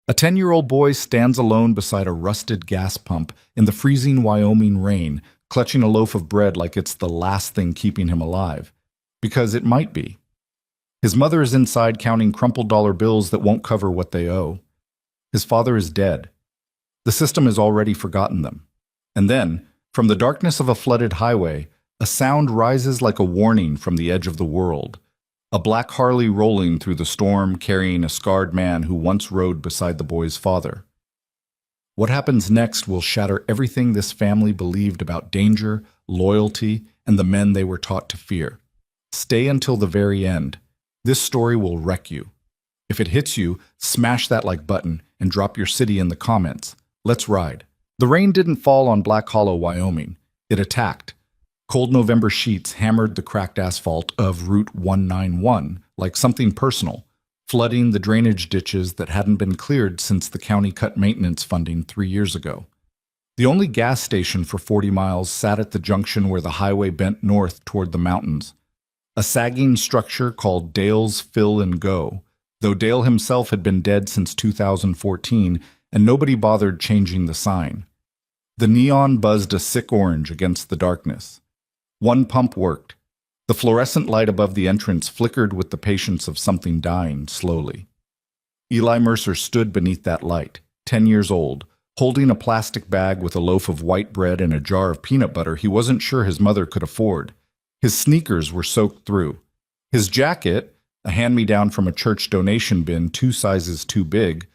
A 10-year-old boy stands alone beside a rusted gas pump in the freezing Wyoming rain, clutching a loaf of bread like it's the last thing keeping him alive. Because it might be. His mother is inside counting crumpled dollar bills that won't cover what they owe. His father is dead. The system has already forgotten them. And then, from the darkness of a flooded highway, a sound rises like a warning from the edge of the world. A black Harley rolling through the storm carrying a scarred man who once rode beside the boy's father. What happens next will shatter everything this family believed about danger, loyalty, and the men they were taught to fear. Stay until the very end. This story will wreck you. If it hits you, smash that like button and drop your city in the comments. Let's ride. The rain didn't fall on Black Hollow, Wyoming. It attacked. Cold November sheets hammered the cracked asphalt of Route 191 like something personal, flooding the drainage ditches that hadn't been cleared since the county cut maintenance funding 3 years ago. The only gas station for 40 miles sat at the junction where the highway bent north toward the mountains. A sagging structure called Dale's Fill and Go, though Dale himself had been dead since 2014 and nobody bothered changing the sign. The neon buzzed a sick orange against the darkness. One pump worked. The fluorescent light above the entrance flickered with the patience of something dying slowly. Eli Mercer stood beneath that light, 10 years old, holding a plastic bag with a loaf of white bread and a jar of peanut butter he wasn't sure his mother could afford. His sneakers were soaked through. His jacket, a hand-me-down from a church donation bin 2 sizes too big,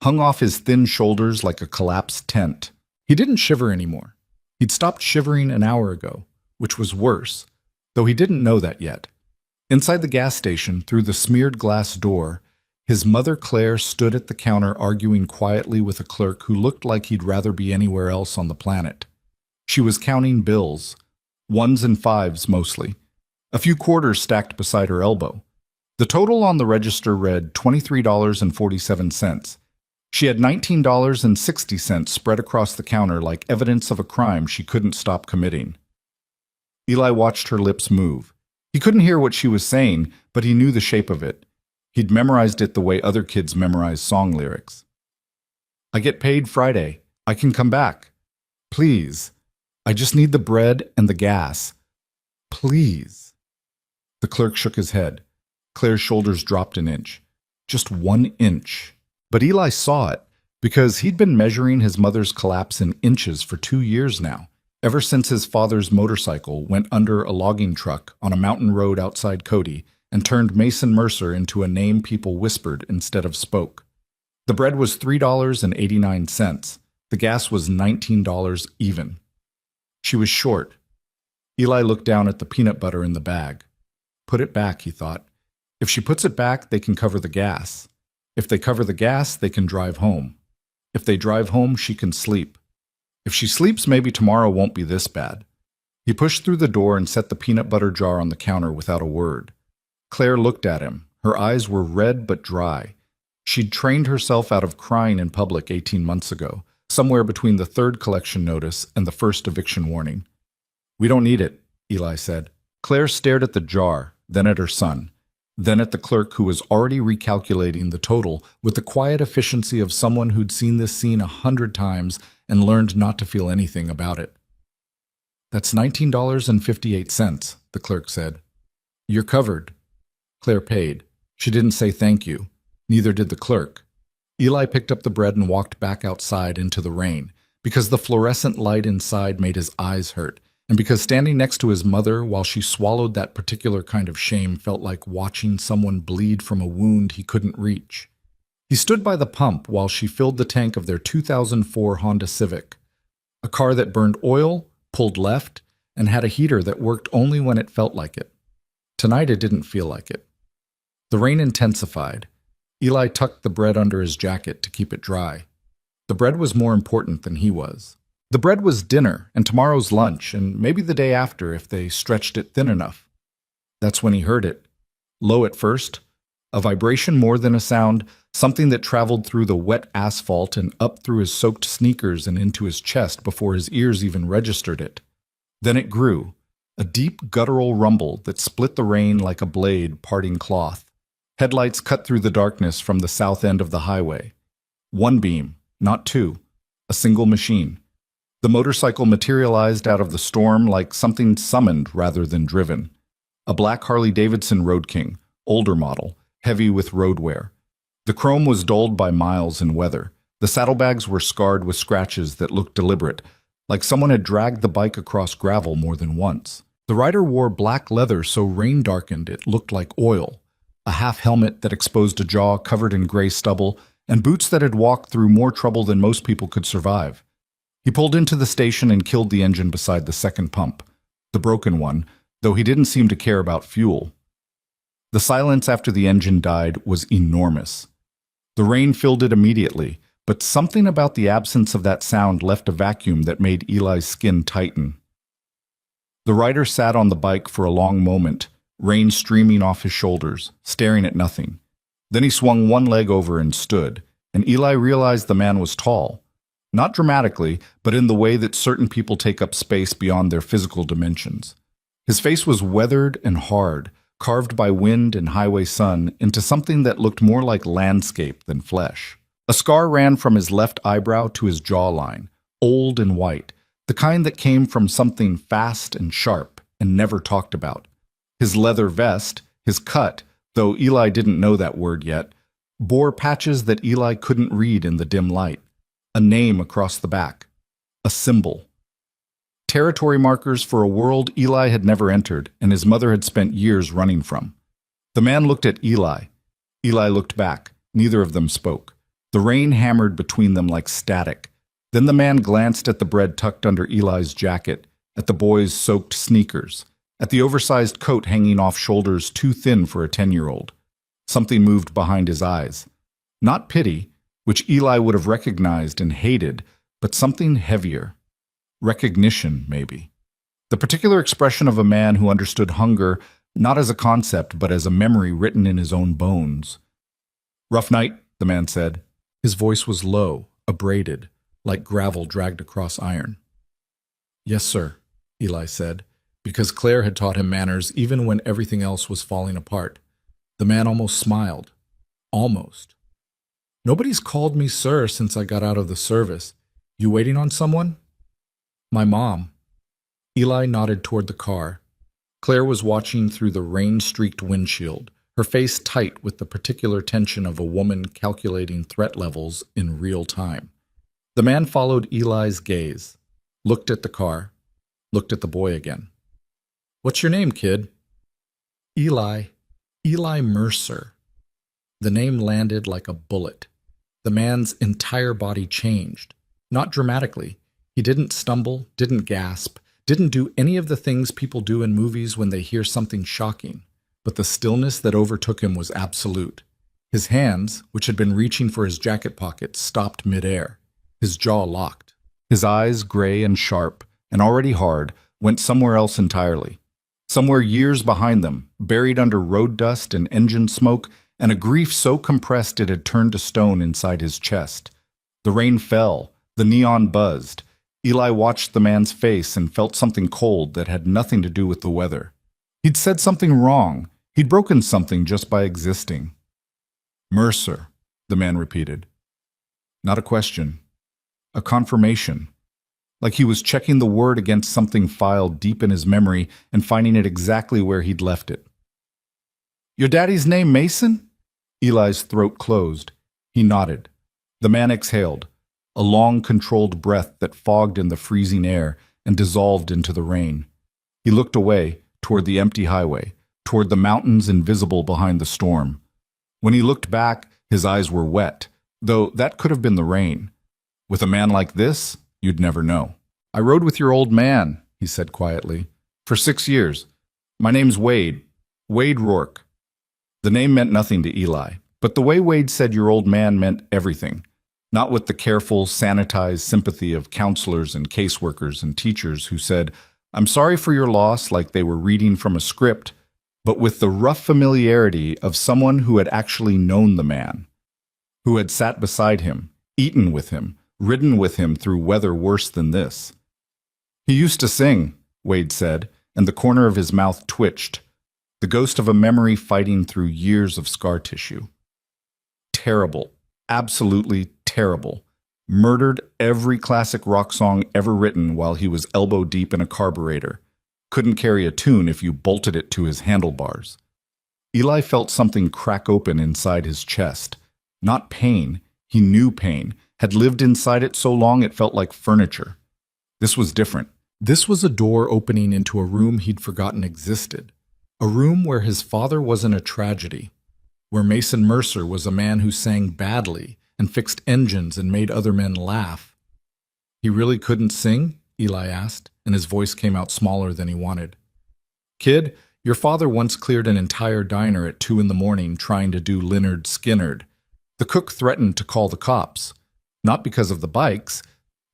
hung off his thin shoulders like a collapsed tent. He didn't shiver anymore. He'd stopped shivering an hour ago, which was worse, though he didn't know that yet. Inside the gas station, through the smeared glass door, his mother Claire stood at the counter arguing quietly with a clerk who looked like he'd rather be anywhere else on the planet. She was counting bills, 1s and 5s mostly, a few quarters stacked beside her elbow. The total on the register read $23.47. She had $19.60 spread across the counter like evidence of a crime she couldn't stop committing. Eli watched her lips move. He couldn't hear what she was saying, but he knew the shape of it. He'd memorized it the way other kids memorize song lyrics. I get paid Friday. I can come back. Please. I just need the bread and the gas. Please. The clerk shook his head. Claire's shoulders dropped an inch. Just 1 inch. But Eli saw it, because he'd been measuring his mother's collapse in inches for 2 years now. Ever since his father's motorcycle went under a logging truck on a mountain road outside Cody and turned Mason Mercer into a name people whispered instead of spoke. The bread was $3.89. The gas was $19 even. She was short. Eli looked down at the peanut butter in the bag. Put it back, he thought. If she puts it back, they can cover the gas. If they cover the gas, they can drive home. If they drive home, she can sleep. If she sleeps, maybe tomorrow won't be this bad. He pushed through the door and set the peanut butter jar on the counter without a word. Claire looked at him. Her eyes were red but dry. She'd trained herself out of crying in public 18 months ago, somewhere between the 3rd collection notice and the 1st eviction warning. We don't need it, Eli said. Claire stared at the jar, then at her son, then at the clerk who was already recalculating the total with the quiet efficiency of someone who'd seen this scene 100 times and learned not to feel anything about it. That's $19.58, the clerk said. You're covered. Claire paid. She didn't say thank you. Neither did the clerk. Eli picked up the bread and walked back outside into the rain, because the fluorescent light inside made his eyes hurt, and because standing next to his mother while she swallowed that particular kind of shame felt like watching someone bleed from a wound he couldn't reach. He stood by the pump while she filled the tank of their 2004 Honda Civic, a car that burned oil, pulled left, and had a heater that worked only when it felt like it. Tonight it didn't feel like it. The rain intensified. Eli tucked the bread under his jacket to keep it dry. The bread was more important than he was. The bread was dinner and tomorrow's lunch and maybe the day after if they stretched it thin enough. That's when he heard it. Low at first, a vibration more than a sound, something that traveled through the wet asphalt and up through his soaked sneakers and into his chest before his ears even registered it. Then it grew, a deep guttural rumble that split the rain like a blade parting cloth. Headlights cut through the darkness from the south end of the highway. One beam, not two. A single machine. The motorcycle materialized out of the storm like something summoned rather than driven. A black Harley-Davidson Road King, older model, heavy with road wear. The chrome was dulled by miles and weather. The saddlebags were scarred with scratches that looked deliberate, like someone had dragged the bike across gravel more than once. The rider wore black leather so rain-darkened it looked like oil, a half-helmet that exposed a jaw covered in gray stubble, and boots that had walked through more trouble than most people could survive. He pulled into the station and killed the engine beside the second pump, the broken one, though he didn't seem to care about fuel. The silence after the engine died was enormous. The rain filled it immediately, but something about the absence of that sound left a vacuum that made Eli's skin tighten. The rider sat on the bike for a long moment, rain streaming off his shoulders, staring at nothing. Then he swung one leg over and stood, and Eli realized the man was tall. Not dramatically, but in the way that certain people take up space beyond their physical dimensions. His face was weathered and hard, carved by wind and highway sun into something that looked more like landscape than flesh. A scar ran from his left eyebrow to his jawline, old and white, the kind that came from something fast and sharp and never talked about. His leather vest, his cut, though Eli didn't know that word yet, bore patches that Eli couldn't read in the dim light. A name across the back. A symbol. Territory markers for a world Eli had never entered and his mother had spent years running from. The man looked at Eli. Eli looked back. Neither of them spoke. The rain hammered between them like static. Then the man glanced at the bread tucked under Eli's jacket, at the boy's soaked sneakers, at the oversized coat hanging off shoulders too thin for a 10-year-old. Something moved behind his eyes. Not pity, which Eli would have recognized and hated, but something heavier. Recognition, maybe. The particular expression of a man who understood hunger not as a concept, but as a memory written in his own bones. "Rough night," the man said. His voice was low, abraded, like gravel dragged across iron. "Yes, sir," Eli said, because Claire had taught him manners even when everything else was falling apart. The man almost smiled. Almost. "Nobody's called me sir since I got out of the service. You waiting on someone?" "My mom." Eli nodded toward the car. Claire was watching through the rain-streaked windshield, her face tight with the particular tension of a woman calculating threat levels in real time. The man followed Eli's gaze, looked at the car, looked at the boy again. "What's your name, kid?" "Eli. Eli Mercer." The name landed like a bullet. The man's entire body changed. Not dramatically. He didn't stumble, didn't gasp, didn't do any of the things people do in movies when they hear something shocking. But the stillness that overtook him was absolute. His hands, which had been reaching for his jacket pocket, stopped midair. His jaw locked. His eyes, gray and sharp, and already hard, went somewhere else entirely. Somewhere years behind them, buried under road dust and engine smoke, and a grief so compressed it had turned to stone inside his chest. The rain fell. The neon buzzed. Eli watched the man's face and felt something cold that had nothing to do with the weather. He'd said something wrong. He'd broken something just by existing. "Mercer," the man repeated. Not a question. A confirmation. Like he was checking the word against something filed deep in his memory and finding it exactly where he'd left it. "Your daddy's name Mason?" Eli's throat closed. He nodded. The man exhaled. A long, controlled breath that fogged in the freezing air and dissolved into the rain. He looked away, toward the empty highway, toward the mountains invisible behind the storm. When he looked back, his eyes were wet, though that could have been the rain. With a man like this, you'd never know. "I rode with your old man," he said quietly, "for 6 years. My name's Wade. Wade Rourke." The name meant nothing to Eli, but the way Wade said your old man meant everything. Not with the careful, sanitized sympathy of counselors and caseworkers and teachers who said, "I'm sorry for your loss," like they were reading from a script, but with the rough familiarity of someone who had actually known the man, who had sat beside him, eaten with him, ridden with him through weather worse than this. "He used to sing," Wade said, and the corner of his mouth twitched, the ghost of a memory fighting through years of scar tissue. Terrible, absolutely terrible. Murdered every classic rock song ever written while he was elbow deep in a carburetor. Couldn't carry a tune if you bolted it to his handlebars. Eli felt something crack open inside his chest. Not pain. He knew pain. Had lived inside it so long it felt like furniture. This was different. This was a door opening into a room he'd forgotten existed. A room where his father wasn't a tragedy. Where Mason Mercer was a man who sang badly and fixed engines and made other men laugh. He really couldn't sing? Eli asked, and his voice came out smaller than he wanted. Kid, your father once cleared an entire diner at 2 a.m. trying to do Lynyrd Skynyrd. The cook threatened to call the cops. Not because of the bikes,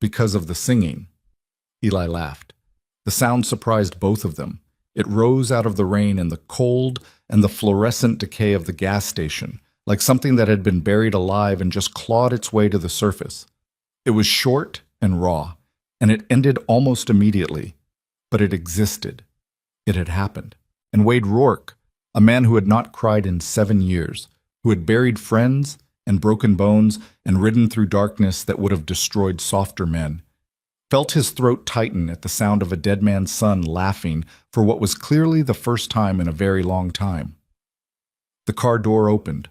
because of the singing. Eli laughed. The sound surprised both of them. It rose out of the rain and the cold and the fluorescent decay of the gas station, like something that had been buried alive and just clawed its way to the surface. It was short and raw, and it ended almost immediately. But it existed. It had happened. And Wade Rourke, a man who had not cried in 7 years, who had buried friends and broken bones and ridden through darkness that would have destroyed softer men, felt his throat tighten at the sound of a dead man's son laughing for what was clearly the first time in a very long time. The car door opened.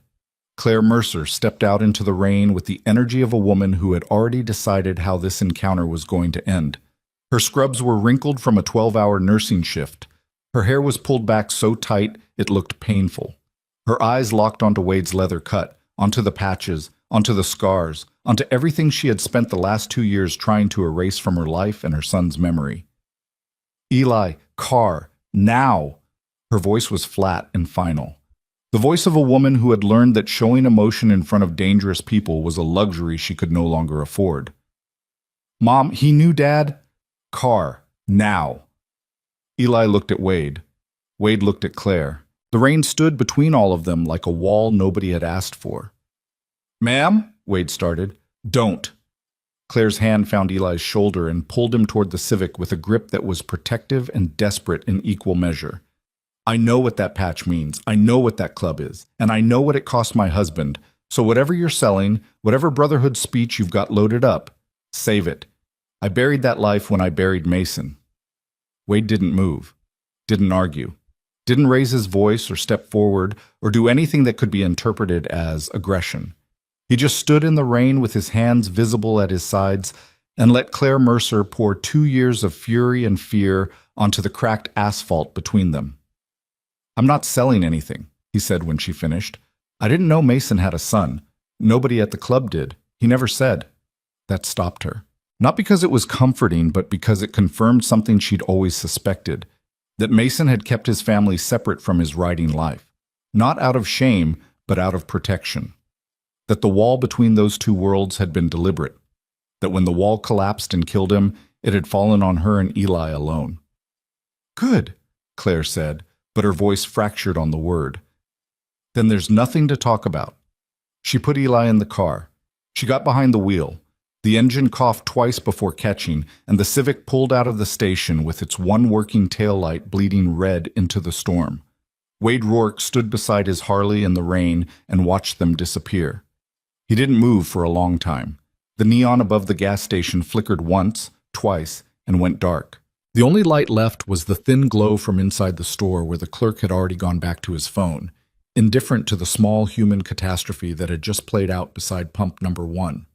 Claire Mercer stepped out into the rain with the energy of a woman who had already decided how this encounter was going to end. Her scrubs were wrinkled from a 12-hour nursing shift. Her hair was pulled back so tight it looked painful. Her eyes locked onto Wade's leather cut, onto the patches, onto the scars, onto everything she had spent the last 2 years trying to erase from her life and her son's memory. Eli, car, now! Her voice was flat and final. The voice of a woman who had learned that showing emotion in front of dangerous people was a luxury she could no longer afford. Mom, he knew Dad? Car, now! Eli looked at Wade. Wade looked at Claire. The rain stood between all of them like a wall nobody had asked for. Ma'am? Wade started. Don't. Claire's hand found Eli's shoulder and pulled him toward the Civic with a grip that was protective and desperate in equal measure. I know what that patch means. I know what that club is. And I know what it cost my husband. So whatever you're selling, whatever Brotherhood speech you've got loaded up, save it. I buried that life when I buried Mason. Wade didn't move, didn't argue, didn't raise his voice or step forward or do anything that could be interpreted as aggression. He just stood in the rain with his hands visible at his sides and let Claire Mercer pour 2 years of fury and fear onto the cracked asphalt between them. I'm not selling anything, he said when she finished. I didn't know Mason had a son. Nobody at the club did. He never said. That stopped her. Not because it was comforting, but because it confirmed something she'd always suspected, that Mason had kept his family separate from his riding life. Not out of shame, but out of protection. That the wall between those two worlds had been deliberate. That when the wall collapsed and killed him, it had fallen on her and Eli alone. Good, Claire said, but her voice fractured on the word. Then there's nothing to talk about. She put Eli in the car. She got behind the wheel. The engine coughed twice before catching, and the Civic pulled out of the station with its one working taillight bleeding red into the storm. Wade Rourke stood beside his Harley in the rain and watched them disappear. He didn't move for a long time. The neon above the gas station flickered once, twice, and went dark. The only light left was the thin glow from inside the store where the clerk had already gone back to his phone, indifferent to the small human catastrophe that had just played out beside pump number 1.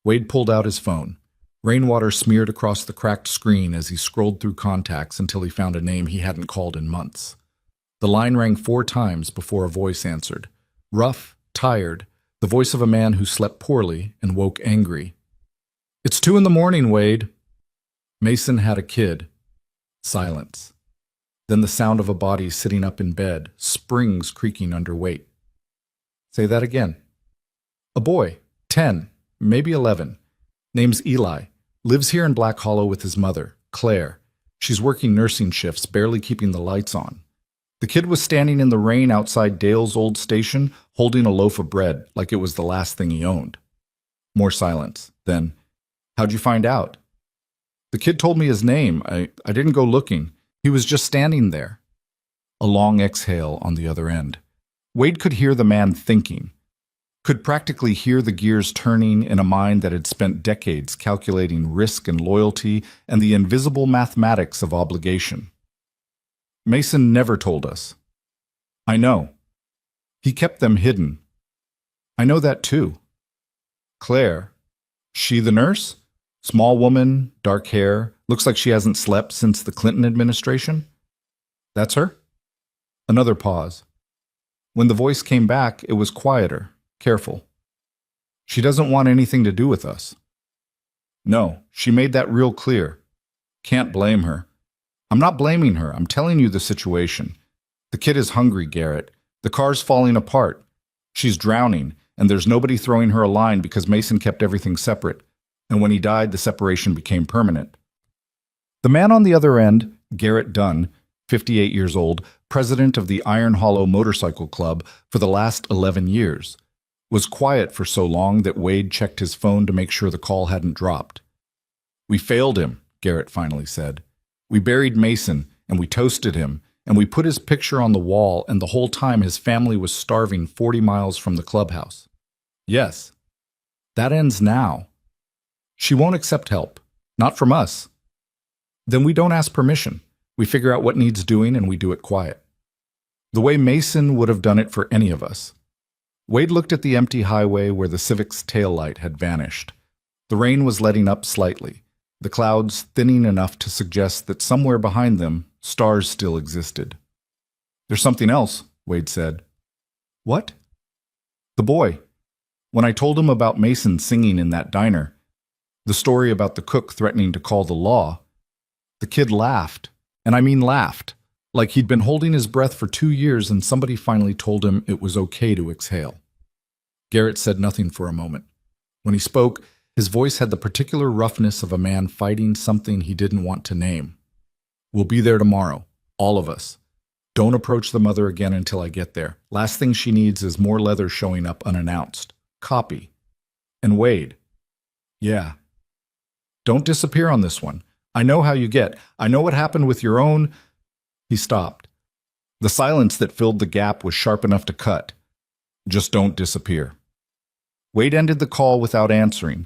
Wade pulled out his phone. Rainwater smeared across the cracked screen as he scrolled through contacts until he found a name he hadn't called in months. The line rang 4 times before a voice answered. Rough, tired, the voice of a man who slept poorly and woke angry. It's 2 a.m, Wade. Mason had a kid. Silence. Then the sound of a body sitting up in bed, springs creaking under weight. Say that again. A boy, 10. Maybe 11. Name's Eli. Lives here in Black Hollow with his mother, Claire. She's working nursing shifts, barely keeping the lights on. The kid was standing in the rain outside Dale's old station, holding a loaf of bread like it was the last thing he owned. More silence. Then, how'd you find out? The kid told me his name. I didn't go looking. He was just standing there. A long exhale on the other end. Wade could hear the man thinking. could practically hear the gears turning in a mind that had spent decades calculating risk and loyalty and the invisible mathematics of obligation. Mason never told us. I know. He kept them hidden. I know that too. Claire, she the nurse? Small woman, dark hair, looks like she hasn't slept since the Clinton administration? That's her? Another pause. When the voice came back, it was quieter, careful. She doesn't want anything to do with us. No, she made that real clear. Can't blame her. I'm not blaming her. I'm telling you the situation. The kid is hungry, Garrett. The car's falling apart. She's drowning, and there's nobody throwing her a line because Mason kept everything separate. And when he died, the separation became permanent. The man on the other end, Garrett Dunn, 58 years old, president of the Iron Hollow Motorcycle Club for the last 11 years, was quiet for so long that Wade checked his phone to make sure the call hadn't dropped. We failed him, Garrett finally said. We buried Mason, and we toasted him, and we put his picture on the wall, and the whole time his family was starving 40 miles from the clubhouse. Yes, that ends now. She won't accept help, not from us. Then we don't ask permission. We figure out what needs doing, and we do it quiet. The way Mason would have done it for any of us. Wade looked at the empty highway where the Civic's taillight had vanished. The rain was letting up slightly, the clouds thinning enough to suggest that somewhere behind them, stars still existed. There's something else, Wade said. What? The boy. When I told him about Mason singing in that diner, the story about the cook threatening to call the law, the kid laughed, and I mean laughed, like he'd been holding his breath for 2 years and somebody finally told him it was okay to exhale. Garrett said nothing for a moment. When he spoke, his voice had the particular roughness of a man fighting something he didn't want to name. We'll be there tomorrow, all of us. Don't approach the mother again until I get there. Last thing she needs is more leather showing up unannounced. Copy. And Wade. Yeah. Don't disappear on this one. I know how you get. I know what happened with your own... He stopped. The silence that filled the gap was sharp enough to cut. Just don't disappear. Wade ended the call without answering.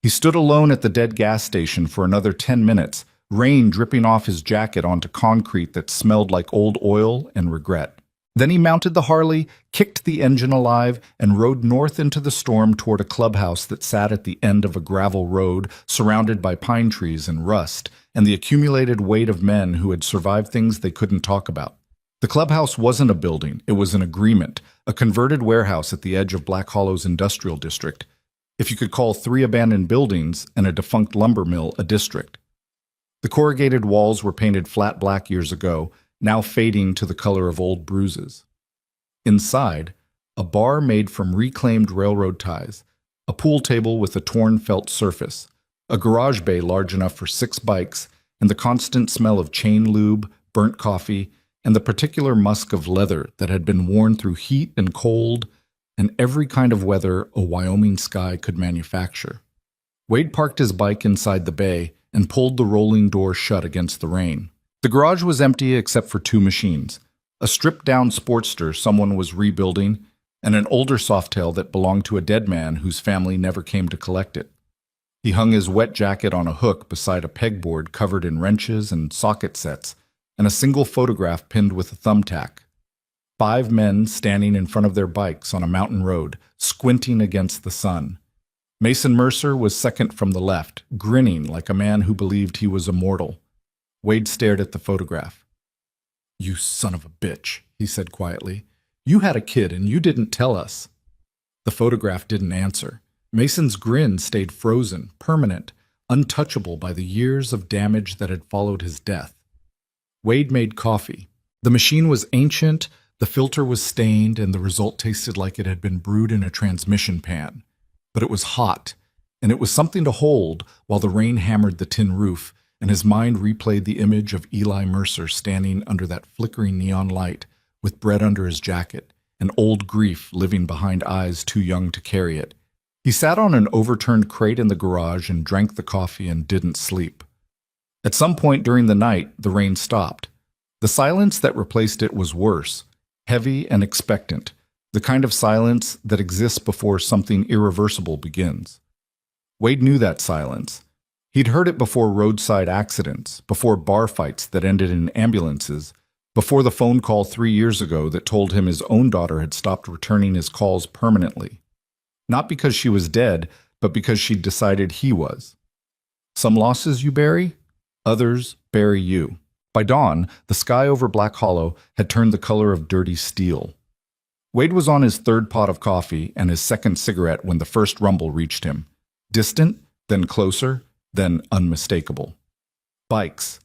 He stood alone at the dead gas station for another 10 minutes, rain dripping off his jacket onto concrete that smelled like old oil and regret. Then he mounted the Harley, kicked the engine alive, and rode north into the storm toward a clubhouse that sat at the end of a gravel road surrounded by pine trees and rust, and the accumulated weight of men who had survived things they couldn't talk about. The clubhouse wasn't a building, it was an agreement, a converted warehouse at the edge of Black Hollow's industrial district, if you could call 3 abandoned buildings and a defunct lumber mill a district. The corrugated walls were painted flat black years ago, now fading to the color of old bruises. Inside, a bar made from reclaimed railroad ties, a pool table with a torn felt surface, a garage bay large enough for 6 bikes, and the constant smell of chain lube, burnt coffee, and the particular musk of leather that had been worn through heat and cold and every kind of weather a Wyoming sky could manufacture. Wade parked his bike inside the bay and pulled the rolling door shut against the rain. The garage was empty except for 2 machines, a stripped-down Sportster someone was rebuilding, and an older Softail that belonged to a dead man whose family never came to collect it. He hung his wet jacket on a hook beside a pegboard covered in wrenches and socket sets, and a single photograph pinned with a thumbtack. 5 men standing in front of their bikes on a mountain road, squinting against the sun. Mason Mercer was second from the left, grinning like a man who believed he was immortal. Wade stared at the photograph. "You son of a bitch," he said quietly. "You had a kid and you didn't tell us." The photograph didn't answer. Mason's grin stayed frozen, permanent, untouchable by the years of damage that had followed his death. Wade made coffee. The machine was ancient, the filter was stained, and the result tasted like it had been brewed in a transmission pan. But it was hot, and it was something to hold while the rain hammered the tin roof, and his mind replayed the image of Eli Mercer standing under that flickering neon light, with bread under his jacket, and old grief living behind eyes too young to carry it. He sat on an overturned crate in the garage and drank the coffee and didn't sleep. At some point during the night, the rain stopped. The silence that replaced it was worse, heavy and expectant, the kind of silence that exists before something irreversible begins. Wade knew that silence. He'd heard it before roadside accidents, before bar fights that ended in ambulances, before the phone call 3 years ago that told him his own daughter had stopped returning his calls permanently. Not because she was dead, but because she'd decided he was. Some losses you bury, others bury you. By dawn, the sky over Black Hollow had turned the color of dirty steel. Wade was on his third pot of coffee and his second cigarette when the first rumble reached him. Distant, then closer, then unmistakable. Bikes.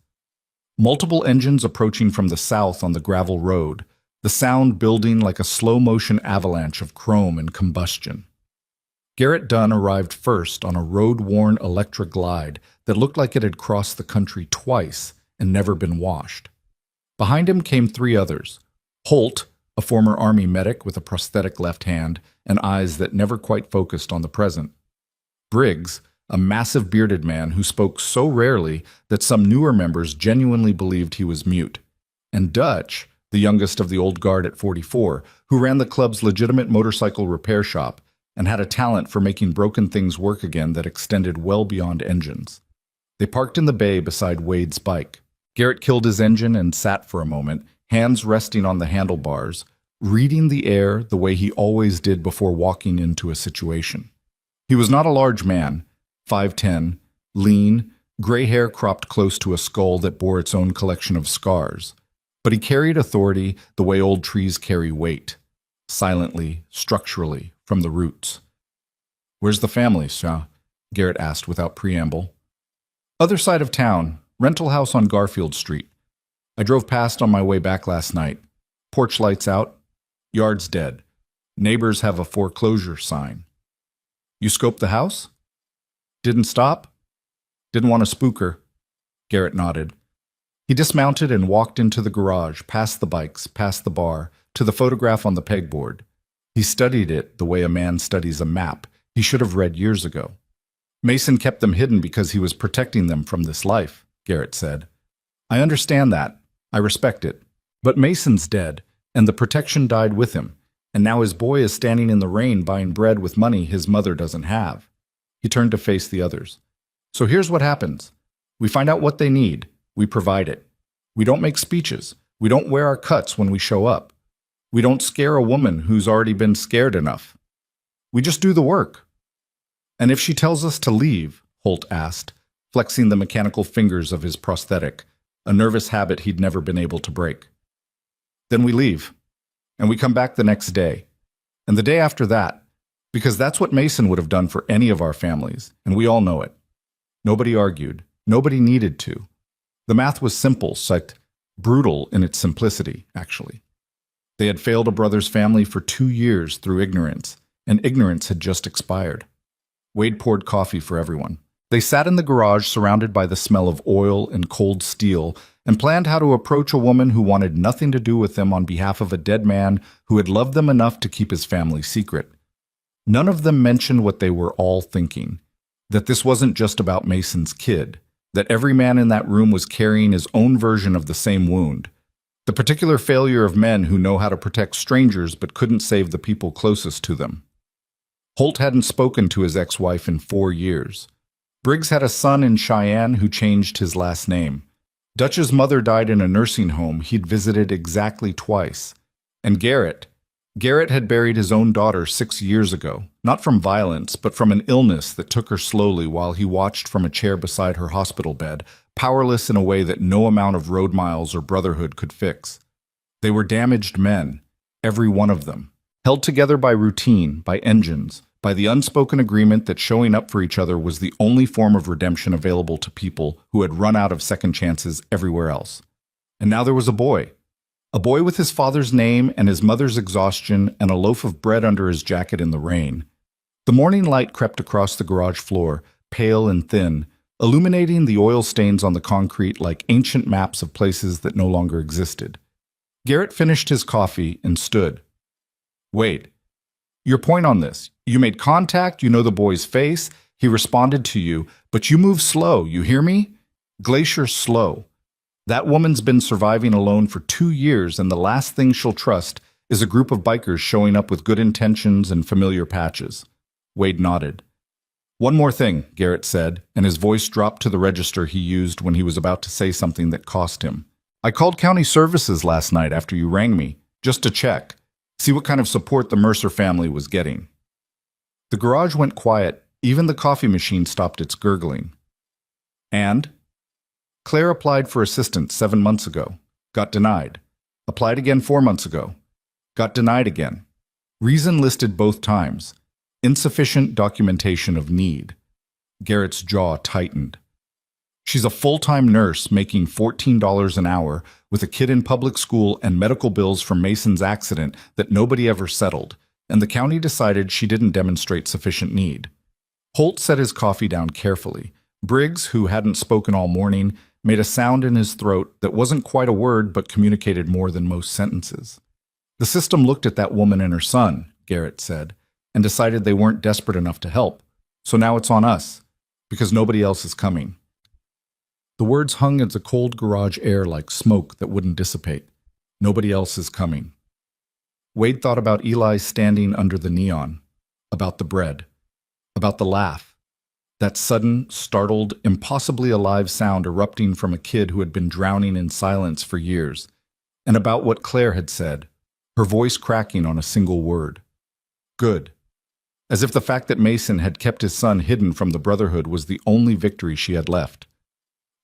Multiple engines approaching from the south on the gravel road, the sound building like a slow-motion avalanche of chrome and combustion. Garrett Dunn arrived first on a road-worn electric glide that looked like it had crossed the country twice and never been washed. Behind him came 3 others. Holt, a former Army medic with a prosthetic left hand and eyes that never quite focused on the present. Briggs, a massive bearded man who spoke so rarely that some newer members genuinely believed he was mute. And Dutch, the youngest of the old guard at 44, who ran the club's legitimate motorcycle repair shop and had a talent for making broken things work again that extended well beyond engines. They parked in the bay beside Wade's bike. Garrett killed his engine and sat for a moment, hands resting on the handlebars, reading the air the way he always did before walking into a situation. He was not a large man, 5'10", lean, gray hair cropped close to a skull that bore its own collection of scars. But he carried authority the way old trees carry weight, silently, structurally, from the roots. "Where's the family, sir?" Garrett asked without preamble. "Other side of town, rental house on Garfield Street. I drove past on my way back last night. Porch lights out, yard's dead. Neighbors have a foreclosure sign." "You scoped the house?" "Didn't stop? Didn't want to spook her." Garrett nodded. He dismounted and walked into the garage, past the bikes, past the bar, to the photograph on the pegboard. He studied it the way a man studies a map he should have read years ago. "Mason kept them hidden because he was protecting them from this life," Garrett said. "I understand that. I respect it. But Mason's dead, and the protection died with him, and now his boy is standing in the rain buying bread with money his mother doesn't have." He turned to face the others. "So here's what happens. We find out what they need. We provide it. We don't make speeches. We don't wear our cuts when we show up. We don't scare a woman who's already been scared enough. We just do the work." "And if she tells us to leave?" Holt asked, flexing the mechanical fingers of his prosthetic, a nervous habit he'd never been able to break. "Then we leave. And we come back the next day. And the day after that. Because that's what Mason would have done for any of our families, and we all know it." Nobody argued. Nobody needed to. The math was simple, psyched, brutal in its simplicity, actually. They had failed a brother's family for 2 years through ignorance, and ignorance had just expired. Wade poured coffee for everyone. They sat in the garage surrounded by the smell of oil and cold steel and planned how to approach a woman who wanted nothing to do with them on behalf of a dead man who had loved them enough to keep his family secret. None of them mentioned what they were all thinking, that this wasn't just about Mason's kid, that every man in that room was carrying his own version of the same wound, the particular failure of men who know how to protect strangers but couldn't save the people closest to them. Holt hadn't spoken to his ex-wife in 4 years. Briggs had a son in Cheyenne who changed his last name. Dutch's mother died in a nursing home he'd visited exactly twice. And Garrett had buried his own daughter 6 years ago, not from violence, but from an illness that took her slowly while he watched from a chair beside her hospital bed, powerless in a way that no amount of road miles or brotherhood could fix. They were damaged men, every one of them, held together by routine, by engines, by the unspoken agreement that showing up for each other was the only form of redemption available to people who had run out of second chances everywhere else. And now there was a boy with his father's name and his mother's exhaustion and a loaf of bread under his jacket in the rain. The morning light crept across the garage floor, pale and thin, illuminating the oil stains on the concrete like ancient maps of places that no longer existed. Garrett finished his coffee and stood. "Wade, your point on this. You made contact, you know the boy's face, he responded to you, but you move slow, you hear me? Glacier slow. That woman's been surviving alone for 2 years, and the last thing she'll trust Is a group of bikers showing up with good intentions and familiar patches. Wade nodded. One more thing, Garrett said, and his voice dropped to the register he used when he was about to say something that cost him. I called county services last night after you rang me, just to check, see what kind of support the Mercer family was getting. The garage went quiet, even the coffee machine stopped its gurgling. And? Claire applied for assistance 7 months ago, got denied. Applied again 4 months ago, got denied again. Reason listed both times. Insufficient documentation of need. Garrett's jaw tightened. She's a full-time nurse making $14 an hour with a kid in public school and medical bills from Mason's accident that nobody ever settled, and the county decided she didn't demonstrate sufficient need. Holt set his coffee down carefully. Briggs, who hadn't spoken all morning, made a sound in his throat that wasn't quite a word but communicated more than most sentences. The system looked at that woman and her son, Garrett said, and decided they weren't desperate enough to help. So now it's on us, because nobody else is coming. The words hung in the cold garage air like smoke that wouldn't dissipate. Nobody else is coming. Wade thought about Eli standing under the neon, about the bread, about the laugh, that sudden, startled, impossibly alive sound erupting from a kid who had been drowning in silence for years, and about what Claire had said, her voice cracking on a single word. Good. As if the fact that Mason had kept his son hidden from the Brotherhood was the only victory she had left.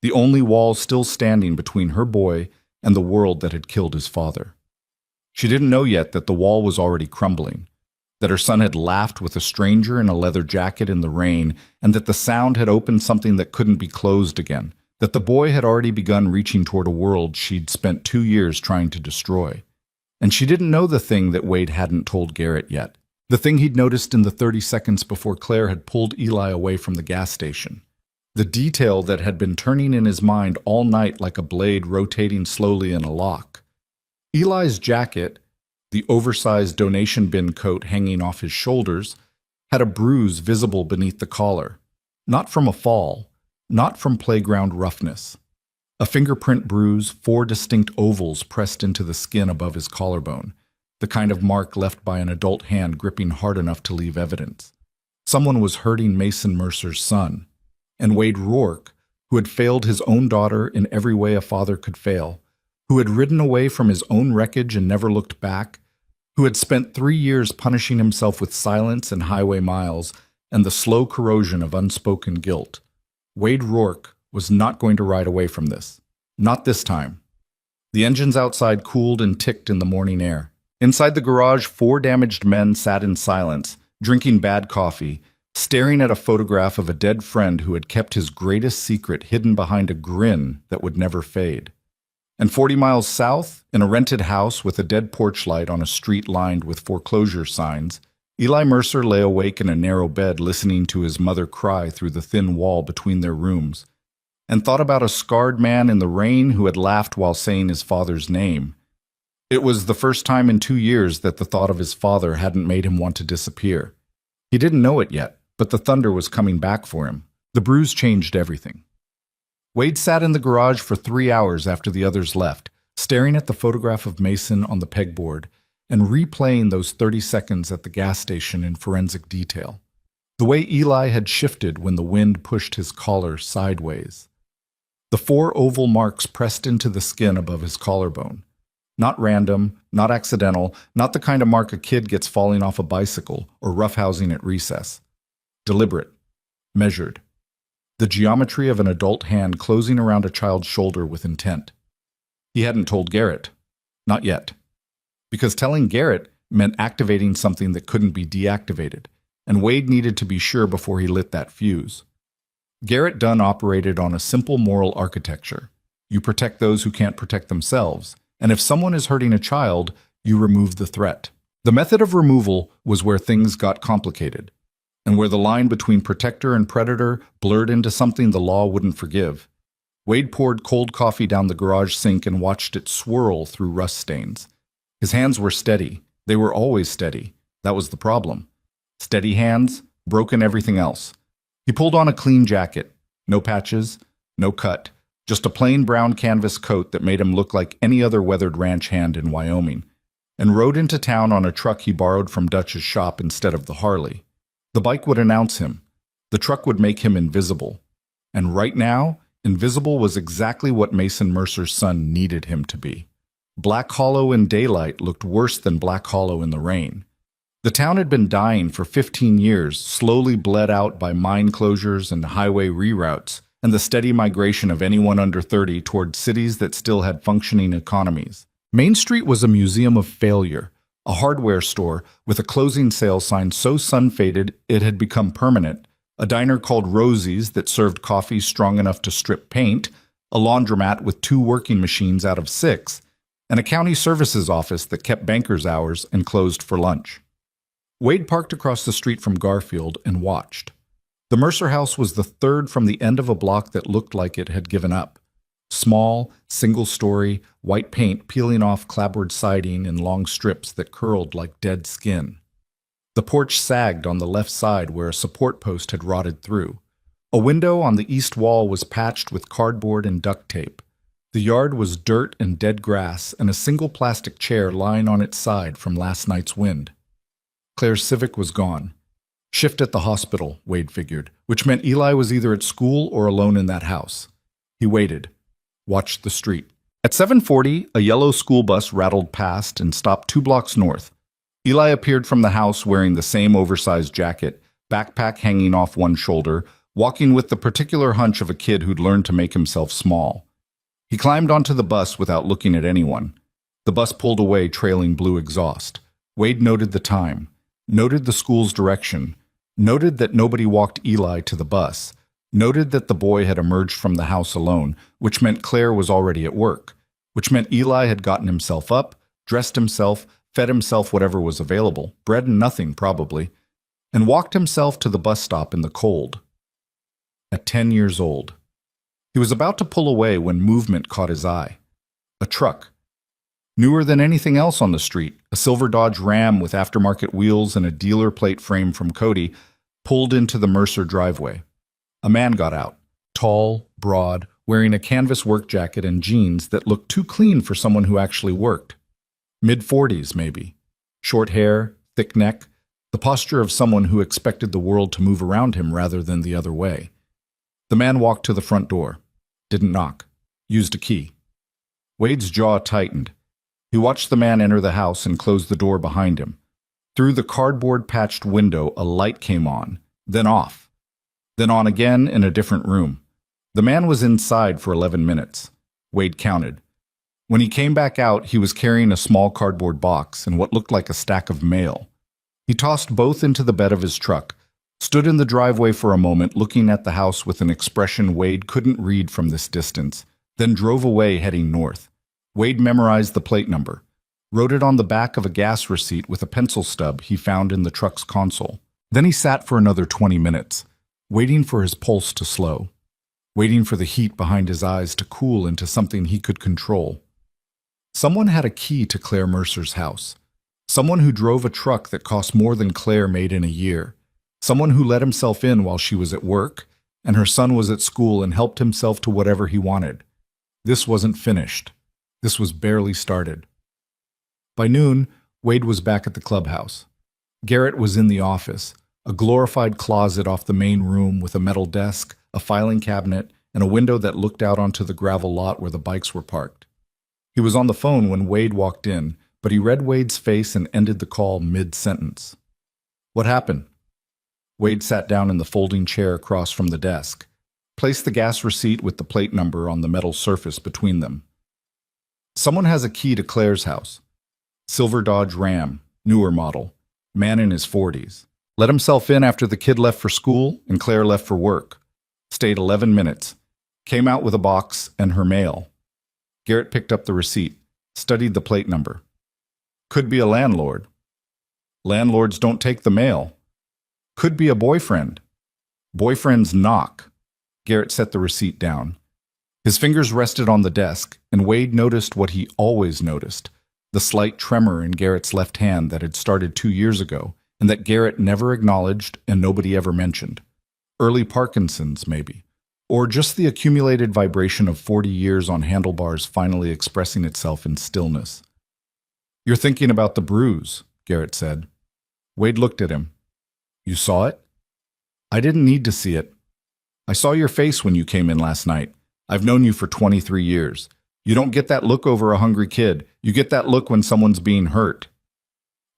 The only wall still standing between her boy and the world that had killed his father. She didn't know yet that the wall was already crumbling, that her son had laughed with a stranger in a leather jacket in the rain, and that the sound had opened something that couldn't be closed again, that the boy had already begun reaching toward a world she'd spent 2 years trying to destroy. And she didn't know the thing that Wade hadn't told Garrett yet. The thing he'd noticed in the 30 seconds before Claire had pulled Eli away from the gas station. The detail that had been turning in his mind all night like a blade rotating slowly in a lock. Eli's jacket, the oversized donation bin coat hanging off his shoulders, had a bruise visible beneath the collar. Not from a fall, not from playground roughness. A fingerprint bruise, 4 distinct ovals pressed into the skin above his collarbone. The kind of mark left by an adult hand gripping hard enough to leave evidence. Someone was hurting Mason Mercer's son. And Wade Rourke, who had failed his own daughter in every way a father could fail, who had ridden away from his own wreckage and never looked back, who had spent 3 years punishing himself with silence and highway miles and the slow corrosion of unspoken guilt. Wade Rourke was not going to ride away from this. Not this time. The engines outside cooled and ticked in the morning air. Inside the garage, 4 damaged men sat in silence, drinking bad coffee, staring at a photograph of a dead friend who had kept his greatest secret hidden behind a grin that would never fade. And 40 miles south, in a rented house with a dead porch light on a street lined with foreclosure signs, Eli Mercer lay awake in a narrow bed listening to his mother cry through the thin wall between their rooms, and thought about a scarred man in the rain who had laughed while saying his father's name. It was the first time in 2 years that the thought of his father hadn't made him want to disappear. He didn't know it yet, but the thunder was coming back for him. The bruise changed everything. Wade sat in the garage for 3 hours after the others left, staring at the photograph of Mason on the pegboard and replaying those 30 seconds at the gas station in forensic detail. The way Eli had shifted when the wind pushed his collar sideways. The 4 oval marks pressed into the skin above his collarbone. Not random, not accidental, not the kind of mark a kid gets falling off a bicycle or roughhousing at recess. Deliberate, measured. The geometry of an adult hand closing around a child's shoulder with intent. He hadn't told Garrett. Not yet. Because telling Garrett meant activating something that couldn't be deactivated, and Wade needed to be sure before he lit that fuse. Garrett Dunn operated on a simple moral architecture. You protect those who can't protect themselves, and if someone is hurting a child, you remove the threat. The method of removal was where things got complicated, and where the line between protector and predator blurred into something the law wouldn't forgive. Wade poured cold coffee down the garage sink and watched it swirl through rust stains. His hands were steady. They were always steady. That was the problem. Steady hands, broken everything else. He pulled on a clean jacket. No patches, no cut. Just a plain brown canvas coat that made him look like any other weathered ranch hand in Wyoming. and rode into town on a truck he borrowed from Dutch's shop instead of the Harley. The bike would announce him. The truck would make him invisible. And right now, invisible was exactly what Mason Mercer's son needed him to be. Black Hollow in daylight looked worse than Black Hollow in the rain. The town had been dying for 15 years, slowly bled out by mine closures and highway reroutes, and the steady migration of anyone under 30 toward cities that still had functioning economies. Main Street was a museum of failure, a hardware store with a closing sale sign so sun-faded it had become permanent, a diner called Rosie's that served coffee strong enough to strip paint, a laundromat with 2 working machines out of 6, and a county services office that kept bankers' hours and closed for lunch. Wade parked across the street from Garfield and watched. The Mercer house was the third from the end of a block that looked like it had given up. Small, single-story, white paint peeling off clapboard siding in long strips that curled like dead skin. The porch sagged on the left side where a support post had rotted through. A window on the east wall was patched with cardboard and duct tape. The yard was dirt and dead grass and a single plastic chair lying on its side from last night's wind. Claire's Civic was gone. Shift at the hospital, Wade figured, which meant Eli was either at school or alone in that house. He waited, watched the street. At 7:40, a yellow school bus rattled past and stopped 2 blocks north. Eli appeared from the house wearing the same oversized jacket, backpack hanging off one shoulder, walking with the particular hunch of a kid who'd learned to make himself small. He climbed onto the bus without looking at anyone. The bus pulled away, trailing blue exhaust. Wade noted the time, noted the school's direction, noted that nobody walked Eli to the bus, noted that the boy had emerged from the house alone, which meant Claire was already at work, which meant Eli had gotten himself up, dressed himself, fed himself whatever was available, bread and nothing probably, and walked himself to the bus stop in the cold. At 10 years old. He was about to pull away when movement caught his eye. A truck. Newer than anything else on the street, a silver Dodge Ram with aftermarket wheels and a dealer plate frame from Cody pulled into the Mercer driveway. A man got out, tall, broad, wearing a canvas work jacket and jeans that looked too clean for someone who actually worked. Mid-40s, maybe. Short hair, thick neck, the posture of someone who expected the world to move around him rather than the other way. The man walked to the front door. Didn't knock. Used a key. Wade's jaw tightened. He watched the man enter the house and close the door behind him. Through the cardboard-patched window, a light came on, then off, then on again in a different room. The man was inside for 11 minutes. Wade counted. When he came back out, he was carrying a small cardboard box and what looked like a stack of mail. He tossed both into the bed of his truck, stood in the driveway for a moment looking at the house with an expression Wade couldn't read from this distance, then drove away heading north. Wade memorized the plate number, wrote it on the back of a gas receipt with a pencil stub he found in the truck's console. Then he sat for another 20 minutes, waiting for his pulse to slow, waiting for the heat behind his eyes to cool into something he could control. Someone had a key to Claire Mercer's house. Someone who drove a truck that cost more than Claire made in a year. Someone who let himself in while she was at work, and her son was at school and helped himself to whatever he wanted. This wasn't finished. This was barely started. By noon, Wade was back at the clubhouse. Garrett was in the office, a glorified closet off the main room with a metal desk, a filing cabinet, and a window that looked out onto the gravel lot where the bikes were parked. He was on the phone when Wade walked in, but he read Wade's face and ended the call mid-sentence. What happened? Wade sat down in the folding chair across from the desk, placed the gas receipt with the plate number on the metal surface between them. Someone has a key to Claire's house. Silver Dodge Ram, newer model, man in his 40s. Let himself in after the kid left for school and Claire left for work. Stayed 11 minutes. Came out with a box and her mail. Garrett picked up the receipt, studied the plate number. Could be a landlord. Landlords don't take the mail. Could be a boyfriend. Boyfriend's knock. Garrett set the receipt down. His fingers rested on the desk, and Wade noticed what he always noticed, the slight tremor in Garrett's left hand that had started 2 years ago, and that Garrett never acknowledged and nobody ever mentioned. Early Parkinson's, maybe. Or just the accumulated vibration of 40 years on handlebars finally expressing itself in stillness. You're thinking about the bruise, Garrett said. Wade looked at him. You saw it? I didn't need to see it. I saw your face when you came in last night. I've known you for 23 years. You don't get that look over a hungry kid. You get that look when someone's being hurt.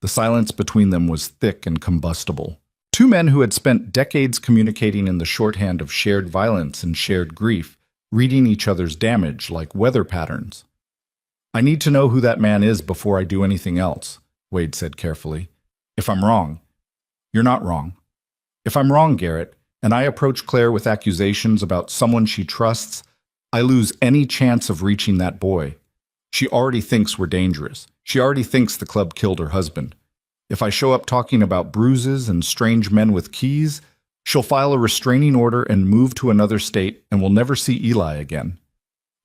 The silence between them was thick and combustible. Two men who had spent decades communicating in the shorthand of shared violence and shared grief, reading each other's damage like weather patterns. I need to know who that man is before I do anything else, Wade said carefully. If I'm wrong, you're not wrong. If I'm wrong, Garrett, and I approach Claire with accusations about someone she trusts, I lose any chance of reaching that boy. She already thinks we're dangerous. She already thinks the club killed her husband. If I show up talking about bruises and strange men with keys, she'll file a restraining order and move to another state, and we'll never see Eli again.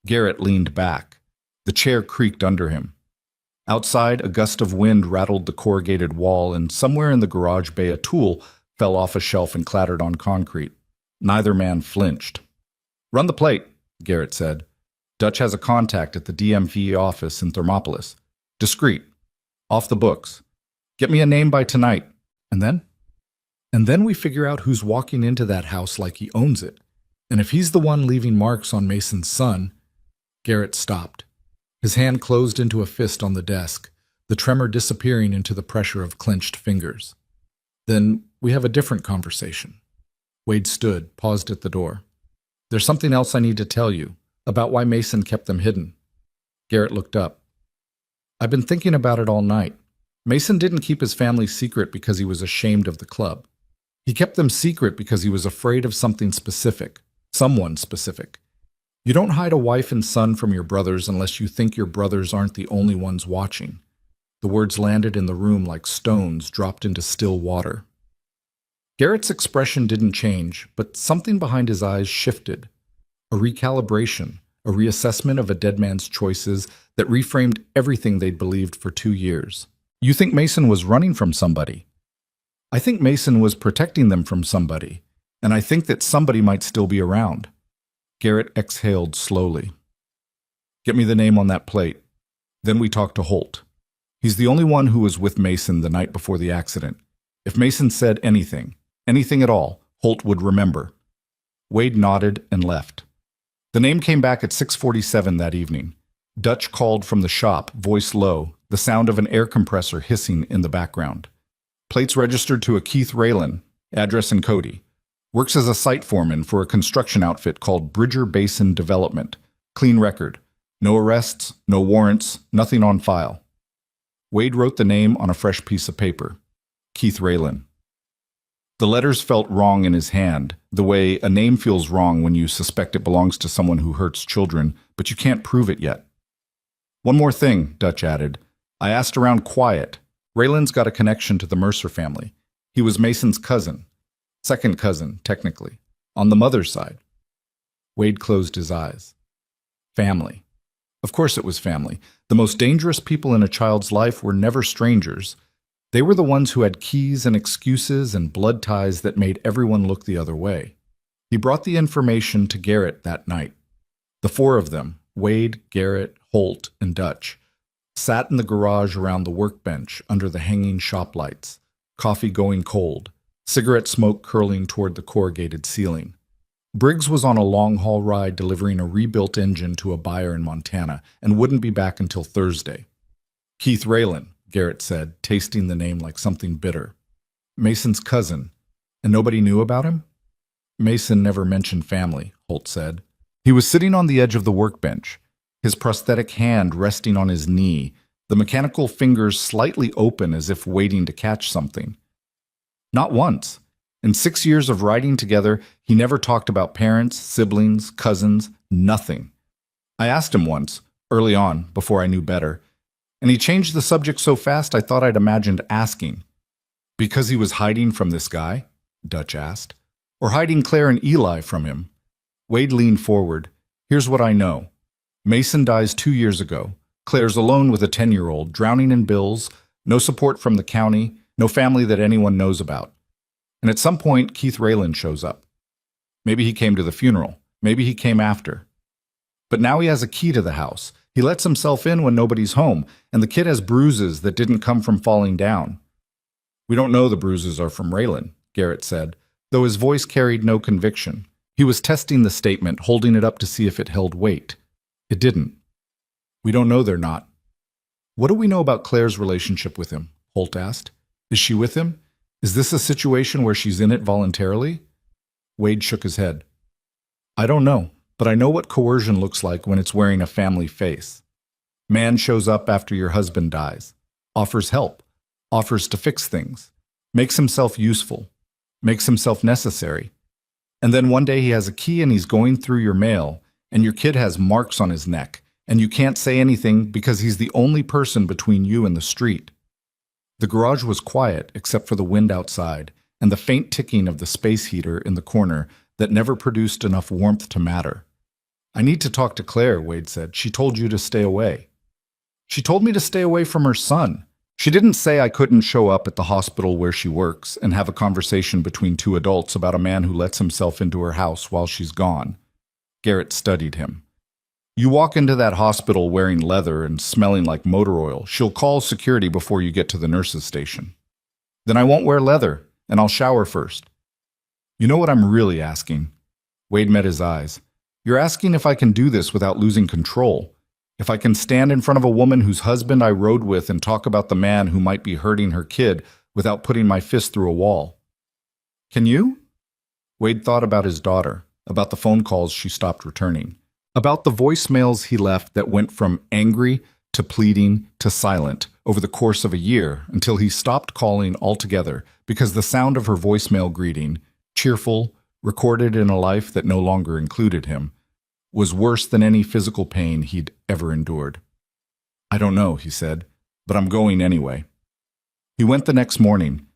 Garrett leaned back. The chair creaked under him. Outside, a gust of wind rattled the corrugated wall, and somewhere in the garage bay a tool fell off a shelf and clattered on concrete. Neither man flinched. Run the plate, Garrett said. Dutch has a contact at the DMV office in Thermopolis. Discreet. Off the books. Get me a name by tonight. And then? And then we figure out who's walking into that house like he owns it. And if he's the one leaving marks on Mason's son. Garrett stopped. His hand closed into a fist on the desk, the tremor disappearing into the pressure of clenched fingers. Then we have a different conversation. Wade stood, paused at the door. There's something else I need to tell you, about why Mason kept them hidden. Garrett looked up. I've been thinking about it all night. Mason didn't keep his family secret because he was ashamed of the club. He kept them secret because he was afraid of something specific, someone specific. You don't hide a wife and son from your brothers unless you think your brothers aren't the only ones watching. The words landed in the room like stones dropped into still water. Garrett's expression didn't change, but something behind his eyes shifted. A recalibration, a reassessment of a dead man's choices that reframed everything they'd believed for 2 years. You think Mason was running from somebody? I think Mason was protecting them from somebody, and I think that somebody might still be around. Garrett exhaled slowly. Get me the name on that plate. Then we talk to Holt. He's the only one who was with Mason the night before the accident. If Mason said anything at all, Holt would remember. Wade nodded and left. The name came back at 6:47 that evening. Dutch called from the shop, voice low, the sound of an air compressor hissing in the background. Plates registered to a Keith Raylan, address in Cody. Works as a site foreman for a construction outfit called Bridger Basin Development. Clean record. No arrests, no warrants, nothing on file. Wade wrote the name on a fresh piece of paper. Keith Raylan. The letters felt wrong in his hand, the way a name feels wrong when you suspect it belongs to someone who hurts children, but you can't prove it yet. One more thing, Dutch added. I asked around quiet. Raylan's got a connection to the Mercer family. He was Mason's cousin. Second cousin, technically, on the mother's side. Wade closed his eyes. Family. Of course it was family. The most dangerous people in a child's life were never strangers. They were the ones who had keys and excuses and blood ties that made everyone look the other way. He brought the information to Garrett that night. The four of them, Wade, Garrett, Holt, and Dutch, sat in the garage around the workbench under the hanging shop lights, coffee going cold, cigarette smoke curling toward the corrugated ceiling. Briggs was on a long-haul ride delivering a rebuilt engine to a buyer in Montana and wouldn't be back until Thursday. Keith Raylan, Garrett said, tasting the name like something bitter. Mason's cousin. And nobody knew about him? Mason never mentioned family, Holt said. He was sitting on the edge of the workbench, his prosthetic hand resting on his knee, the mechanical fingers slightly open as if waiting to catch something. Not once. In 6 years of riding together, he never talked about parents, siblings, cousins, nothing. I asked him once, early on, before I knew better, and he changed the subject so fast I thought I'd imagined asking. Because he was hiding from this guy? Dutch asked. Or hiding Claire and Eli from him? Wade leaned forward. Here's what I know. Mason dies 2 years ago. Claire's alone with a 10-year-old, drowning in bills, no support from the county, no family that anyone knows about. And at some point, Keith Raylan shows up. Maybe he came to the funeral. Maybe he came after. But now he has a key to the house. He lets himself in when nobody's home, and the kid has bruises that didn't come from falling down. We don't know the bruises are from Raylan, Garrett said, though his voice carried no conviction. He was testing the statement, holding it up to see if it held weight. It didn't. We don't know they're not. What do we know about Claire's relationship with him? Holt asked. Is she with him? Is this a situation where she's in it voluntarily? Wade shook his head. I don't know, but I know what coercion looks like when it's wearing a family face. Man shows up after your husband dies, offers help, offers to fix things, makes himself useful, makes himself necessary. And then one day he has a key and he's going through your mail, and your kid has marks on his neck, and you can't say anything because he's the only person between you and the street. The garage was quiet except for the wind outside and the faint ticking of the space heater in the corner that never produced enough warmth to matter. I need to talk to Claire, Wade said. She told you to stay away. She told me to stay away from her son. She didn't say I couldn't show up at the hospital where she works and have a conversation between two adults about a man who lets himself into her house while she's gone. Garrett studied him. You walk into that hospital wearing leather and smelling like motor oil. She'll call security before you get to the nurse's station. Then I won't wear leather, and I'll shower first. You know what I'm really asking? Wade met his eyes. You're asking if I can do this without losing control. If I can stand in front of a woman whose husband I rode with and talk about the man who might be hurting her kid without putting my fist through a wall. Can you? Wade thought about his daughter, about the phone calls she stopped returning, about the voicemails he left that went from angry to pleading to silent over the course of a year until he stopped calling altogether because the sound of her voicemail greeting, cheerful, recorded in a life that no longer included him, was worse than any physical pain he'd ever endured. I don't know, he said, but I'm going anyway. He went the next morning.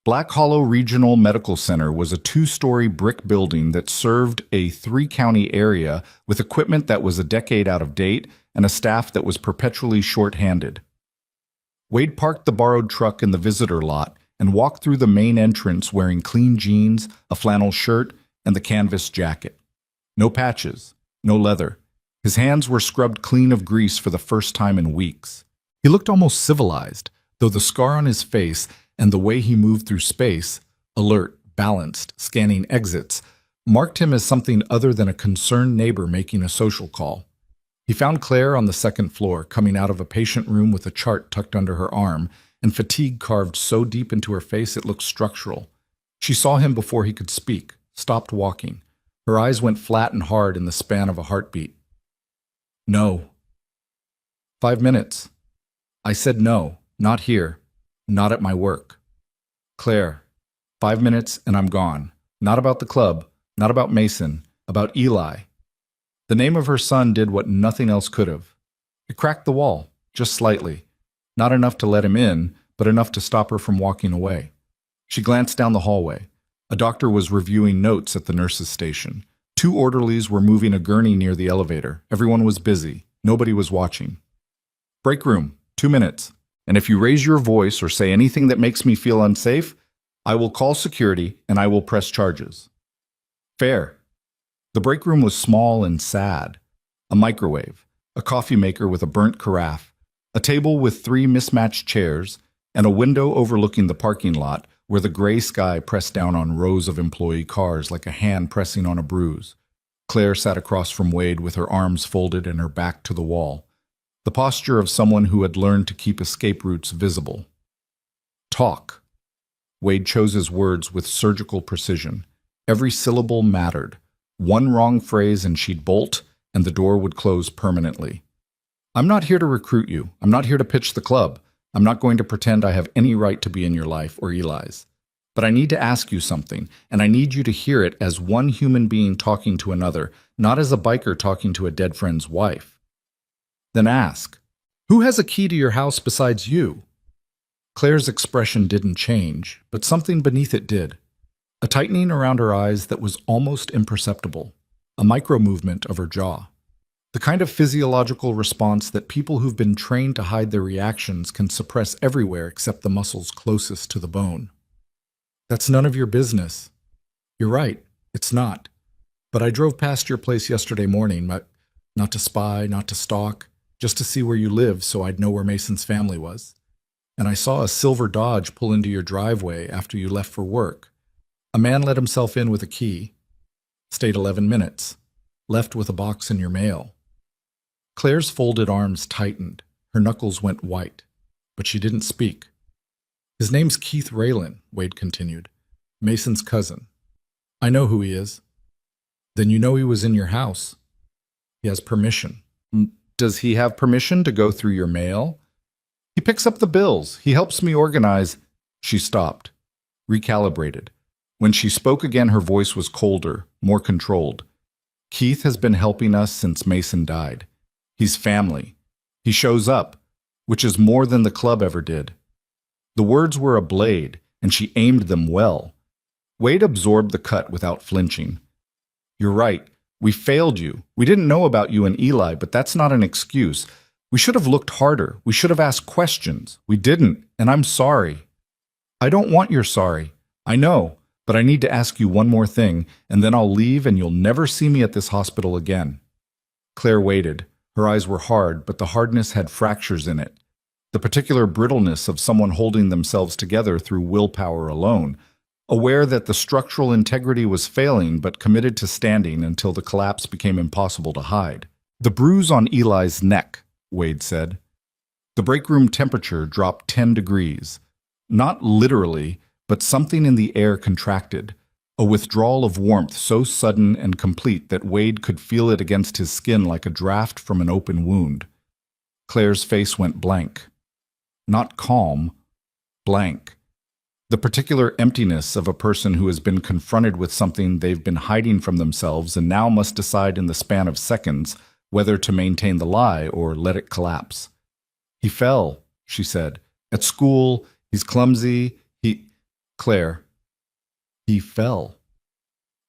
Black Hollow Regional Medical Center was a 2-story brick building that served a 3-county area with equipment that was a decade out of date and a staff that was perpetually short-handed. Wade parked the borrowed truck in the visitor lot and walked through the main entrance wearing clean jeans, a flannel shirt, and the canvas jacket. No patches, no leather. His hands were scrubbed clean of grease for the first time in weeks. He looked almost civilized, though the scar on his face and the way he moved through space, alert, balanced, scanning exits, marked him as something other than a concerned neighbor making a social call. He found Claire on the 2nd floor, coming out of a patient room with a chart tucked under her arm, and fatigue carved so deep into her face it looked structural. She saw him before he could speak, stopped walking. Her eyes went flat and hard in the span of a heartbeat. No. 5 minutes. I said no, not here. Not at my work. Claire, 5 minutes and I'm gone. Not about the club, not about Mason, about Eli. The name of her son did what nothing else could have. It cracked the wall, just slightly. Not enough to let him in, but enough to stop her from walking away. She glanced down the hallway. A doctor was reviewing notes at the nurse's station. 2 orderlies were moving a gurney near the elevator. Everyone was busy. Nobody was watching. Break room, 2 minutes. And if you raise your voice or say anything that makes me feel unsafe, I will call security and I will press charges. Fair. The break room was small and sad. A microwave, a coffee maker with a burnt carafe, a table with 3 mismatched chairs, and a window overlooking the parking lot where the gray sky pressed down on rows of employee cars like a hand pressing on a bruise. Claire sat across from Wade with her arms folded and her back to the wall. The posture of someone who had learned to keep escape routes visible. Talk. Wade chose his words with surgical precision. Every syllable mattered. One wrong phrase and she'd bolt, and the door would close permanently. I'm not here to recruit you. I'm not here to pitch the club. I'm not going to pretend I have any right to be in your life or Eli's. But I need to ask you something, and I need you to hear it as one human being talking to another, not as a biker talking to a dead friend's wife. Then ask, who has a key to your house besides you? Claire's expression didn't change, but something beneath it did. A tightening around her eyes that was almost imperceptible. A micro-movement of her jaw. The kind of physiological response that people who've been trained to hide their reactions can suppress everywhere except the muscles closest to the bone. That's none of your business. You're right, it's not. But I drove past your place yesterday morning. Not to spy, not to stalk, just to see where you lived so I'd know where Mason's family was. And I saw a silver Dodge pull into your driveway after you left for work. A man let himself in with a key. Stayed 11 minutes. Left with a box in your mail. Claire's folded arms tightened. Her knuckles went white. But she didn't speak. His name's Keith Raylan, Wade continued. Mason's cousin. I know who he is. Then you know he was in your house. He has permission. Does he have permission to go through your mail? He picks up the bills. He helps me organize. She stopped. Recalibrated. When she spoke again, her voice was colder, more controlled. Keith has been helping us since Mason died. He's family. He shows up, which is more than the club ever did. The words were a blade, and she aimed them well. Wade absorbed the cut without flinching. You're right. We failed you. We didn't know about you and Eli, but that's not an excuse. We should have looked harder. We should have asked questions. We didn't, and I'm sorry. I don't want your sorry. I know, but I need to ask you one more thing, and then I'll leave and you'll never see me at this hospital again. Claire waited. Her eyes were hard, but the hardness had fractures in it. The particular brittleness of someone holding themselves together through willpower alone, aware that the structural integrity was failing but committed to standing until the collapse became impossible to hide. The bruise on Eli's neck, Wade said. The break room temperature dropped 10 degrees. Not literally, but something in the air contracted, a withdrawal of warmth so sudden and complete that Wade could feel it against his skin like a draft from an open wound. Claire's face went blank. Not calm, blank. The particular emptiness of a person who has been confronted with something they've been hiding from themselves and now must decide in the span of seconds whether to maintain the lie or let it collapse. He fell, she said. At school, he's clumsy, Claire. He fell.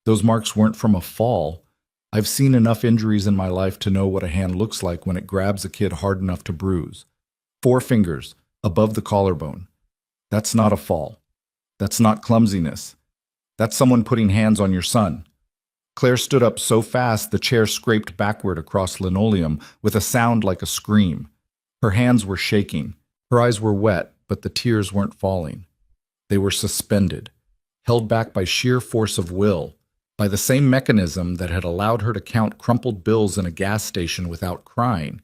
Those marks weren't from a fall. I've seen enough injuries in my life to know what a hand looks like when it grabs a kid hard enough to bruise. 4 fingers, above the collarbone. That's not a fall. That's not clumsiness. That's someone putting hands on your son. Claire stood up so fast the chair scraped backward across linoleum with a sound like a scream. Her hands were shaking. Her eyes were wet, but the tears weren't falling. They were suspended, held back by sheer force of will, by the same mechanism that had allowed her to count crumpled bills in a gas station without crying,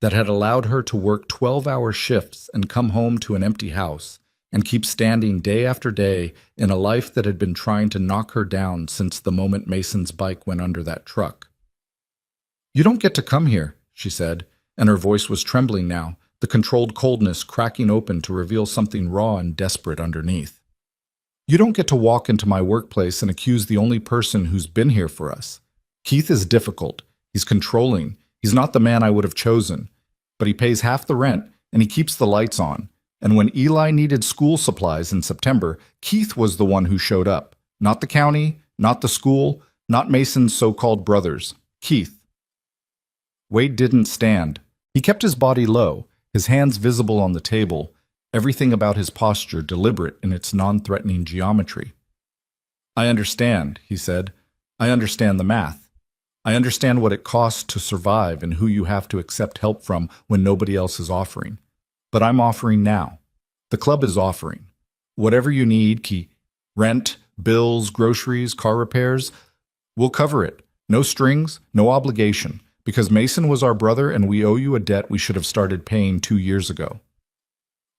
that had allowed her to work 12-hour shifts and come home to an empty house, and keep standing day after day in a life that had been trying to knock her down since the moment Mason's bike went under that truck. You don't get to come here, she said, and her voice was trembling now, the controlled coldness cracking open to reveal something raw and desperate underneath. You don't get to walk into my workplace and accuse the only person who's been here for us. Keith is difficult. He's controlling. He's not the man I would have chosen. But he pays half the rent, and he keeps the lights on. And when Eli needed school supplies in September, Keith was the one who showed up. Not the county, not the school, not Mason's so-called brothers. Keith. Wade didn't stand. He kept his body low, his hands visible on the table, everything about his posture deliberate in its non-threatening geometry. I understand, he said. I understand the math. I understand what it costs to survive and who you have to accept help from when nobody else is offering. But I'm offering now. The club is offering. Whatever you need, rent, bills, groceries, car repairs, we'll cover it. No strings, no obligation. Because Mason was our brother and we owe you a debt we should have started paying 2 years ago.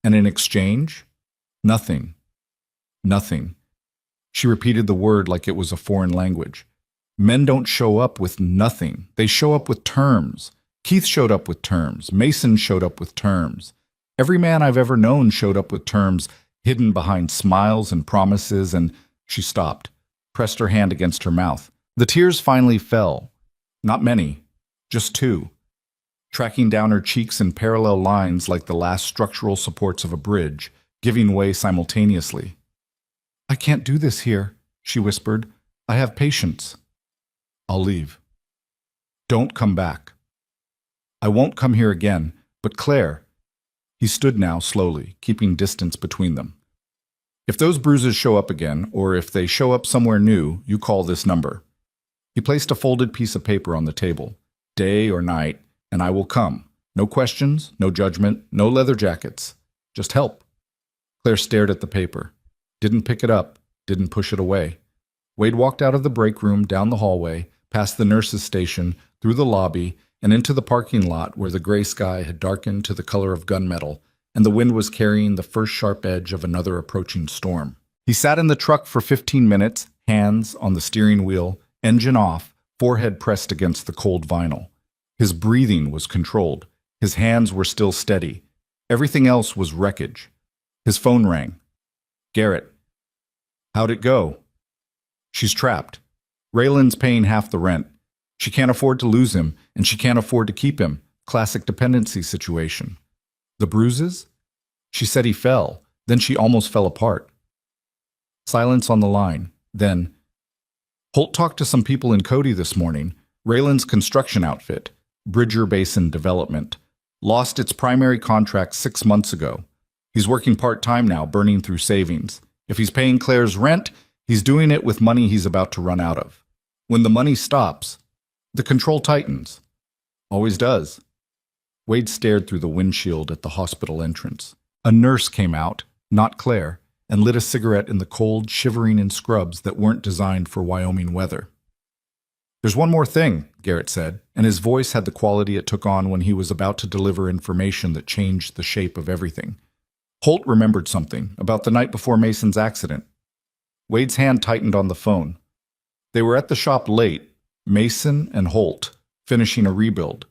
And in exchange? Nothing. Nothing. She repeated the word like it was a foreign language. Men don't show up with nothing. They show up with terms. Keith showed up with terms. Mason showed up with terms. Every man I've ever known showed up with terms hidden behind smiles and promises, and she stopped, pressed her hand against her mouth. The tears finally fell. Not many. Just 2, tracking down her cheeks in parallel lines like the last structural supports of a bridge, giving way simultaneously. I can't do this here, she whispered. I have patience. I'll leave. Don't come back. I won't come here again, but Claire. He stood now slowly, keeping distance between them. If those bruises show up again, or if they show up somewhere new, you call this number. He placed a folded piece of paper on the table. day or night, and I will come. No questions, no judgment, no leather jackets. Just help. Claire stared at the paper. Didn't pick it up, didn't push it away. Wade walked out of the break room, down the hallway, past the nurse's station, through the lobby, and into the parking lot where the gray sky had darkened to the color of gunmetal, and the wind was carrying the first sharp edge of another approaching storm. He sat in the truck for 15 minutes, hands on the steering wheel, engine off, forehead pressed against the cold vinyl. His breathing was controlled. His hands were still steady. Everything else was wreckage. His phone rang. Garrett. How'd it go? She's trapped. Raylan's paying half the rent. She can't afford to lose him, and she can't afford to keep him. Classic dependency situation. The bruises? She said he fell. Then she almost fell apart. Silence on the line. Then, Holt talked to some people in Cody this morning. Raylan's construction outfit, Bridger Basin Development, lost its primary contract 6 months ago. He's working part-time now, burning through savings. If he's paying Claire's rent, he's doing it with money he's about to run out of. When the money stops, the control tightens. Always does. Wade stared through the windshield at the hospital entrance. A nurse came out, not Claire, and lit a cigarette in the cold, shivering in scrubs that weren't designed for Wyoming weather. There's one more thing, Garrett said, and his voice had the quality it took on when he was about to deliver information that changed the shape of everything. Holt remembered something about the night before Mason's accident. Wade's hand tightened on the phone. They were at the shop late, Mason and Holt, finishing a rebuild.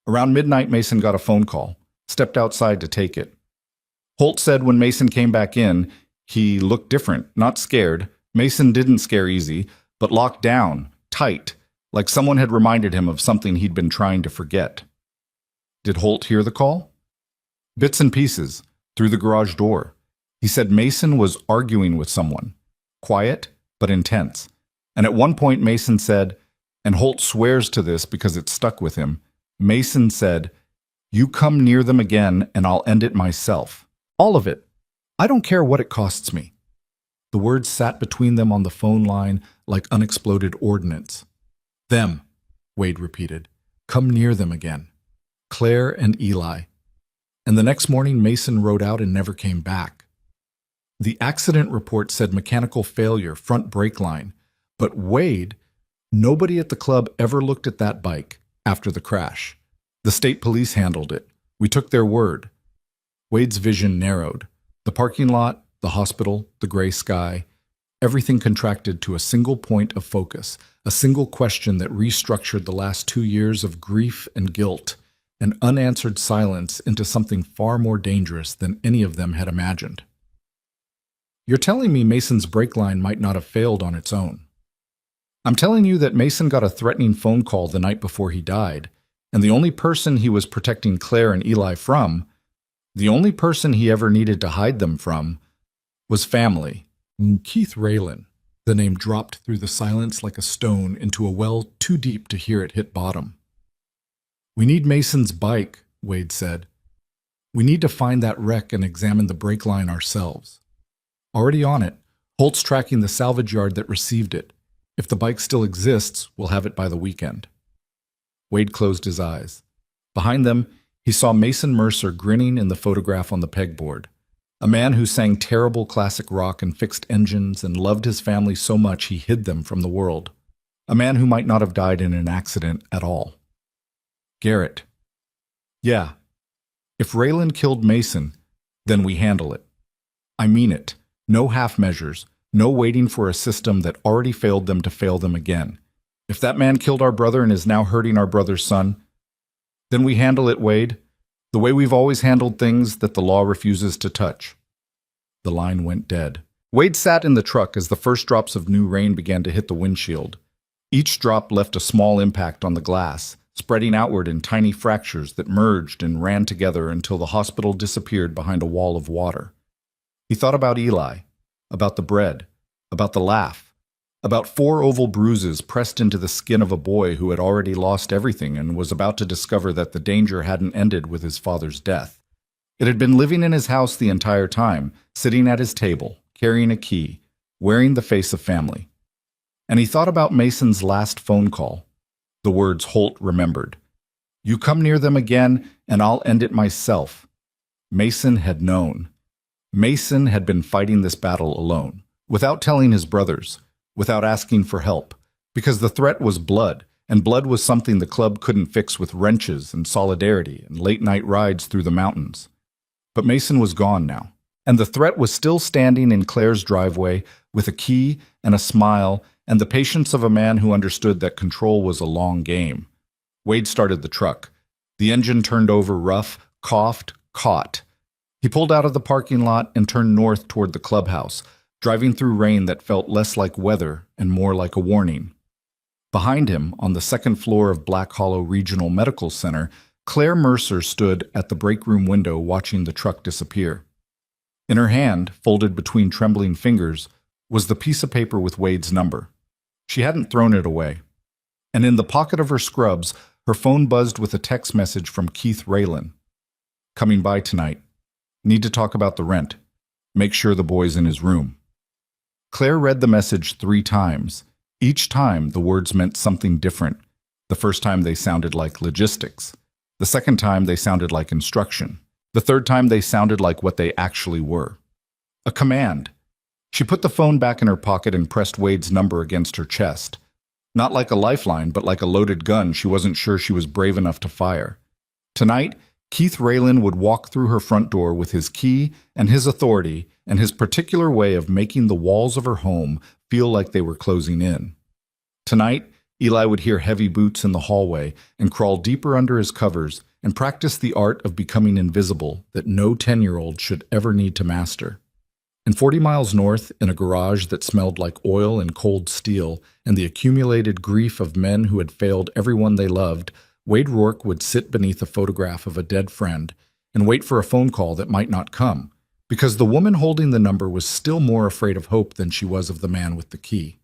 Around midnight, Mason got a phone call, stepped outside to take it. Holt said when Mason came back in, he looked different, not scared. Mason didn't scare easy, but locked down, tight, like someone had reminded him of something he'd been trying to forget. Did Holt hear the call? Bits and pieces, through the garage door. He said Mason was arguing with someone, quiet but intense. And at one point Mason said, and Holt swears to this because it stuck with him, Mason said, "You come near them again and I'll end it myself. All of it. I don't care what it costs me." The words sat between them on the phone line like unexploded ordnance. Them, Wade repeated. Come near them again. Claire and Eli. And the next morning Mason rode out and never came back. The accident report said mechanical failure, front brake line. But Wade, nobody at the club ever looked at that bike after the crash. The state police handled it. We took their word. Wade's vision narrowed. The parking lot, the hospital, the gray sky, everything contracted to a single point of focus, a single question that restructured the last 2 years of grief and guilt, and unanswered silence into something far more dangerous than any of them had imagined. You're telling me Mason's brake line might not have failed on its own. I'm telling you that Mason got a threatening phone call the night before he died, and the only person he was protecting Claire and Eli from, the only person he ever needed to hide them from, was family. Keith Raylan. The name dropped through the silence like a stone into a well too deep to hear it hit bottom. We need Mason's bike, Wade said. We need to find that wreck and examine the brake line ourselves. Already on it, Holt's tracking the salvage yard that received it. If the bike still exists, we'll have it by the weekend. Wade closed his eyes. Behind them, he saw Mason Mercer grinning in the photograph on the pegboard. A man who sang terrible classic rock and fixed engines and loved his family so much he hid them from the world. A man who might not have died in an accident at all. Garrett. Yeah. If Raylan killed Mason, then we handle it. I mean it. No half measures. No waiting for a system that already failed them to fail them again. If that man killed our brother and is now hurting our brother's son, then we handle it, Wade, the way we've always handled things that the law refuses to touch. The line went dead. Wade sat in the truck as the first drops of new rain began to hit the windshield. Each drop left a small impact on the glass, spreading outward in tiny fractures that merged and ran together until the hospital disappeared behind a wall of water. He thought about Eli, about the bread, about the laugh, about 4 oval bruises pressed into the skin of a boy who had already lost everything and was about to discover that the danger hadn't ended with his father's death. It had been living in his house the entire time, sitting at his table, carrying a key, wearing the face of family. And he thought about Mason's last phone call, The words Holt remembered. You come near them again, and I'll end it myself. Mason had known. Mason had been fighting this battle alone, without telling his brothers, without asking for help, because the threat was blood, and blood was something the club couldn't fix with wrenches and solidarity and late-night rides through the mountains. But Mason was gone now, and the threat was still standing in Claire's driveway with a key and a smile and the patience of a man who understood that control was a long game. Wade started the truck. The engine turned over rough, coughed, caught. He pulled out of the parking lot and turned north toward the clubhouse, driving through rain that felt less like weather and more like a warning. Behind him, on the second floor of Black Hollow Regional Medical Center, Claire Mercer stood at the break room window watching the truck disappear. In her hand, folded between trembling fingers, was the piece of paper with Wade's number. She hadn't thrown it away. And in the pocket of her scrubs, her phone buzzed with a text message from Keith Raylan. Coming by tonight. Need to talk about the rent. Make sure the boy's in his room. Claire read the message 3 times. Each time, the words meant something different. The first time they sounded like logistics. The second time they sounded like instruction. The third time they sounded like what they actually were. A command. She put the phone back in her pocket and pressed Wade's number against her chest. Not like a lifeline, but like a loaded gun she wasn't sure she was brave enough to fire. Tonight, Keith Raylan would walk through her front door with his key and his authority and his particular way of making the walls of her home feel like they were closing in. Tonight, Eli would hear heavy boots in the hallway and crawl deeper under his covers and practice the art of becoming invisible that no 10-year-old should ever need to master. And 40 miles north, in a garage that smelled like oil and cold steel and the accumulated grief of men who had failed everyone they loved, Wade Rourke would sit beneath a photograph of a dead friend and wait for a phone call that might not come, because the woman holding the number was still more afraid of hope than she was of the man with the key.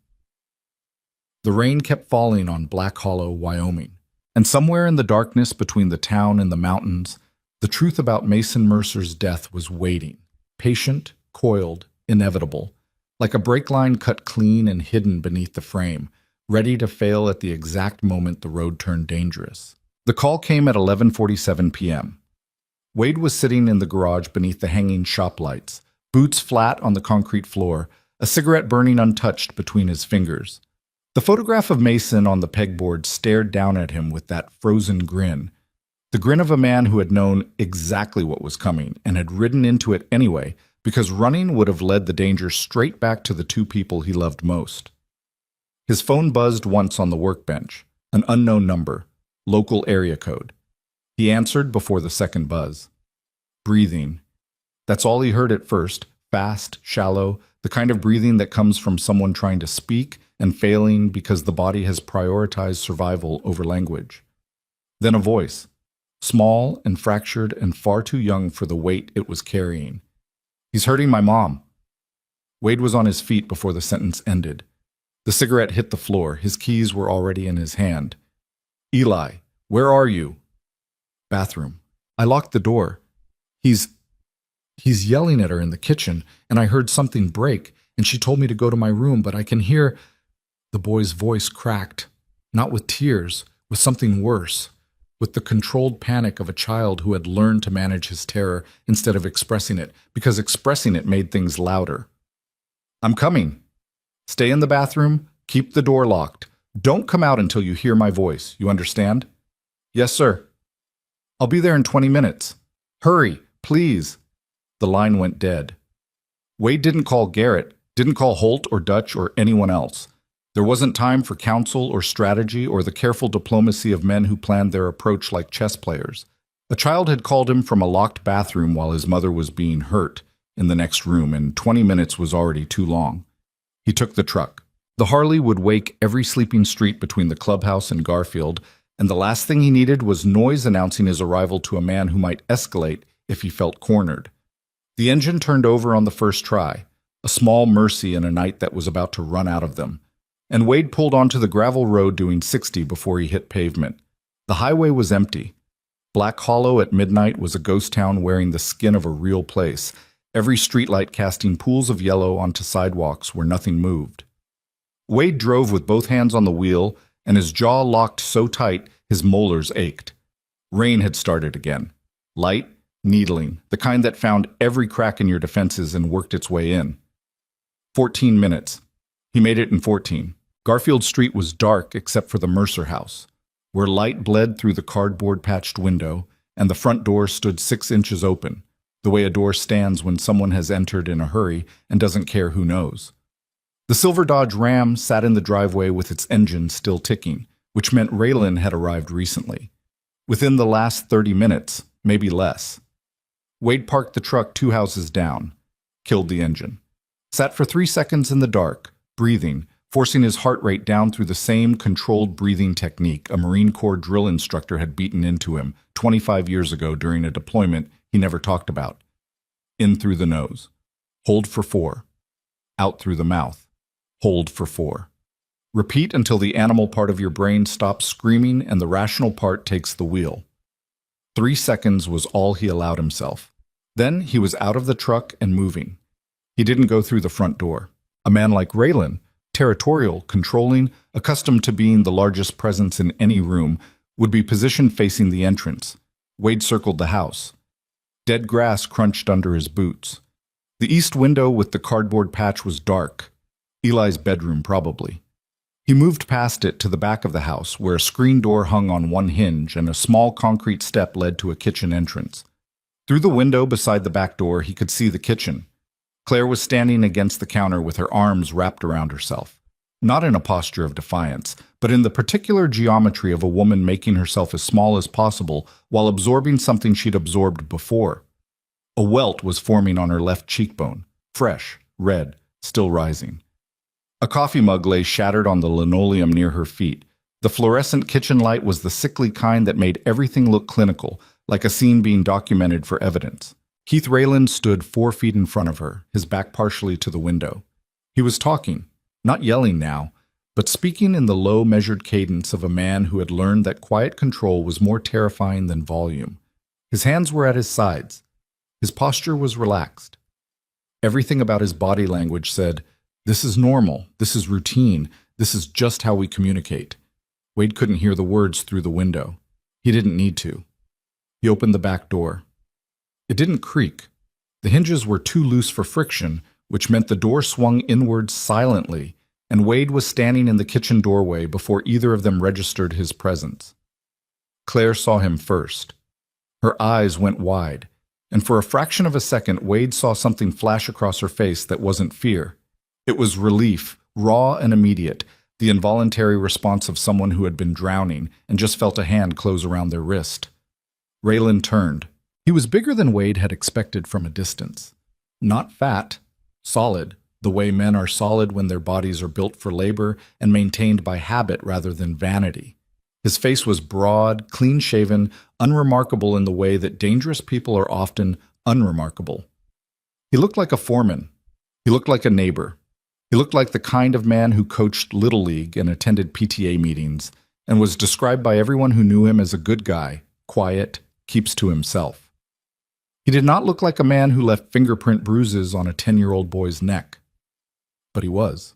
The rain kept falling on Black Hollow, Wyoming, and somewhere in the darkness between the town and the mountains, the truth about Mason Mercer's death was waiting, patient, coiled, inevitable, like a brake line cut clean and hidden beneath the frame, ready to fail at the exact moment the road turned dangerous. The call came at 11:47 p.m. Wade was sitting in the garage beneath the hanging shop lights, boots flat on the concrete floor, a cigarette burning untouched between his fingers. The photograph of Mason on the pegboard stared down at him with that frozen grin, the grin of a man who had known exactly what was coming and had ridden into it anyway, because running would have led the danger straight back to the 2 people he loved most. His phone buzzed once on the workbench, an unknown number, local area code. He answered before the second buzz. Breathing. That's all he heard at first, fast, shallow, the kind of breathing that comes from someone trying to speak and failing because the body has prioritized survival over language. Then a voice, small and fractured and far too young for the weight it was carrying. He's hurting my mom. Wade was on his feet before the sentence ended. The cigarette hit the floor. His keys were already in his hand. Eli, where are you? Bathroom. I locked the door. He's yelling at her in the kitchen, and I heard something break, and she told me to go to my room, but I can hear... The boy's voice cracked, not with tears, with something worse, with the controlled panic of a child who had learned to manage his terror instead of expressing it, because expressing it made things louder. I'm coming. Stay in the bathroom, keep the door locked. Don't come out until you hear my voice, you understand? Yes, sir. I'll be there in 20 minutes. Hurry, please. The line went dead. Wade didn't call Garrett, didn't call Holt or Dutch or anyone else. There wasn't time for counsel or strategy or the careful diplomacy of men who planned their approach like chess players. A child had called him from a locked bathroom while his mother was being hurt in the next room, and 20 minutes was already too long. He took the truck. The Harley would wake every sleeping street between the clubhouse and Garfield, and the last thing he needed was noise announcing his arrival to a man who might escalate if he felt cornered. The engine turned over on the first try, a small mercy in a night that was about to run out of them. And Wade pulled onto the gravel road doing 60 before he hit pavement. The highway was empty. Black Hollow at midnight was a ghost town wearing the skin of a real place, every streetlight casting pools of yellow onto sidewalks where nothing moved. Wade drove with both hands on the wheel and his jaw locked so tight his molars ached. Rain had started again. Light, needling, the kind that found every crack in your defenses and worked its way in. 14 minutes. He made it in 14. Garfield Street was dark except for the Mercer house, where light bled through the cardboard-patched window, and the front door stood 6 inches open, the way a door stands when someone has entered in a hurry and doesn't care who knows. The silver Dodge Ram sat in the driveway with its engine still ticking, which meant Raylan had arrived recently. Within the last 30 minutes, maybe less. Wade parked the truck 2 houses down, killed the engine. Sat for 3 seconds in the dark, breathing, forcing his heart rate down through the same controlled breathing technique a Marine Corps drill instructor had beaten into him 25 years ago during a deployment he never talked about. In through the nose. Hold for 4. Out through the mouth. Hold for 4. Repeat until the animal part of your brain stops screaming and the rational part takes the wheel. 3 seconds was all he allowed himself. Then he was out of the truck and moving. He didn't go through the front door. A man like Raylan, territorial, controlling, accustomed to being the largest presence in any room, would be positioned facing the entrance. Wade circled the house. Dead grass crunched under his boots. The east window with the cardboard patch was dark. Eli's bedroom, probably. He moved past it to the back of the house, where a screen door hung on one hinge and a small concrete step led to a kitchen entrance. Through the window beside the back door, he could see the kitchen. Claire was standing against the counter with her arms wrapped around herself, not in a posture of defiance, but in the particular geometry of a woman making herself as small as possible while absorbing something she'd absorbed before. A welt was forming on her left cheekbone, fresh, red, still rising. A coffee mug lay shattered on the linoleum near her feet. The fluorescent kitchen light was the sickly kind that made everything look clinical, like a scene being documented for evidence. Keith Raylan stood 4 feet in front of her, his back partially to the window. He was talking, not yelling now, but speaking in the low, measured cadence of a man who had learned that quiet control was more terrifying than volume. His hands were at his sides. His posture was relaxed. Everything about his body language said, "This is normal, this is routine, this is just how we communicate." Wade couldn't hear the words through the window. He didn't need to. He opened the back door. It didn't creak. The hinges were too loose for friction, which meant the door swung inwards silently, and Wade was standing in the kitchen doorway before either of them registered his presence. Claire saw him first. Her eyes went wide, and for a fraction of a second Wade saw something flash across her face that wasn't fear. It was relief, raw and immediate, the involuntary response of someone who had been drowning and just felt a hand close around their wrist. Raylan turned. He was bigger than Wade had expected from a distance. Not fat, solid, the way men are solid when their bodies are built for labor and maintained by habit rather than vanity. His face was broad, clean-shaven, unremarkable in the way that dangerous people are often unremarkable. He looked like a foreman. He looked like a neighbor. He looked like the kind of man who coached Little League and attended PTA meetings, and was described by everyone who knew him as a good guy, quiet, keeps to himself. He did not look like a man who left fingerprint bruises on a 10-year-old boy's neck. But he was.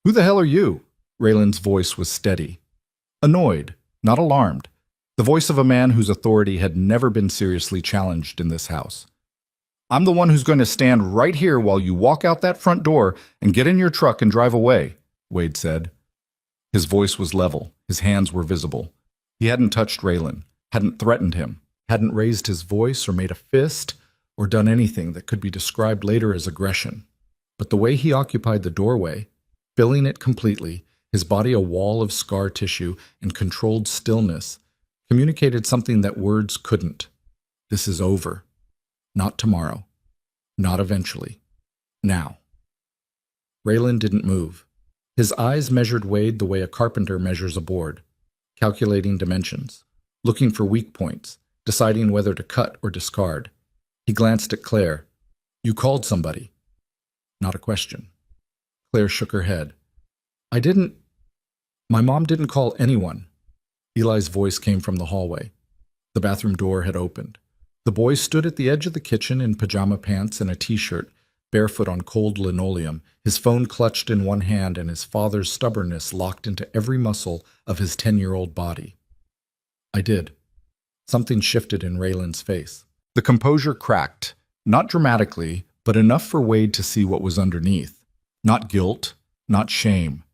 "Who the hell are you?" Raylan's voice was steady. Annoyed, not alarmed. The voice of a man whose authority had never been seriously challenged in this house. "I'm the one who's going to stand right here while you walk out that front door and get in your truck and drive away," Wade said. His voice was level. His hands were visible. He hadn't touched Raylan, hadn't threatened him, hadn't raised his voice or made a fist or done anything that could be described later as aggression. But the way he occupied the doorway, filling it completely, his body a wall of scar tissue and controlled stillness, communicated something that words couldn't. This is over. Not tomorrow. Not eventually. Now. Raylan didn't move. His eyes measured Wade the way a carpenter measures a board, calculating dimensions, looking for weak points, deciding whether to cut or discard. He glanced at Claire. "You called somebody." Not a question. Claire shook her head. My mom didn't call anyone." Eli's voice came from the hallway. The bathroom door had opened. The boy stood at the edge of the kitchen in pajama pants and a t-shirt, barefoot on cold linoleum, his phone clutched in one hand and his father's stubbornness locked into every muscle of his 10-year-old body. I did. Something shifted in Raylan's face. The composure cracked, not dramatically, but enough for Wade to see what was underneath. Not guilt, not shame.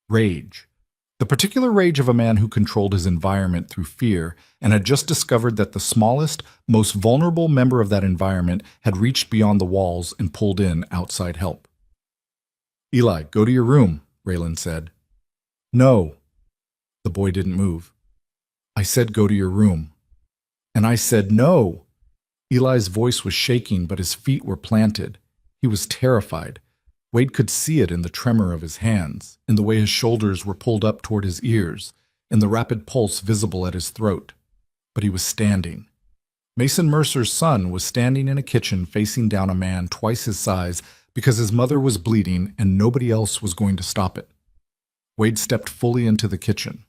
Rage. The particular rage of a man who controlled his environment through fear and had just discovered that the smallest, most vulnerable member of that environment had reached beyond the walls and pulled in outside help. "Eli, go to your room," Raylan said. "No." The boy didn't move. "I said go to your room." "And I said no." Eli's voice was shaking, but his feet were planted. He was terrified. Wade could see it in the tremor of his hands, in the way his shoulders were pulled up toward his ears, in the rapid pulse visible at his throat. But he was standing. Mason Mercer's son was standing in a kitchen facing down a man twice his size because his mother was bleeding and nobody else was going to stop it. Wade stepped fully into the kitchen.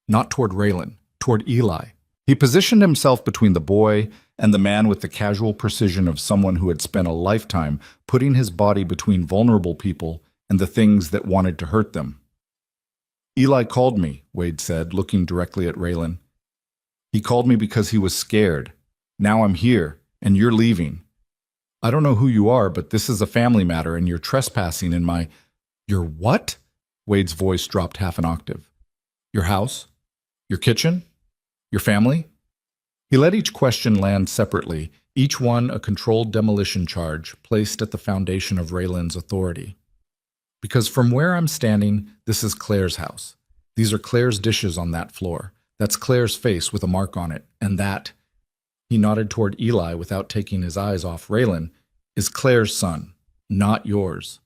Not toward Raylan, toward Eli. He positioned himself between the boy and the man with the casual precision of someone who had spent a lifetime putting his body between vulnerable people and the things that wanted to hurt them. "Eli called me," Wade said, looking directly at Raylan. "He called me because he was scared. Now I'm here, and you're leaving. I don't know who you are, but this is a family matter, and you're trespassing in my—" "Your what?" Wade's voice dropped half an octave. "Your house? Your kitchen? Your family?" He let each question land separately, each one a controlled demolition charge placed at the foundation of Raylan's authority. "Because from where I'm standing, this is Claire's house. These are Claire's dishes on that floor. That's Claire's face with a mark on it. And that," he nodded toward Eli without taking his eyes off Raylan, "is Claire's son, not yours."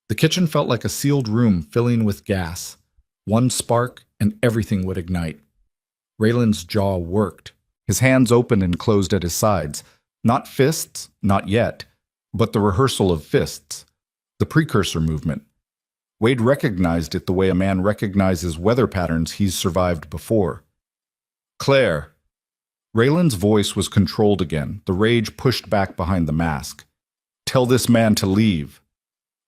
The kitchen felt like a sealed room filling with gas. One spark and everything would ignite. Raylan's jaw worked. His hands opened and closed at his sides. Not fists, not yet, but the rehearsal of fists. The precursor movement. Wade recognized it the way a man recognizes weather patterns he's survived before. "Claire." Raylan's voice was controlled again, the rage pushed back behind the mask. "Tell this man to leave."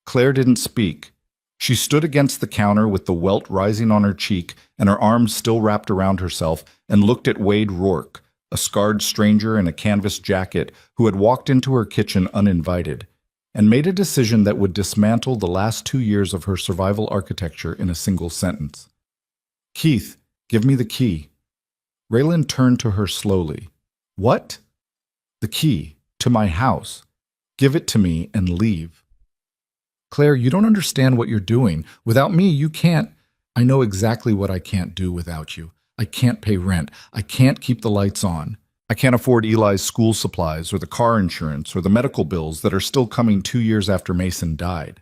Claire didn't speak. She stood against the counter with the welt rising on her cheek and her arms still wrapped around herself and looked at Wade Rourke, a scarred stranger in a canvas jacket who had walked into her kitchen uninvited, and made a decision that would dismantle the last 2 years of her survival architecture in a single sentence. "Keith, give me the key." Raylan turned to her slowly. "What?" "The key, to my house. Give it to me and leave." "Claire, you don't understand what you're doing. Without me, you can't—" "I know exactly what I can't do without you. I can't pay rent. I can't keep the lights on. I can't afford Eli's school supplies or the car insurance or the medical bills that are still coming 2 years after Mason died."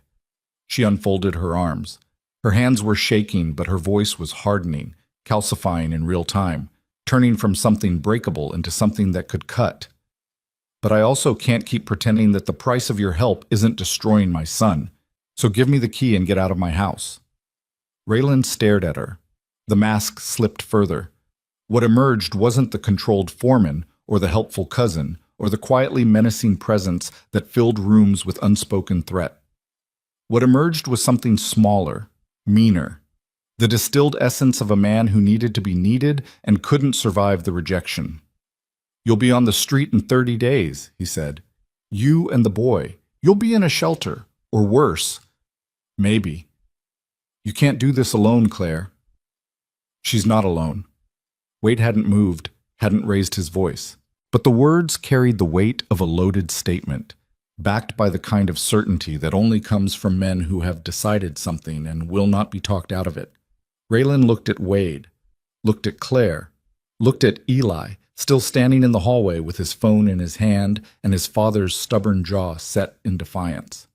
She unfolded her arms. Her hands were shaking, but her voice was hardening, calcifying in real time, turning from something breakable into something that could cut. "But I also can't keep pretending that the price of your help isn't destroying my son. So give me the key and get out of my house." Raylan stared at her. The mask slipped further. What emerged wasn't the controlled foreman or the helpful cousin or the quietly menacing presence that filled rooms with unspoken threat. What emerged was something smaller, meaner, the distilled essence of a man who needed to be needed and couldn't survive the rejection. "You'll be on the street in 30 days, he said. "You and the boy. You'll be in a shelter, or worse. Maybe. You can't do this alone, Claire." "She's not alone." Wade hadn't moved, hadn't raised his voice. But the words carried the weight of a loaded statement, backed by the kind of certainty that only comes from men who have decided something and will not be talked out of it. Raylan looked at Wade, looked at Claire, looked at Eli, still standing in the hallway with his phone in his hand and his father's stubborn jaw set in defiance.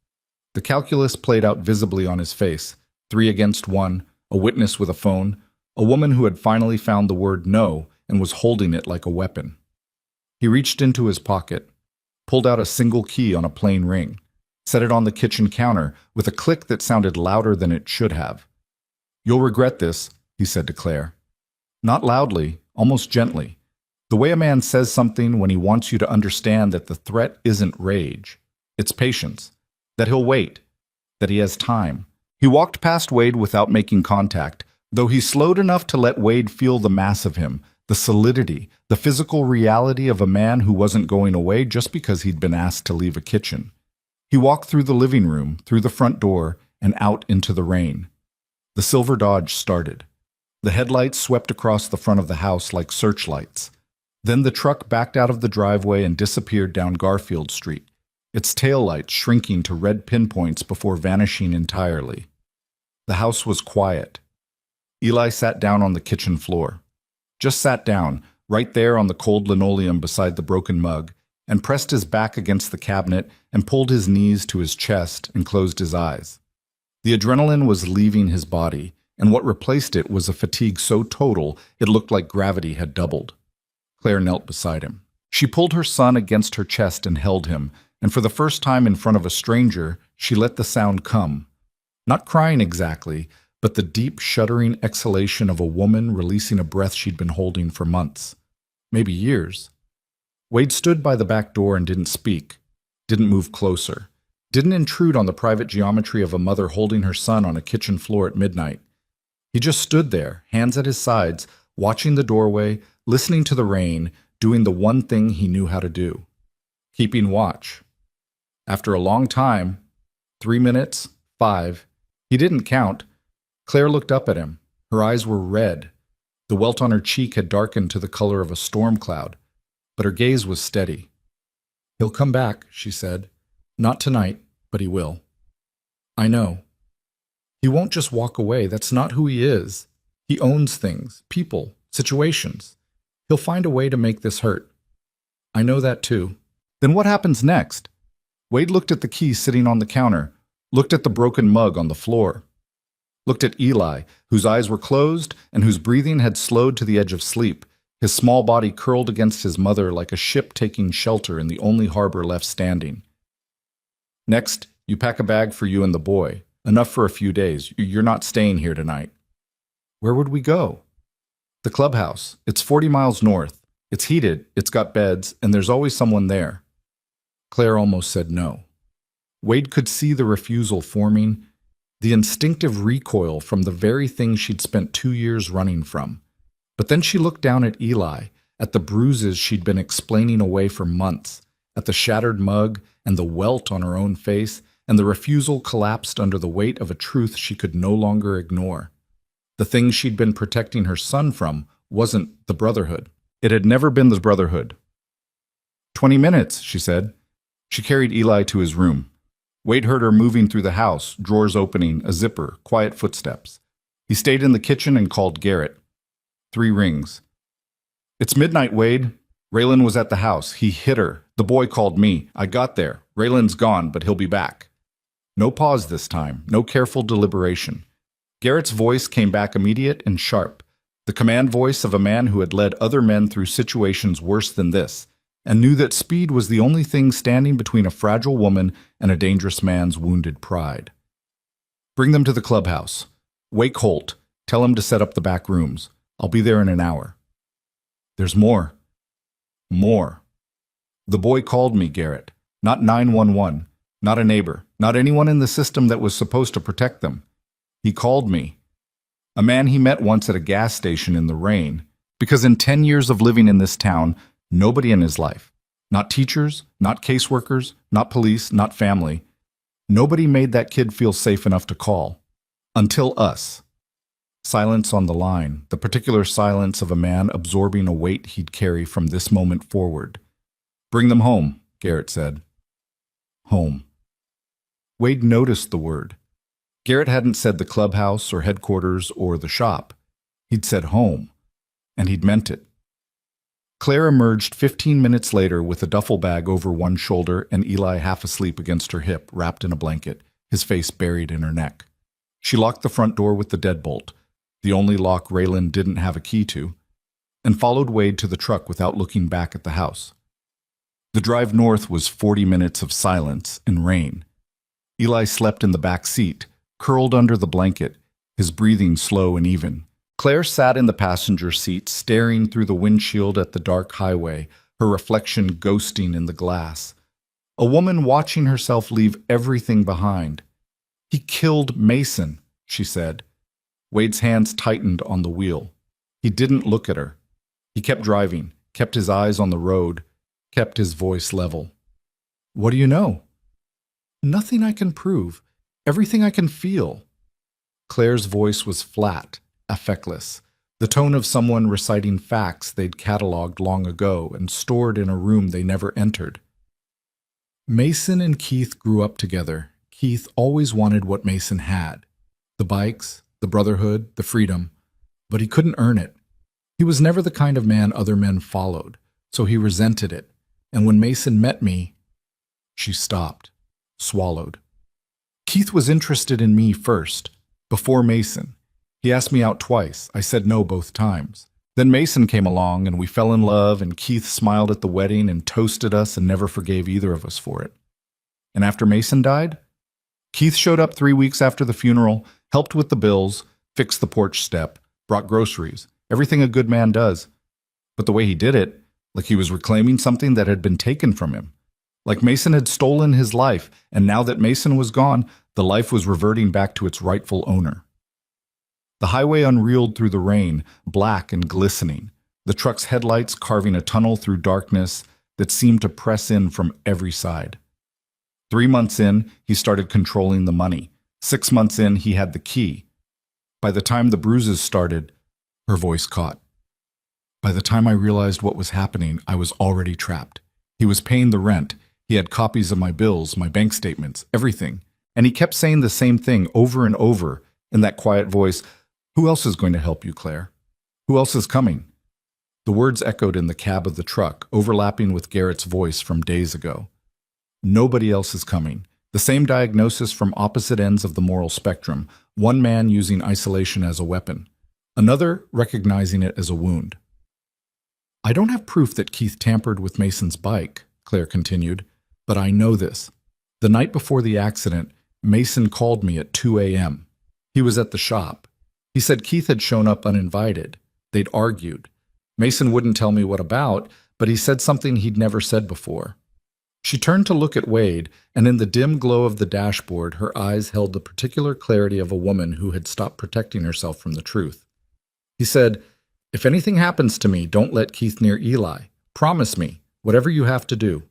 The calculus played out visibly on his face, 3 against 1, a witness with a phone, a woman who had finally found the word no and was holding it like a weapon. He reached into his pocket, pulled out a single key on a plain ring, set it on the kitchen counter with a click that sounded louder than it should have. "You'll regret this," he said to Claire. Not loudly, almost gently, the way a man says something when he wants you to understand that the threat isn't rage, It's patience. That he'll wait. That he has time. He walked past Wade without making contact, though he slowed enough to let Wade feel the mass of him, the solidity, the physical reality of a man who wasn't going away just because he'd been asked to leave a kitchen. He walked through the living room, through the front door, and out into the rain. The silver Dodge started. The headlights swept across the front of the house like searchlights. Then the truck backed out of the driveway and disappeared down Garfield Street, its taillights shrinking to red pinpoints before vanishing entirely. The house was quiet. Eli sat down on the kitchen floor. Just sat down, right there on the cold linoleum beside the broken mug, and pressed his back against the cabinet and pulled his knees to his chest and closed his eyes. The adrenaline was leaving his body, and what replaced it was a fatigue so total it looked like gravity had doubled. Claire knelt beside him. She pulled her son against her chest and held him, and for the first time in front of a stranger, she let the sound come. Not crying exactly, but the deep, shuddering exhalation of a woman releasing a breath she'd been holding for months, maybe years. Wade stood by the back door and didn't speak, didn't move closer, didn't intrude on the private geometry of a mother holding her son on a kitchen floor at midnight. He just stood there, hands at his sides, watching the doorway, listening to the rain, doing the one thing he knew how to do, keeping watch. After a long time, 3 minutes, 5, he didn't count, Claire looked up at him. Her eyes were red. The welt on her cheek had darkened to the color of a storm cloud, but her gaze was steady. "He'll come back," she said. "Not tonight, but he will." "I know. He won't just walk away. That's not who he is. He owns things, people, situations. He'll find a way to make this hurt." "I know that too." "Then what happens next?" Wade looked at the key sitting on the counter, looked at the broken mug on the floor, looked at Eli, whose eyes were closed and whose breathing had slowed to the edge of sleep, his small body curled against his mother like a ship taking shelter in the only harbor left standing. "Next, you pack a bag for you and the boy. Enough for a few days. You're not staying here tonight." "Where would we go?" "The clubhouse. It's 40 miles north. It's heated, it's got beds, and there's always someone there." Claire almost said no. Wade could see the refusal forming, the instinctive recoil from the very thing she'd spent 2 years running from. But then she looked down at Eli, at the bruises she'd been explaining away for months, at the shattered mug and the welt on her own face, and the refusal collapsed under the weight of a truth she could no longer ignore. The thing she'd been protecting her son from wasn't the Brotherhood. It had never been the Brotherhood. 20 minutes, she said. She carried Eli to his room. Wade heard her moving through the house, drawers opening, a zipper, quiet footsteps. He stayed in the kitchen and called Garrett. 3 rings. "It's midnight, Wade. Raylan was at the house. He hit her. The boy called me. I got there. Raylan's gone, but he'll be back." No pause this time, no careful deliberation. Garrett's voice came back immediate and sharp, the command voice of a man who had led other men through situations worse than this, and knew that speed was the only thing standing between a fragile woman and a dangerous man's wounded pride. "Bring them to the clubhouse. Wake Holt. Tell him to set up the back rooms. I'll be there in an hour." "There's more." "More. The boy called me, Garrett. Not 911. Not a neighbor. Not anyone in the system that was supposed to protect them. He called me. A man he met once at a gas station in the rain. Because in 10 years of living in this town, nobody in his life, not teachers, not caseworkers, not police, not family, nobody made that kid feel safe enough to call. Until us. Silence on the line, the particular silence of a man absorbing a weight he'd carry from this moment forward. "Bring them home," Garrett said. Home. Wade noticed the word. Garrett hadn't said the clubhouse or headquarters or the shop. He'd said home, and he'd meant it. Claire emerged 15 minutes later with a duffel bag over one shoulder and Eli half asleep against her hip, wrapped in a blanket, his face buried in her neck. She locked the front door with the deadbolt, the only lock Raylan didn't have a key to, and followed Wade to the truck without looking back at the house. The drive north was 40 minutes of silence and rain. Eli slept in the back seat, curled under the blanket, his breathing slow and even. Claire sat in the passenger seat, staring through the windshield at the dark highway, her reflection ghosting in the glass. A woman watching herself leave everything behind. He killed Mason, she said. Wade's hands tightened on the wheel. He didn't look at her. He kept driving, kept his eyes on the road, kept his voice level. What do you know? Nothing I can prove. Everything I can feel. Claire's voice was flat, affectless, the tone of someone reciting facts they'd cataloged long ago and stored in a room they never entered. Mason and Keith grew up together. Keith always wanted what Mason had. The bikes, the brotherhood, the freedom. But he couldn't earn it. He was never the kind of man other men followed, so he resented it. And when Mason met me, she stopped, swallowed. Keith was interested in me first, before Mason. He asked me out twice. I said no both times. Then Mason came along and we fell in love, and Keith smiled at the wedding and toasted us and never forgave either of us for it. And after Mason died, Keith showed up 3 weeks after the funeral, helped with the bills, fixed the porch step, brought groceries, everything a good man does. But the way he did it, like he was reclaiming something that had been taken from him. Like Mason had stolen his life, and now that Mason was gone, the life was reverting back to its rightful owner. The highway unreeled through the rain, black and glistening, the truck's headlights carving a tunnel through darkness that seemed to press in from every side. 3 months in, he started controlling the money. 6 months in, he had the key. By the time the bruises started, her voice caught. By the time I realized what was happening, I was already trapped. He was paying the rent. He had copies of my bills, my bank statements, everything. And he kept saying the same thing over and over in that quiet voice. Who else is going to help you, Claire? Who else is coming? The words echoed in the cab of the truck, overlapping with Garrett's voice from days ago. Nobody else is coming. The same diagnosis from opposite ends of the moral spectrum. One man using isolation as a weapon. Another recognizing it as a wound. I don't have proof that Keith tampered with Mason's bike, Claire continued, but I know this. The night before the accident, Mason called me at 2 a.m. He was at the shop. He said Keith had shown up uninvited. They'd argued. Mason wouldn't tell me what about, but he said something he'd never said before. She turned to look at Wade, and in the dim glow of the dashboard, her eyes held the particular clarity of a woman who had stopped protecting herself from the truth. He said, "If anything happens to me, don't let Keith near Eli. Promise me, whatever you have to do."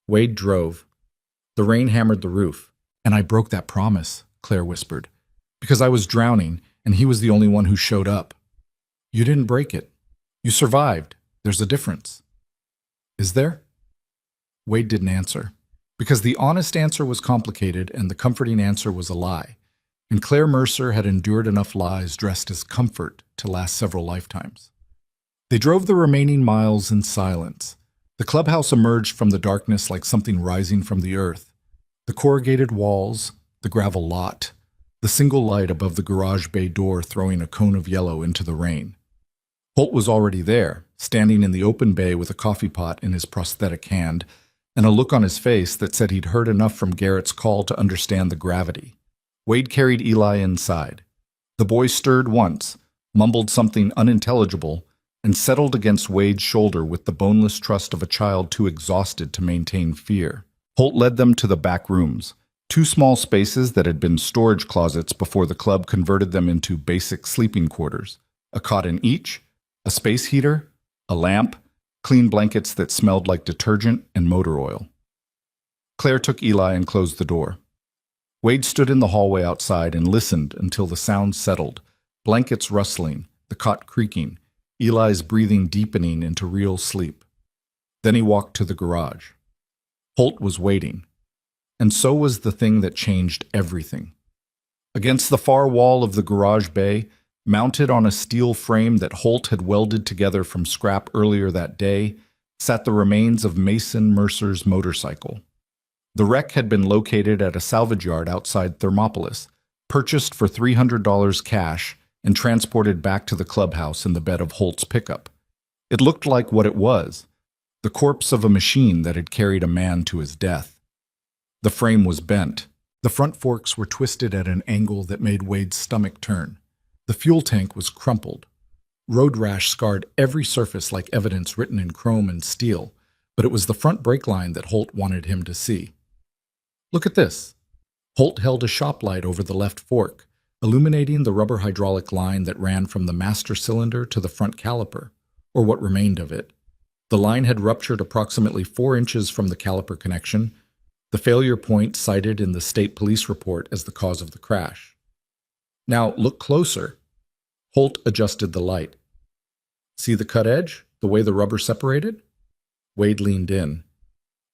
Wade drove. The rain hammered the roof. "And I broke that promise," Claire whispered, "because I was drowning, and he was the only one who showed up." "You didn't break it. You survived. There's a difference." "Is there?" Wade didn't answer, because the honest answer was complicated and the comforting answer was a lie. And Claire Mercer had endured enough lies dressed as comfort to last several lifetimes. They drove the remaining miles in silence. The clubhouse emerged from the darkness like something rising from the earth. The corrugated walls, the gravel lot, the single light above the garage bay door throwing a cone of yellow into the rain. Holt was already there, standing in the open bay with a coffee pot in his prosthetic hand, and a look on his face that said he'd heard enough from Garrett's call to understand the gravity. Wade carried Eli inside. The boy stirred once, mumbled something unintelligible, and settled against Wade's shoulder with the boneless trust of a child too exhausted to maintain fear. Holt led them to the back rooms, 2 small spaces that had been storage closets before the club converted them into basic sleeping quarters. A cot in each, a space heater, a lamp, clean blankets that smelled like detergent and motor oil. Claire took Eli and closed the door. Wade stood in the hallway outside and listened until the sound settled, blankets rustling, the cot creaking, Eli's breathing deepening into real sleep. Then he walked to the garage. Holt was waiting, and so was the thing that changed everything. Against the far wall of the garage bay, mounted on a steel frame that Holt had welded together from scrap earlier that day, sat the remains of Mason Mercer's motorcycle. The wreck had been located at a salvage yard outside Thermopolis, purchased for $300 cash, and transported back to the clubhouse in the bed of Holt's pickup. It looked like what it was, the corpse of a machine that had carried a man to his death. The frame was bent. The front forks were twisted at an angle that made Wade's stomach turn. The fuel tank was crumpled. Road rash scarred every surface like evidence written in chrome and steel, but it was the front brake line that Holt wanted him to see. Look at this. Holt held a shop light over the left fork, illuminating the rubber hydraulic line that ran from the master cylinder to the front caliper, or what remained of it. The line had ruptured approximately 4 inches from the caliper connection, the failure point cited in the state police report as the cause of the crash. Now, look closer. Holt adjusted the light. See the cut edge, the way the rubber separated? Wade leaned in.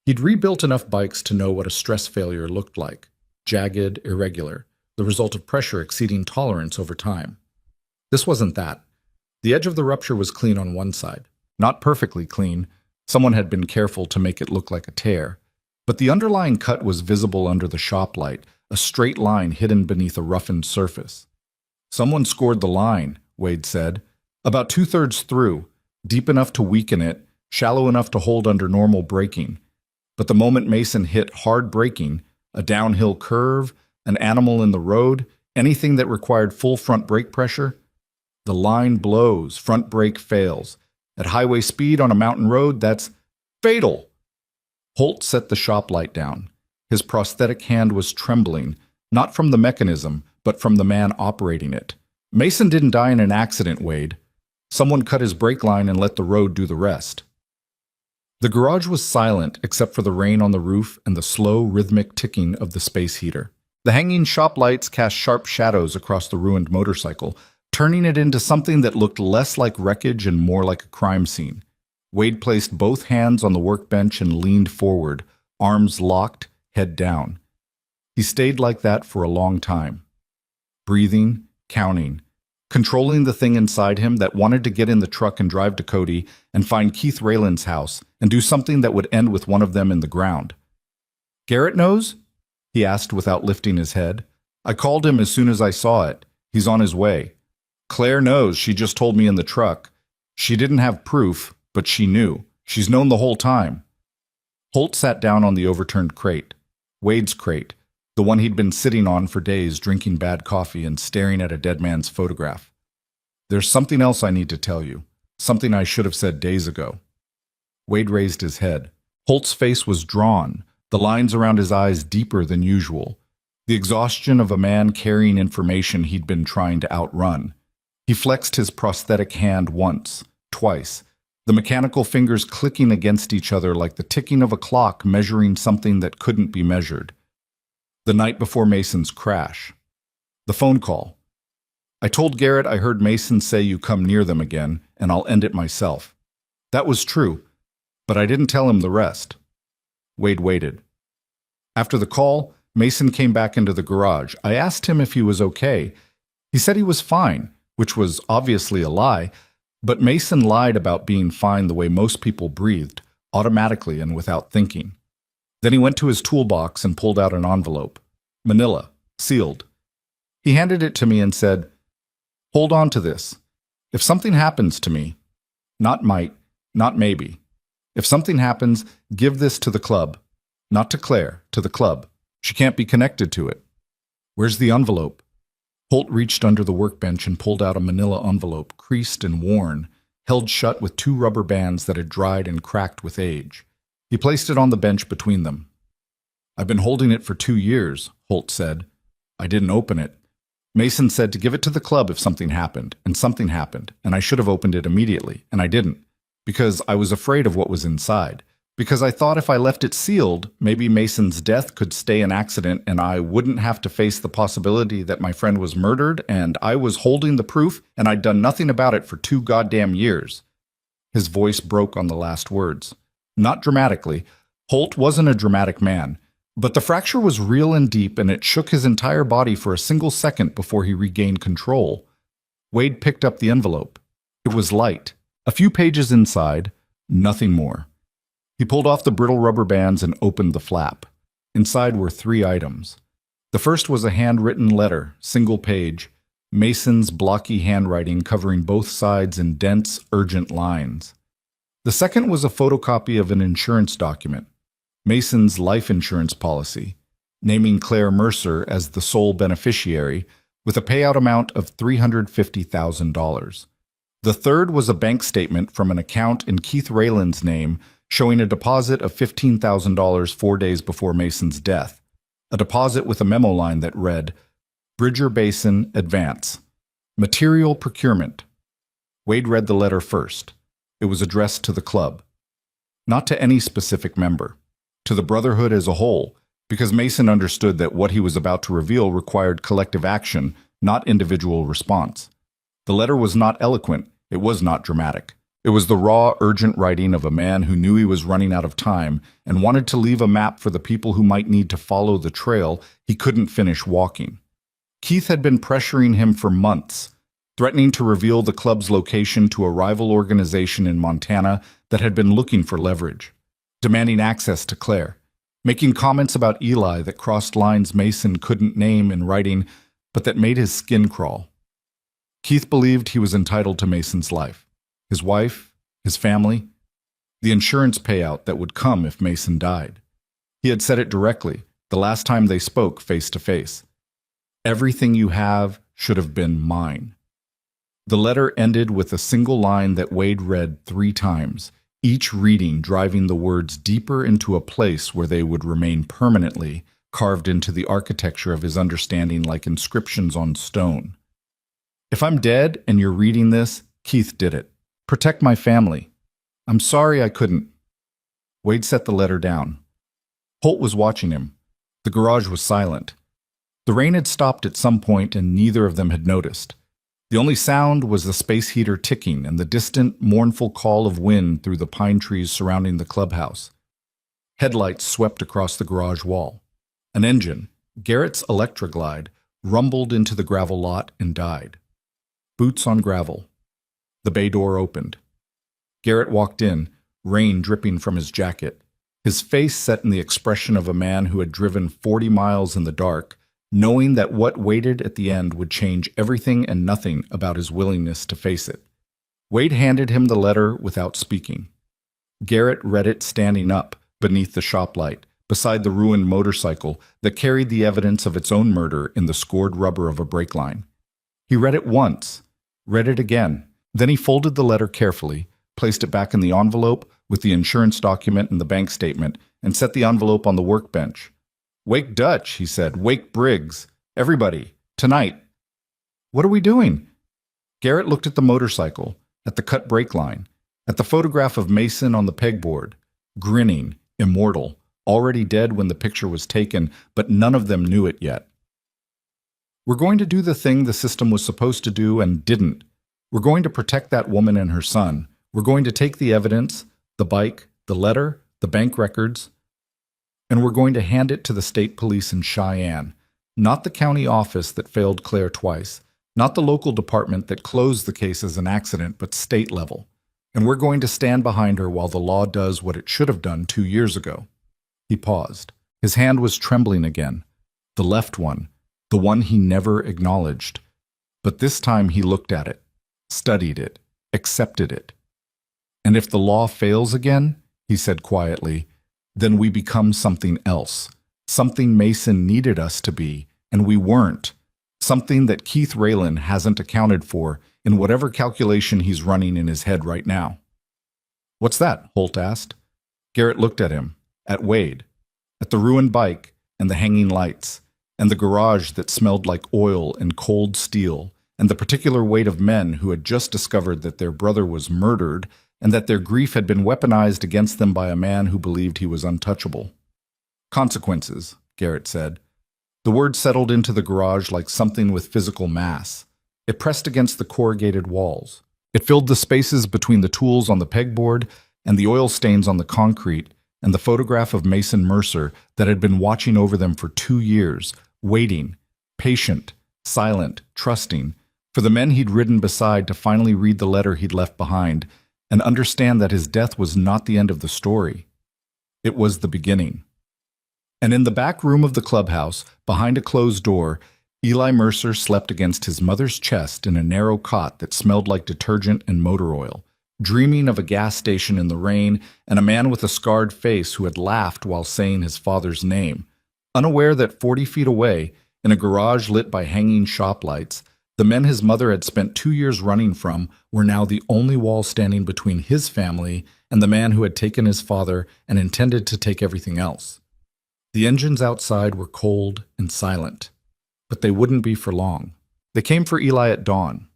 He'd rebuilt enough bikes to know what a stress failure looked like. Jagged, irregular, the result of pressure exceeding tolerance over time. This wasn't that. The edge of the rupture was clean on one side. Not perfectly clean. Someone had been careful to make it look like a tear. But the underlying cut was visible under the shop light, a straight line hidden beneath a roughened surface. Someone scored the line, Wade said. About 2/3 through, deep enough to weaken it, shallow enough to hold under normal braking. But the moment Mason hit hard braking, a downhill curve, an animal in the road, anything that required full front brake pressure, the line blows, front brake fails. At highway speed on a mountain road, that's fatal. Holt set the shop light down. His prosthetic hand was trembling, not from the mechanism, but from the man operating it. Mason didn't die in an accident, Wade. Someone cut his brake line and let the road do the rest. The garage was silent except for the rain on the roof and the slow, rhythmic ticking of the space heater. The hanging shop lights cast sharp shadows across the ruined motorcycle, turning it into something that looked less like wreckage and more like a crime scene. Wade placed both hands on the workbench and leaned forward, arms locked, head down. He stayed like that for a long time, breathing, counting, controlling the thing inside him that wanted to get in the truck and drive to Cody and find Keith Raylan's house and do something that would end with one of them in the ground. "Garrett knows?" he asked without lifting his head. "I called him as soon as I saw it. He's on his way. Claire knows, she just told me in the truck. She didn't have proof, but she knew. She's known the whole time." Holt sat down on the overturned crate, Wade's crate, the one he'd been sitting on for days, drinking bad coffee and staring at a dead man's photograph. "There's something else I need to tell you, something I should have said days ago." Wade raised his head. Holt's face was drawn, the lines around his eyes deeper than usual, the exhaustion of a man carrying information he'd been trying to outrun. He flexed his prosthetic hand once, twice, the mechanical fingers clicking against each other like the ticking of a clock measuring something that couldn't be measured. The night before Mason's crash. The phone call. "I told Garrett I heard Mason say you come near them again, and I'll end it myself." That was true, but I didn't tell him the rest. Wade waited. After the call, Mason came back into the garage. I asked him if he was okay. He said he was fine, which was obviously a lie, but Mason lied about being fine the way most people breathed, automatically and without thinking. Then he went to his toolbox and pulled out an envelope. Manila, sealed. He handed it to me and said, "Hold on to this. If something happens to me, not might, not maybe. If something happens, give this to the club. Not to Claire, to the club. She can't be connected to it." "Where's the envelope?" Holt reached under the workbench and pulled out a manila envelope, creased and worn, held shut with 2 rubber bands that had dried and cracked with age. He placed it on the bench between them. "I've been holding it for 2 years, Holt said. "I didn't open it. Mason said to give it to the club if something happened, and something happened, and I should have opened it immediately, and I didn't, because I was afraid of what was inside. Because I thought if I left it sealed, maybe Mason's death could stay an accident and I wouldn't have to face the possibility that my friend was murdered and I was holding the proof and I'd done nothing about it for 2 goddamn years." His voice broke on the last words. Not dramatically. Holt wasn't a dramatic man, but the fracture was real and deep and it shook his entire body for a single second before he regained control. Wade picked up the envelope. It was light. A few pages inside, nothing more. He pulled off the brittle rubber bands and opened the flap. Inside were 3 items. The first was a handwritten letter, single page, Mason's blocky handwriting covering both sides in dense, urgent lines. The second was a photocopy of an insurance document, Mason's life insurance policy, naming Claire Mercer as the sole beneficiary, with a payout amount of $350,000. The third was a bank statement from an account in Keith Raylan's name showing a deposit of $15,000 4 days before Mason's death. A deposit with a memo line that read, Bridger Basin Advance. Material procurement. Wade read the letter first. It was addressed to the club. Not to any specific member. To the brotherhood as a whole, because Mason understood that what he was about to reveal required collective action, not individual response. The letter was not eloquent. It was not dramatic. It was the raw, urgent writing of a man who knew he was running out of time and wanted to leave a map for the people who might need to follow the trail he couldn't finish walking. Keith had been pressuring him for months, threatening to reveal the club's location to a rival organization in Montana that had been looking for leverage, demanding access to Claire, making comments about Eli that crossed lines Mason couldn't name in writing, but that made his skin crawl. Keith believed he was entitled to Mason's life, his wife, his family, the insurance payout that would come if Mason died. He had said it directly, the last time they spoke face to face. Everything you have should have been mine. The letter ended with a single line that Wade read 3 times, each reading driving the words deeper into a place where they would remain permanently carved into the architecture of his understanding like inscriptions on stone. If I'm dead and you're reading this, Keith did it. Protect my family. I'm sorry I couldn't. Wade set the letter down. Holt was watching him. The garage was silent. The rain had stopped at some point and neither of them had noticed. The only sound was the space heater ticking and the distant, mournful call of wind through the pine trees surrounding the clubhouse. Headlights swept across the garage wall. An engine, Garrett's Electroglide, rumbled into the gravel lot and died. Boots on gravel. The bay door opened. Garrett walked in, rain dripping from his jacket, his face set in the expression of a man who had driven 40 miles in the dark, knowing that what waited at the end would change everything and nothing about his willingness to face it. Wade handed him the letter without speaking. Garrett read it standing up beneath the shop light, beside the ruined motorcycle that carried the evidence of its own murder in the scored rubber of a brake line. He read it once, read it again. Then he folded the letter carefully, placed it back in the envelope with the insurance document and the bank statement, and set the envelope on the workbench. Wake Dutch, he said. Wake Briggs. Everybody. Tonight. What are we doing? Garrett looked at the motorcycle, at the cut brake line, at the photograph of Mason on the pegboard, grinning, immortal, already dead when the picture was taken, but none of them knew it yet. We're going to do the thing the system was supposed to do and didn't. We're going to protect that woman and her son. We're going to take the evidence, the bike, the letter, the bank records, and we're going to hand it to the state police in Cheyenne, not the county office that failed Claire twice, not the local department that closed the case as an accident, but state level. And we're going to stand behind her while the law does what it should have done 2 years ago. He paused. His hand was trembling again. The left one, the one he never acknowledged. But this time he looked at it, studied it, accepted it. And if the law fails again, he said quietly, then we become something else, something Mason needed us to be, and we weren't, something that Keith Raylan hasn't accounted for in whatever calculation he's running in his head right now. What's that? Holt asked. Garrett looked at him, at Wade, at the ruined bike and the hanging lights, and the garage that smelled like oil and cold steel, and the particular weight of men who had just discovered that their brother was murdered and that their grief had been weaponized against them by a man who believed he was untouchable. Consequences, Garrett said. The word settled into the garage like something with physical mass. It pressed against the corrugated walls. It filled the spaces between the tools on the pegboard and the oil stains on the concrete and the photograph of Mason Mercer that had been watching over them for 2 years, waiting, patient, silent, trusting, for the men he'd ridden beside to finally read the letter he'd left behind and understand that his death was not the end of the story. It was the beginning. And in the back room of the clubhouse, behind a closed door, Eli Mercer slept against his mother's chest in a narrow cot that smelled like detergent and motor oil, dreaming of a gas station in the rain and a man with a scarred face who had laughed while saying his father's name, unaware that 40 feet away, in a garage lit by hanging shop lights, The men his mother had spent 2 years running from were now the only wall standing between his family and the man who had taken his father and intended to take everything else. The engines outside were cold and silent, but they wouldn't be for long. They came for Eli at dawn,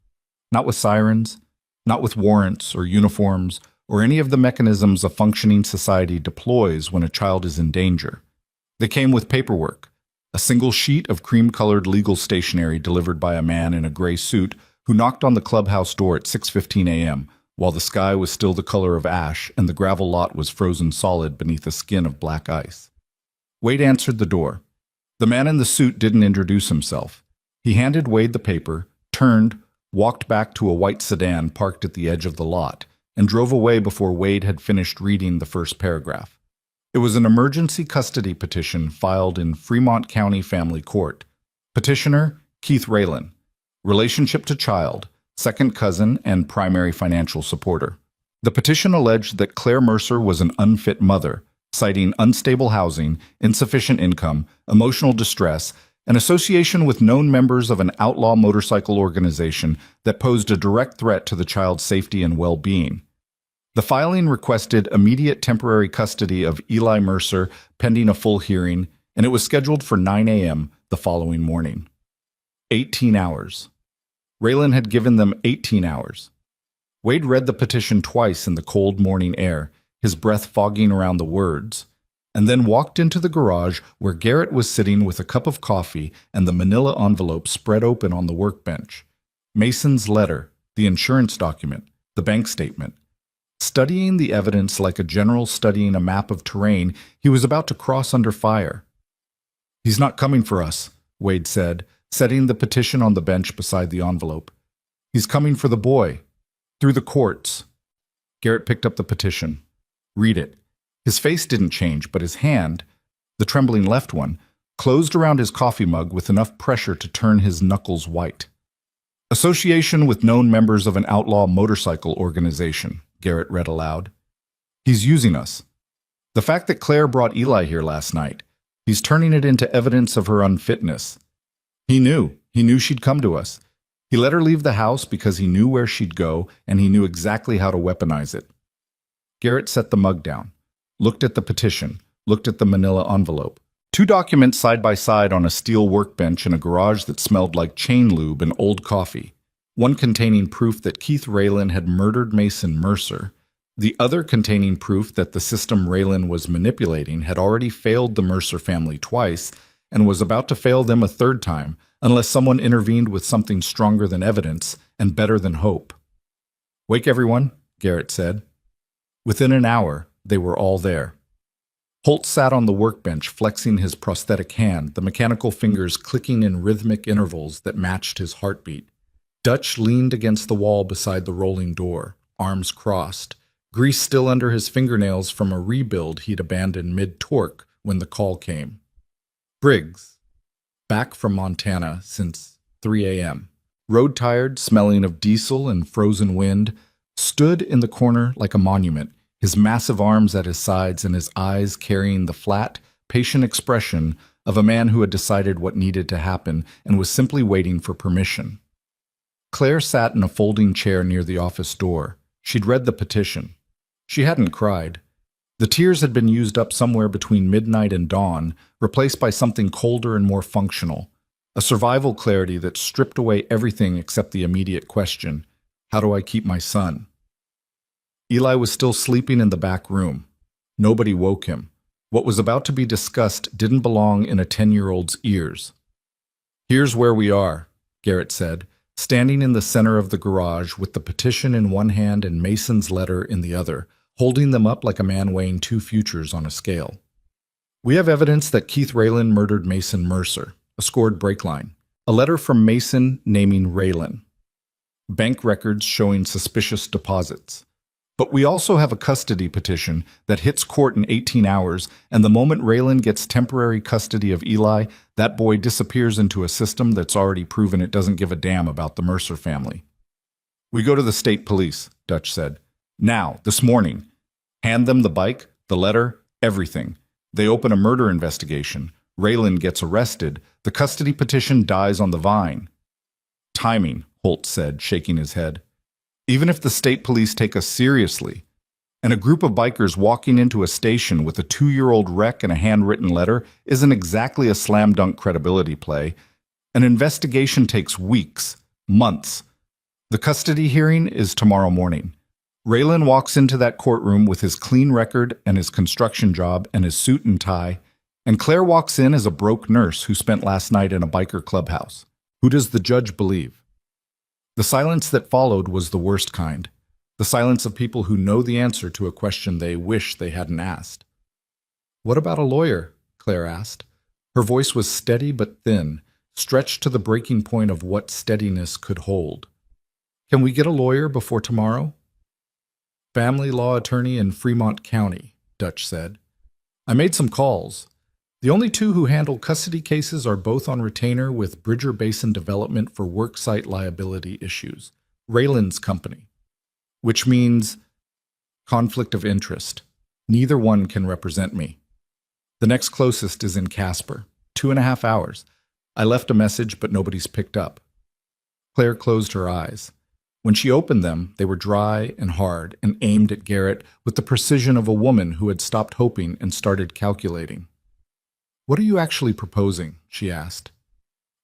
not with sirens, not with warrants or uniforms or any of the mechanisms a functioning society deploys when a child is in danger. They came with paperwork, a single sheet of cream-colored legal stationery delivered by a man in a gray suit who knocked on the clubhouse door at 6:15 a.m., while the sky was still the color of ash and the gravel lot was frozen solid beneath a skin of black ice. Wade answered the door. The man in the suit didn't introduce himself. He handed Wade the paper, turned, walked back to a white sedan parked at the edge of the lot, and drove away before Wade had finished reading the first paragraph. It was an emergency custody petition filed in Fremont County Family Court. Petitioner, Keith Raylan. Relationship to child, second cousin and primary financial supporter. The petition alleged that Claire Mercer was an unfit mother, citing unstable housing, insufficient income, emotional distress, and association with known members of an outlaw motorcycle organization that posed a direct threat to the child's safety and well-being. The filing requested immediate temporary custody of Eli Mercer pending a full hearing, and it was scheduled for 9 a.m. the following morning. 18 hours. Raylan had given them 18 hours. Wade read the petition twice in the cold morning air, his breath fogging around the words, and then walked into the garage where Garrett was sitting with a cup of coffee and the manila envelope spread open on the workbench. Mason's letter, the insurance document, the bank statement. Studying the evidence like a general studying a map of terrain, he was about to cross under fire. "He's not coming for us," Wade said, setting the petition on the bench beside the envelope. "He's coming for the boy. Through the courts." Garrett picked up the petition. "Read it." His face didn't change, but his hand, the trembling left one, closed around his coffee mug with enough pressure to turn his knuckles white. "Association with known members of an outlaw motorcycle organization," Garrett read aloud. "He's using us. The fact that Claire brought Eli here last night, he's turning it into evidence of her unfitness. He knew she'd come to us. He let her leave the house because he knew where she'd go and he knew exactly how to weaponize it." Garrett set the mug down, looked at the petition, looked at the manila envelope. Two documents side by side on a steel workbench in a garage that smelled like chain lube and old coffee. One containing proof that Keith Raylan had murdered Mason Mercer, the other containing proof that the system Raylan was manipulating had already failed the Mercer family twice and was about to fail them a third time unless someone intervened with something stronger than evidence and better than hope. "Wake everyone," Garrett said. Within an hour, they were all there. Holt sat on the workbench, flexing his prosthetic hand, the mechanical fingers clicking in rhythmic intervals that matched his heartbeat. Dutch leaned against the wall beside the rolling door, arms crossed, grease still under his fingernails from a rebuild he'd abandoned mid-torque when the call came. Briggs, back from Montana since 3 a.m., road-tired, smelling of diesel and frozen wind, stood in the corner like a monument, his massive arms at his sides and his eyes carrying the flat, patient expression of a man who had decided what needed to happen and was simply waiting for permission. Claire sat in a folding chair near the office door. She'd read the petition. She hadn't cried. The tears had been used up somewhere between midnight and dawn, replaced by something colder and more functional, a survival clarity that stripped away everything except the immediate question, how do I keep my son? Eli was still sleeping in the back room. Nobody woke him. What was about to be discussed didn't belong in a 10-year-old's ears. "Here's where we are," Garrett said, standing in the center of the garage with the petition in one hand and Mason's letter in the other, holding them up like a man weighing two futures on a scale. "We have evidence that Keith Raylan murdered Mason Mercer, a scored break line, a letter from Mason naming Raylan, bank records showing suspicious deposits. But we also have a custody petition that hits court in 18 hours, and the moment Raylan gets temporary custody of Eli, that boy disappears into a system that's already proven it doesn't give a damn about the Mercer family." "We go to the state police," Dutch said. "Now, this morning. Hand them the bike, the letter, everything. They open a murder investigation. Raylan gets arrested. The custody petition dies on the vine." Timing, Holt said, shaking his head. Even if the state police take us seriously, and a group of bikers walking into a station with a 2-year-old wreck and a handwritten letter isn't exactly a slam dunk credibility play, an investigation takes weeks, months. The custody hearing is tomorrow morning. Raylan walks into that courtroom with his clean record and his construction job and his suit and tie, and Claire walks in as a broke nurse who spent last night in a biker clubhouse. Who does the judge believe? The silence that followed was the worst kind. The silence of people who know the answer to a question they wish they hadn't asked. "What about a lawyer?" Claire asked. Her voice was steady but thin, stretched to the breaking point of what steadiness could hold. "Can we get a lawyer before tomorrow?" "Family law attorney in Fremont County," Dutch said. "I made some calls. The only two who handle custody cases are both on retainer with Bridger Basin Development for worksite liability issues, Raylan's company. Which means conflict of interest. Neither one can represent me. The next closest is in Casper, 2.5 hours. I left a message, but nobody's picked up." Claire closed her eyes. When she opened them, they were dry and hard and aimed at Garrett with the precision of a woman who had stopped hoping and started calculating. "What are you actually proposing?" she asked.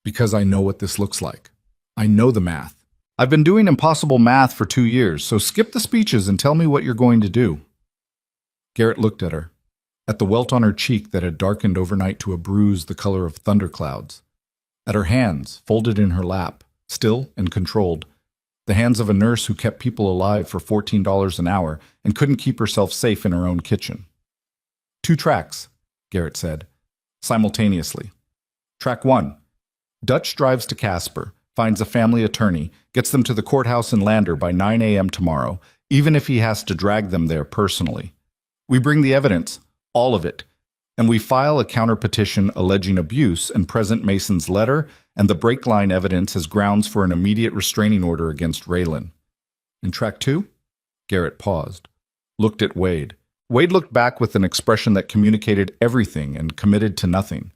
"Because I know what this looks like. I know the math. I've been doing impossible math for 2 years, so skip the speeches and tell me what you're going to do." Garrett looked at her, at the welt on her cheek that had darkened overnight to a bruise the color of thunderclouds, at her hands folded in her lap, still and controlled, the hands of a nurse who kept people alive for $14 an hour and couldn't keep herself safe in her own kitchen. "2 tracks, Garrett said, simultaneously. Track 1. Dutch drives to Casper, finds a family attorney, gets them to the courthouse in Lander by 9 a.m. tomorrow, even if he has to drag them there personally. We bring the evidence, all of it, and we file a counterpetition alleging abuse and present Mason's letter and the brake line evidence as grounds for an immediate restraining order against Raylan. In track 2? Garrett paused, looked at Wade. Wade looked back with an expression that communicated everything and committed to nothing.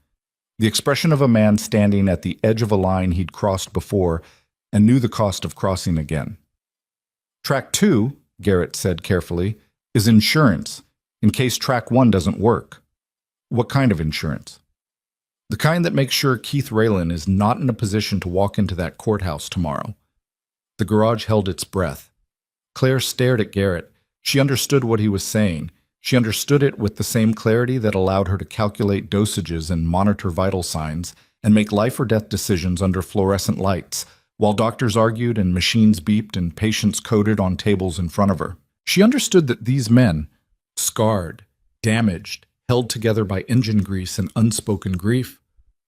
The expression of a man standing at the edge of a line he'd crossed before and knew the cost of crossing again. Track 2, Garrett said carefully, is insurance, in case track 1 doesn't work. What kind of insurance? The kind that makes sure Keith Raylan is not in a position to walk into that courthouse tomorrow. The garage held its breath. Claire stared at Garrett. She understood what he was saying. She understood it with the same clarity that allowed her to calculate dosages and monitor vital signs and make life-or-death decisions under fluorescent lights, while doctors argued and machines beeped and patients coded on tables in front of her. She understood that these men, scarred, damaged, held together by engine grease and unspoken grief,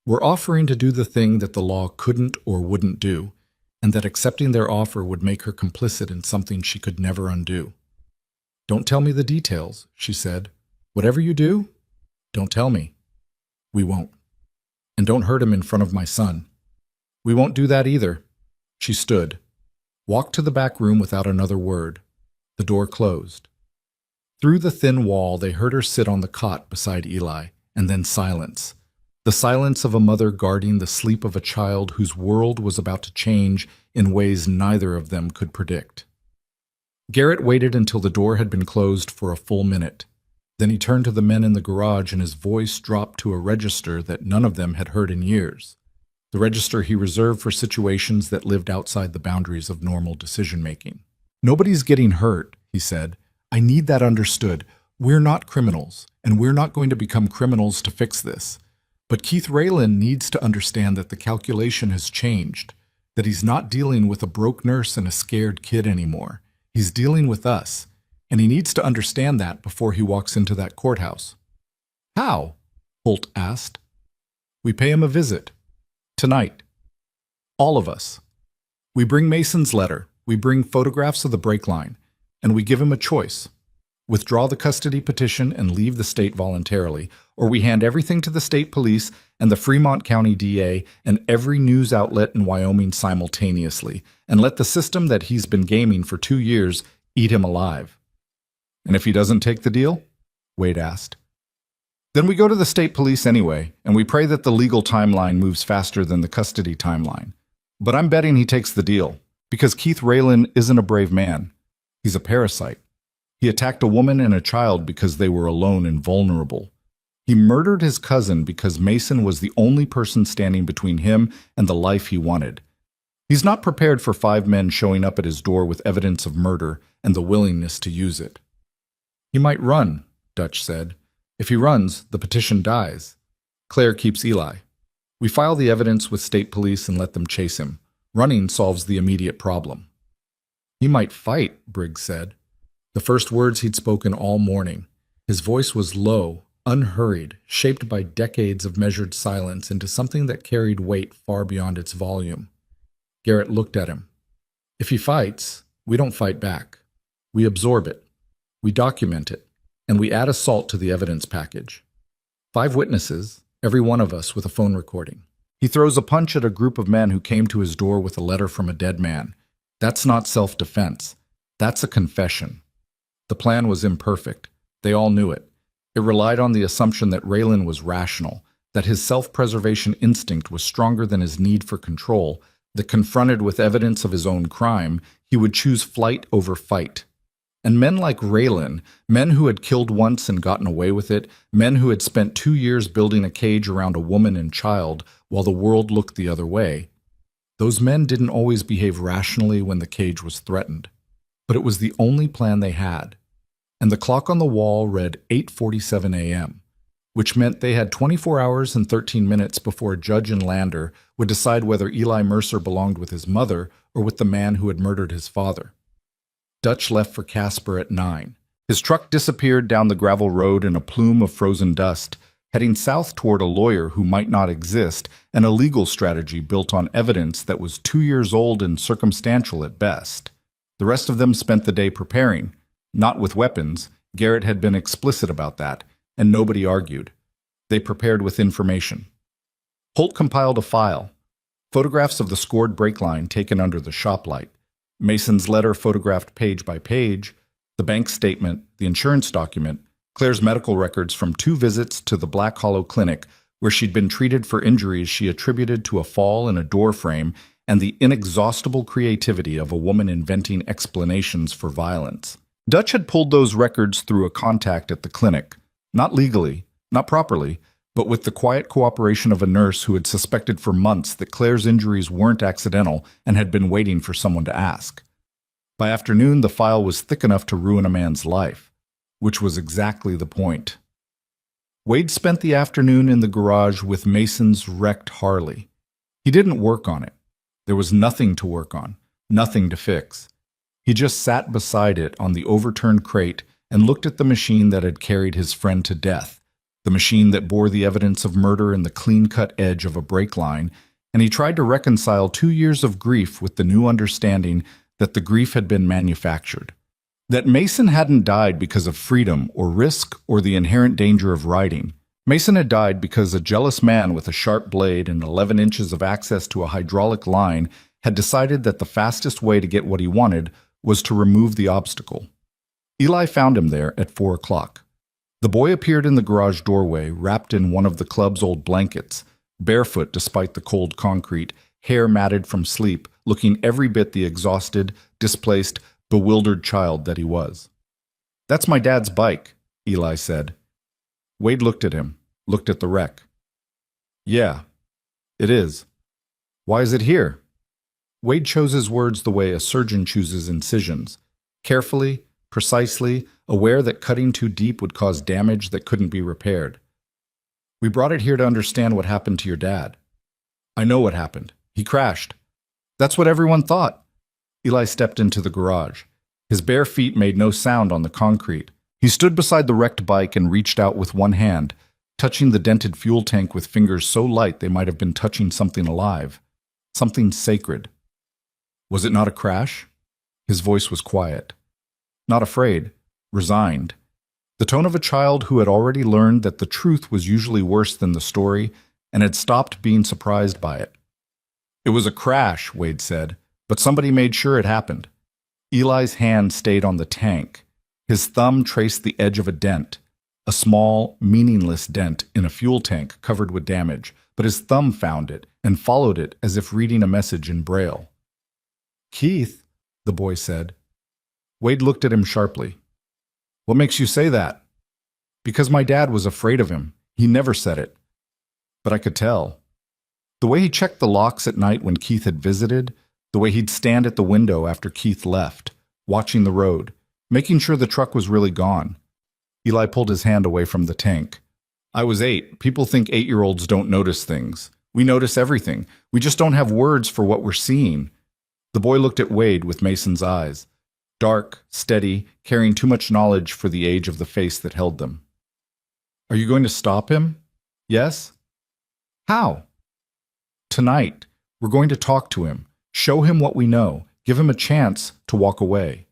were offering to do the thing that the law couldn't or wouldn't do, and that accepting their offer would make her complicit in something she could never undo. "Don't tell me the details," she said. "Whatever you do, don't tell me. We won't. And don't hurt him in front of my son. We won't do that either." She stood, walked to the back room without another word. The door closed. Through the thin wall, they heard her sit on the cot beside Eli, and then silence. The silence of a mother guarding the sleep of a child whose world was about to change in ways neither of them could predict. Garrett waited until the door had been closed for a full minute. Then he turned to the men in the garage and his voice dropped to a register that none of them had heard in years. The register he reserved for situations that lived outside the boundaries of normal decision-making. "Nobody's getting hurt," he said. "I need that understood. We're not criminals, and we're not going to become criminals to fix this. But Keith Raylan needs to understand that the calculation has changed, that he's not dealing with a broke nurse and a scared kid anymore. He's dealing with us, and he needs to understand that before he walks into that courthouse." "How?" Holt asked. "We pay him a visit. Tonight. All of us. We bring Mason's letter, we bring photographs of the brake line, and we give him a choice. Withdraw the custody petition and leave the state voluntarily, or we hand everything to the state police and the Fremont County DA and every news outlet in Wyoming simultaneously, and let the system that he's been gaming for 2 years eat him alive." "And if he doesn't take the deal?" Wade asked. "Then we go to the state police anyway, and we pray that the legal timeline moves faster than the custody timeline. But I'm betting he takes the deal, because Keith Raylan isn't a brave man. He's a parasite. He attacked a woman and a child because they were alone and vulnerable. He murdered his cousin because Mason was the only person standing between him and the life he wanted. He's not prepared for 5 men showing up at his door with evidence of murder and the willingness to use it. He might run, Dutch said. If he runs, the petition dies. Claire keeps Eli. We file the evidence with state police and let them chase him. Running solves the immediate problem. He might fight, Briggs said. The first words he'd spoken all morning. His voice was low, unhurried, shaped by decades of measured silence into something that carried weight far beyond its volume. Garrett looked at him. If he fights, we don't fight back. We absorb it. We document it. And we add assault to the evidence package. 5 witnesses, every one of us with a phone recording. He throws a punch at a group of men who came to his door with a letter from a dead man. That's not self-defense. That's a confession. The plan was imperfect. They all knew it. It relied on the assumption that Raylan was rational, that his self-preservation instinct was stronger than his need for control, that confronted with evidence of his own crime, he would choose flight over fight. And men like Raylan, men who had killed once and gotten away with it, men who had spent 2 years building a cage around a woman and child while the world looked the other way, those men didn't always behave rationally when the cage was threatened. But it was the only plan they had. And the clock on the wall read 8:47 a.m., which meant they had 24 hours and 13 minutes before a judge in Lander would decide whether Eli Mercer belonged with his mother or with the man who had murdered his father. Dutch left for Casper at 9. His truck disappeared down the gravel road in a plume of frozen dust, heading south toward a lawyer who might not exist and a legal strategy built on evidence that was 2 years old and circumstantial at best. The rest of them spent the day preparing, not with weapons. Garrett had been explicit about that, and nobody argued. They prepared with information. Holt compiled a file. Photographs of the scored brake line taken under the shop light. Mason's letter photographed page by page, the bank statement, the insurance document, Claire's medical records from 2 visits to the Black Hollow Clinic, where she'd been treated for injuries she attributed to a fall in a door frame, and the inexhaustible creativity of a woman inventing explanations for violence. Dutch had pulled those records through a contact at the clinic, not legally, not properly, but with the quiet cooperation of a nurse who had suspected for months that Claire's injuries weren't accidental and had been waiting for someone to ask. By afternoon, the file was thick enough to ruin a man's life, which was exactly the point. Wade spent the afternoon in the garage with Mason's wrecked Harley. He didn't work on it. There was nothing to work on, nothing to fix. He just sat beside it on the overturned crate and looked at the machine that had carried his friend to death, the machine that bore the evidence of murder in the clean-cut edge of a brake line, and he tried to reconcile 2 years of grief with the new understanding that the grief had been manufactured. That Mason hadn't died because of freedom or risk or the inherent danger of riding. Mason had died because a jealous man with a sharp blade and 11 inches of access to a hydraulic line had decided that the fastest way to get what he wanted was to remove the obstacle. Eli found him there at 4 o'clock. The boy appeared in the garage doorway, wrapped in one of the club's old blankets, barefoot despite the cold concrete, hair matted from sleep, looking every bit the exhausted, displaced, bewildered child that he was. "That's my dad's bike," Eli said. Wade looked at him, looked at the wreck. "Yeah, it is. Why is it here?" Wade chose his words the way a surgeon chooses incisions, carefully, precisely, aware that cutting too deep would cause damage that couldn't be repaired. "We brought it here to understand what happened to your dad." "I know what happened. He crashed." "That's what everyone thought." Eli stepped into the garage. His bare feet made no sound on the concrete. He stood beside the wrecked bike and reached out with one hand, touching the dented fuel tank with fingers so light they might have been touching something alive, something sacred. "Was it not a crash?" His voice was quiet. Not afraid, resigned. The tone of a child who had already learned that the truth was usually worse than the story and had stopped being surprised by it. "It was a crash," Wade said, "but somebody made sure it happened." Eli's hand stayed on the tank. His thumb traced the edge of a dent, a small, meaningless dent in a fuel tank covered with damage, but but his thumb found it and followed it as if reading a message in Braille. "Keith," the boy said. Wade looked at him sharply. "What makes you say that?" "Because my dad was afraid of him. He never said it. But I could tell. The way he checked the locks at night when Keith had visited, the way he'd stand at the window after Keith left, watching the road, making sure the truck was really gone." Eli pulled his hand away from the tank. "I was 8. People think 8-year-olds don't notice things. We notice everything. We just don't have words for what we're seeing." The boy looked at Wade with Mason's eyes, dark, steady, carrying too much knowledge for the age of the face that held them. "Are you going to stop him?" "Yes." "How?" "Tonight. We're going to talk to him, show him what we know, give him a chance to walk away."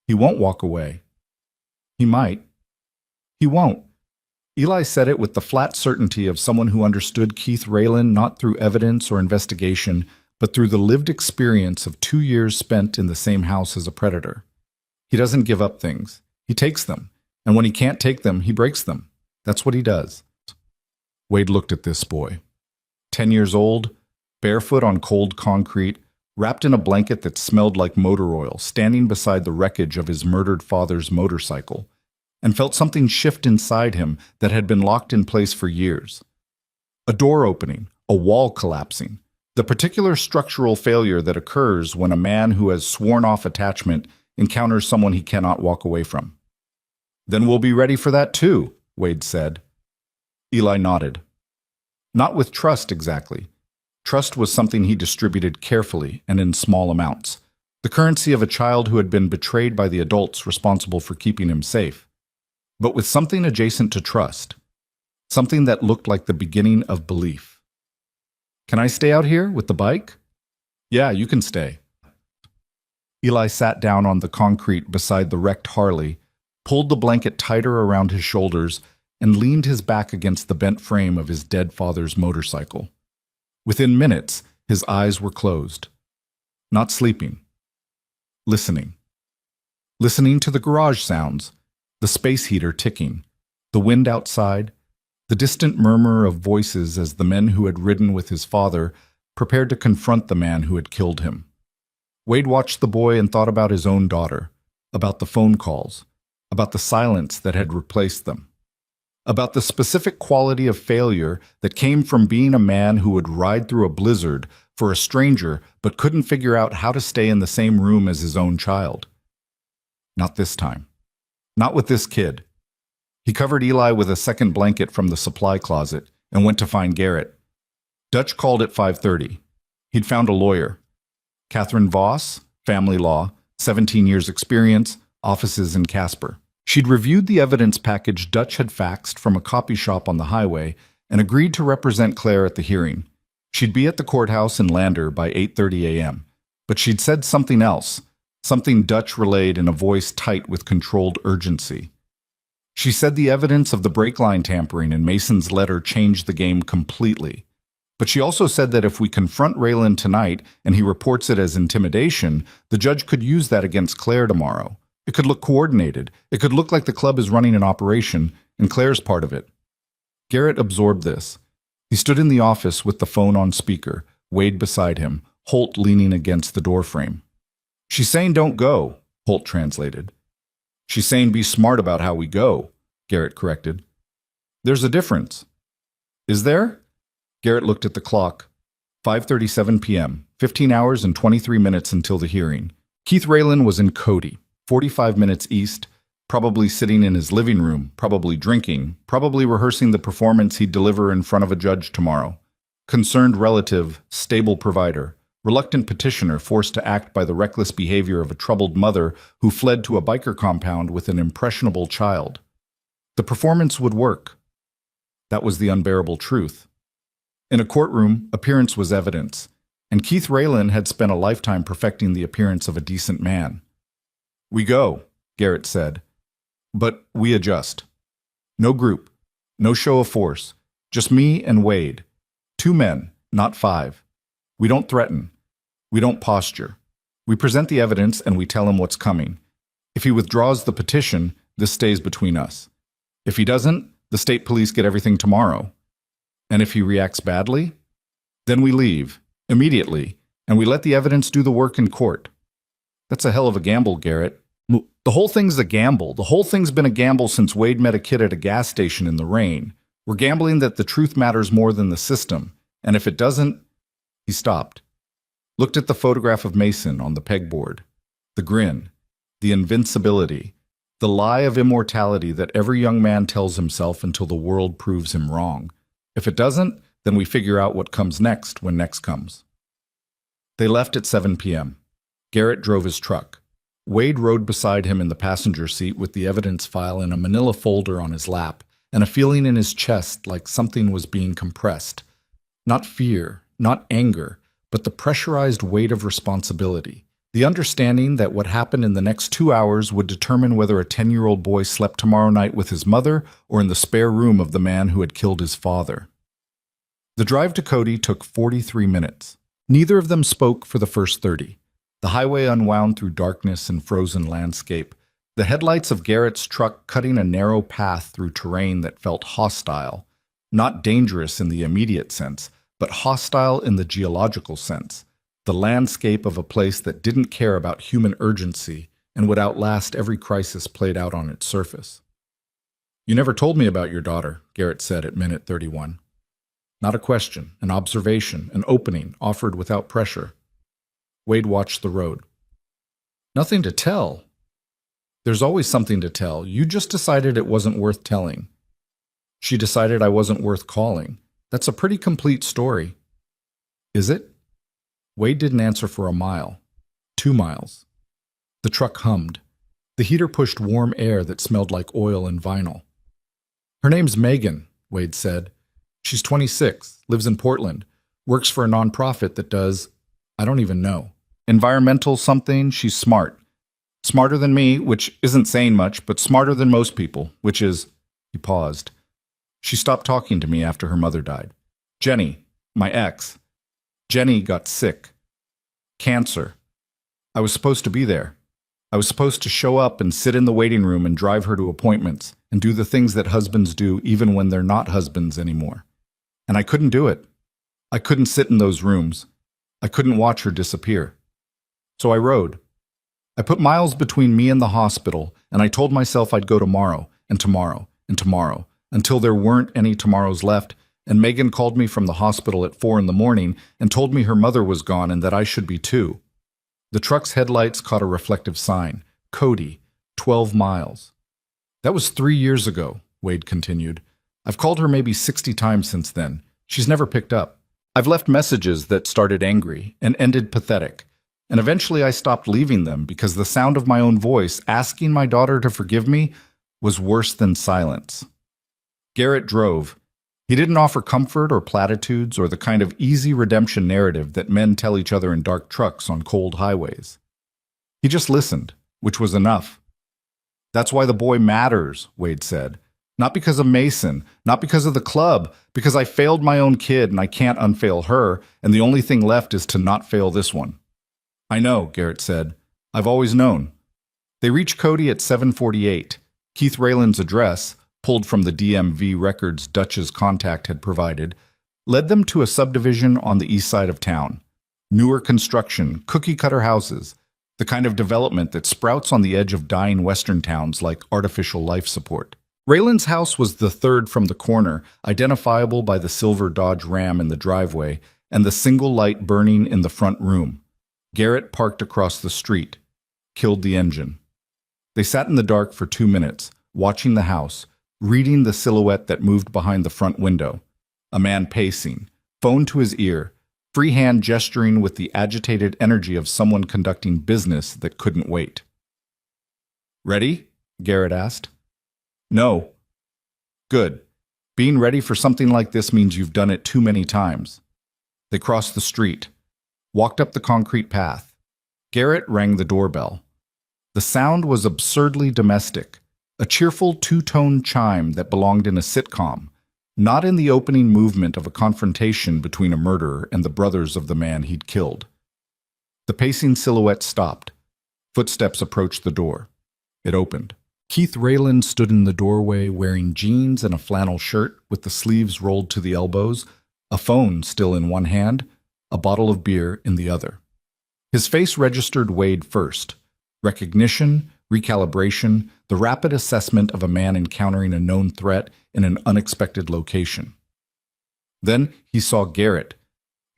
"He won't walk away." "He might." "He won't." Eli said it with the flat certainty of someone who understood Keith Raylan not through evidence or investigation, but through the lived experience of 2 years spent in the same house as a predator. He doesn't give up things. He takes them, and when he can't take them, he breaks them. That's what he does. Wade looked at this boy. 10 years old, barefoot on cold concrete, wrapped in a blanket that smelled like motor oil, standing beside the wreckage of his murdered father's motorcycle, and felt something shift inside him that had been locked in place for years. A door opening, a wall collapsing, the particular structural failure that occurs when a man who has sworn off attachment encounters someone he cannot walk away from. "Then we'll be ready for that too," Wade said. Eli nodded. Not with trust exactly. Trust was something he distributed carefully and in small amounts, the currency of a child who had been betrayed by the adults responsible for keeping him safe. But with something adjacent to trust, something that looked like the beginning of belief. "Can I stay out here with the bike?" "Yeah, you can stay." Eli sat down on the concrete beside the wrecked Harley, pulled the blanket tighter around his shoulders, and leaned his back against the bent frame of his dead father's motorcycle. Within minutes, his eyes were closed. Not sleeping. Listening. Listening to the garage sounds, the space heater ticking, the wind outside, the distant murmur of voices as the men who had ridden with his father prepared to confront the man who had killed him. Wade watched the boy and thought about his own daughter, about the phone calls, about the silence that had replaced them, about the specific quality of failure that came from being a man who would ride through a blizzard for a stranger but couldn't figure out how to stay in the same room as his own child. Not this time. Not with this kid. He covered Eli with a second blanket from the supply closet and went to find Garrett. Dutch called at 5:30. He'd found a lawyer. Catherine Voss, family law, 17 years experience, offices in Casper. She'd reviewed the evidence package Dutch had faxed from a copy shop on the highway and agreed to represent Claire at the hearing. She'd be at the courthouse in Lander by 8:30 a.m., but she'd said something else, something Dutch relayed in a voice tight with controlled urgency. She said the evidence of the brake line tampering in Mason's letter changed the game completely. But she also said that if we confront Raylan tonight and he reports it as intimidation, the judge could use that against Claire tomorrow. It could look coordinated. It could look like the club is running an operation, and Claire's part of it. Garrett absorbed this. He stood in the office with the phone on speaker, Wade beside him, Holt leaning against the doorframe. "She's saying don't go," Holt translated. "She's saying be smart about how we go," Garrett corrected. "There's a difference." "Is there?" Garrett looked at the clock. 5:37 p.m., 15 hours and 23 minutes until the hearing. Keith Raylan was in Cody, 45 minutes east, probably sitting in his living room, probably drinking, probably rehearsing the performance he'd deliver in front of a judge tomorrow. Concerned relative, stable provider, reluctant petitioner forced to act by the reckless behavior of a troubled mother who fled to a biker compound with an impressionable child. The performance would work. That was the unbearable truth. In a courtroom, appearance was evidence, and Keith Raylan had spent a lifetime perfecting the appearance of a decent man. "We go," Garrett said. "But we adjust. No group, no show of force, just me and Wade. 2 men, not 5. We don't threaten. We don't posture. We present the evidence and we tell him what's coming. If he withdraws the petition, this stays between us. If he doesn't, the state police get everything tomorrow. And if he reacts badly? Then we leave, immediately, and we let the evidence do the work in court. That's a hell of a gamble, Garrett. The whole thing's a gamble. The whole thing's been a gamble since Wade met a kid at a gas station in the rain. We're gambling that the truth matters more than the system, and if it doesn't... He stopped, looked at the photograph of Mason on the pegboard, the grin, the invincibility, the lie of immortality that every young man tells himself until the world proves him wrong. If it doesn't, then we figure out what comes next when next comes. They left at 7 p.m. Garrett drove his truck. Wade rode beside him in the passenger seat with the evidence file in a manila folder on his lap and a feeling in his chest like something was being compressed. Not fear, not anger, but the pressurized weight of responsibility. The understanding that what happened in the next 2 hours would determine whether a 10-year-old boy slept tomorrow night with his mother or in the spare room of the man who had killed his father. The drive to Cody took 43 minutes. Neither of them spoke for the first 30. The highway unwound through darkness and frozen landscape, the headlights of Garrett's truck cutting a narrow path through terrain that felt hostile, not dangerous in the immediate sense, but hostile in the geological sense, the landscape of a place that didn't care about human urgency and would outlast every crisis played out on its surface. "You never told me about your daughter," Garrett said at minute 31. Not a question, an observation, an opening, offered without pressure. Wade watched the road. "Nothing to tell." "There's always something to tell. You just decided it wasn't worth telling." "She decided I wasn't worth calling. That's a pretty complete story." "Is it?" Wade didn't answer for a mile. 2 miles. The truck hummed. The heater pushed warm air that smelled like oil and vinyl. "Her name's Megan," Wade said. "She's 26, lives in Portland, works for a nonprofit that does, I don't even know, environmental something. She's smart. Smarter than me, which isn't saying much, but smarter than most people, which is..." He paused. "She stopped talking to me after her mother died. Jenny, my ex. Jenny got sick. Cancer. I was supposed to be there. I was supposed to show up and sit in the waiting room and drive her to appointments and do the things that husbands do even when they're not husbands anymore. And I couldn't do it. I couldn't sit in those rooms. I couldn't watch her disappear. So I rode. I put miles between me and the hospital, and I told myself I'd go tomorrow, and tomorrow, and tomorrow, until there weren't any tomorrows left, and Megan called me from the hospital at 4 in the morning and told me her mother was gone and that I should be too. The truck's headlights caught a reflective sign, Cody, 12 miles. That was 3 years ago, Wade continued. I've called her maybe 60 times since then. She's never picked up. I've left messages that started angry and ended pathetic. And eventually I stopped leaving them because the sound of my own voice asking my daughter to forgive me was worse than silence. Garrett drove. He didn't offer comfort or platitudes or the kind of easy redemption narrative that men tell each other in dark trucks on cold highways. He just listened, which was enough. That's why the boy matters, Wade said. Not because of Mason, not because of the club, because I failed my own kid and I can't unfail her, and the only thing left is to not fail this one. I know, Garrett said. I've always known. They reached Cody at 7:48. Keith Rayland's address, pulled from the DMV records Dutch's contact had provided, led them to a subdivision on the east side of town. Newer construction, cookie-cutter houses, the kind of development that sprouts on the edge of dying western towns like artificial life support. Rayland's house was the third from the corner, identifiable by the silver Dodge Ram in the driveway and the single light burning in the front room. Garrett parked across the street, killed the engine. They sat in the dark for 2 minutes, watching the house, reading the silhouette that moved behind the front window. A man pacing, phone to his ear, free hand gesturing with the agitated energy of someone conducting business that couldn't wait. Ready? Garrett asked. No. Good. Being ready for something like this means you've done it too many times. They crossed the street, walked up the concrete path. Garrett rang the doorbell. The sound was absurdly domestic, a cheerful two-tone chime that belonged in a sitcom, not in the opening movement of a confrontation between a murderer and the brothers of the man he'd killed. The pacing silhouette stopped. Footsteps approached the door. It opened. Keith Rayland stood in the doorway wearing jeans and a flannel shirt with the sleeves rolled to the elbows, a phone still in one hand, a bottle of beer in the other. His face registered Wade first. Recognition, recalibration, the rapid assessment of a man encountering a known threat in an unexpected location. Then he saw Garrett.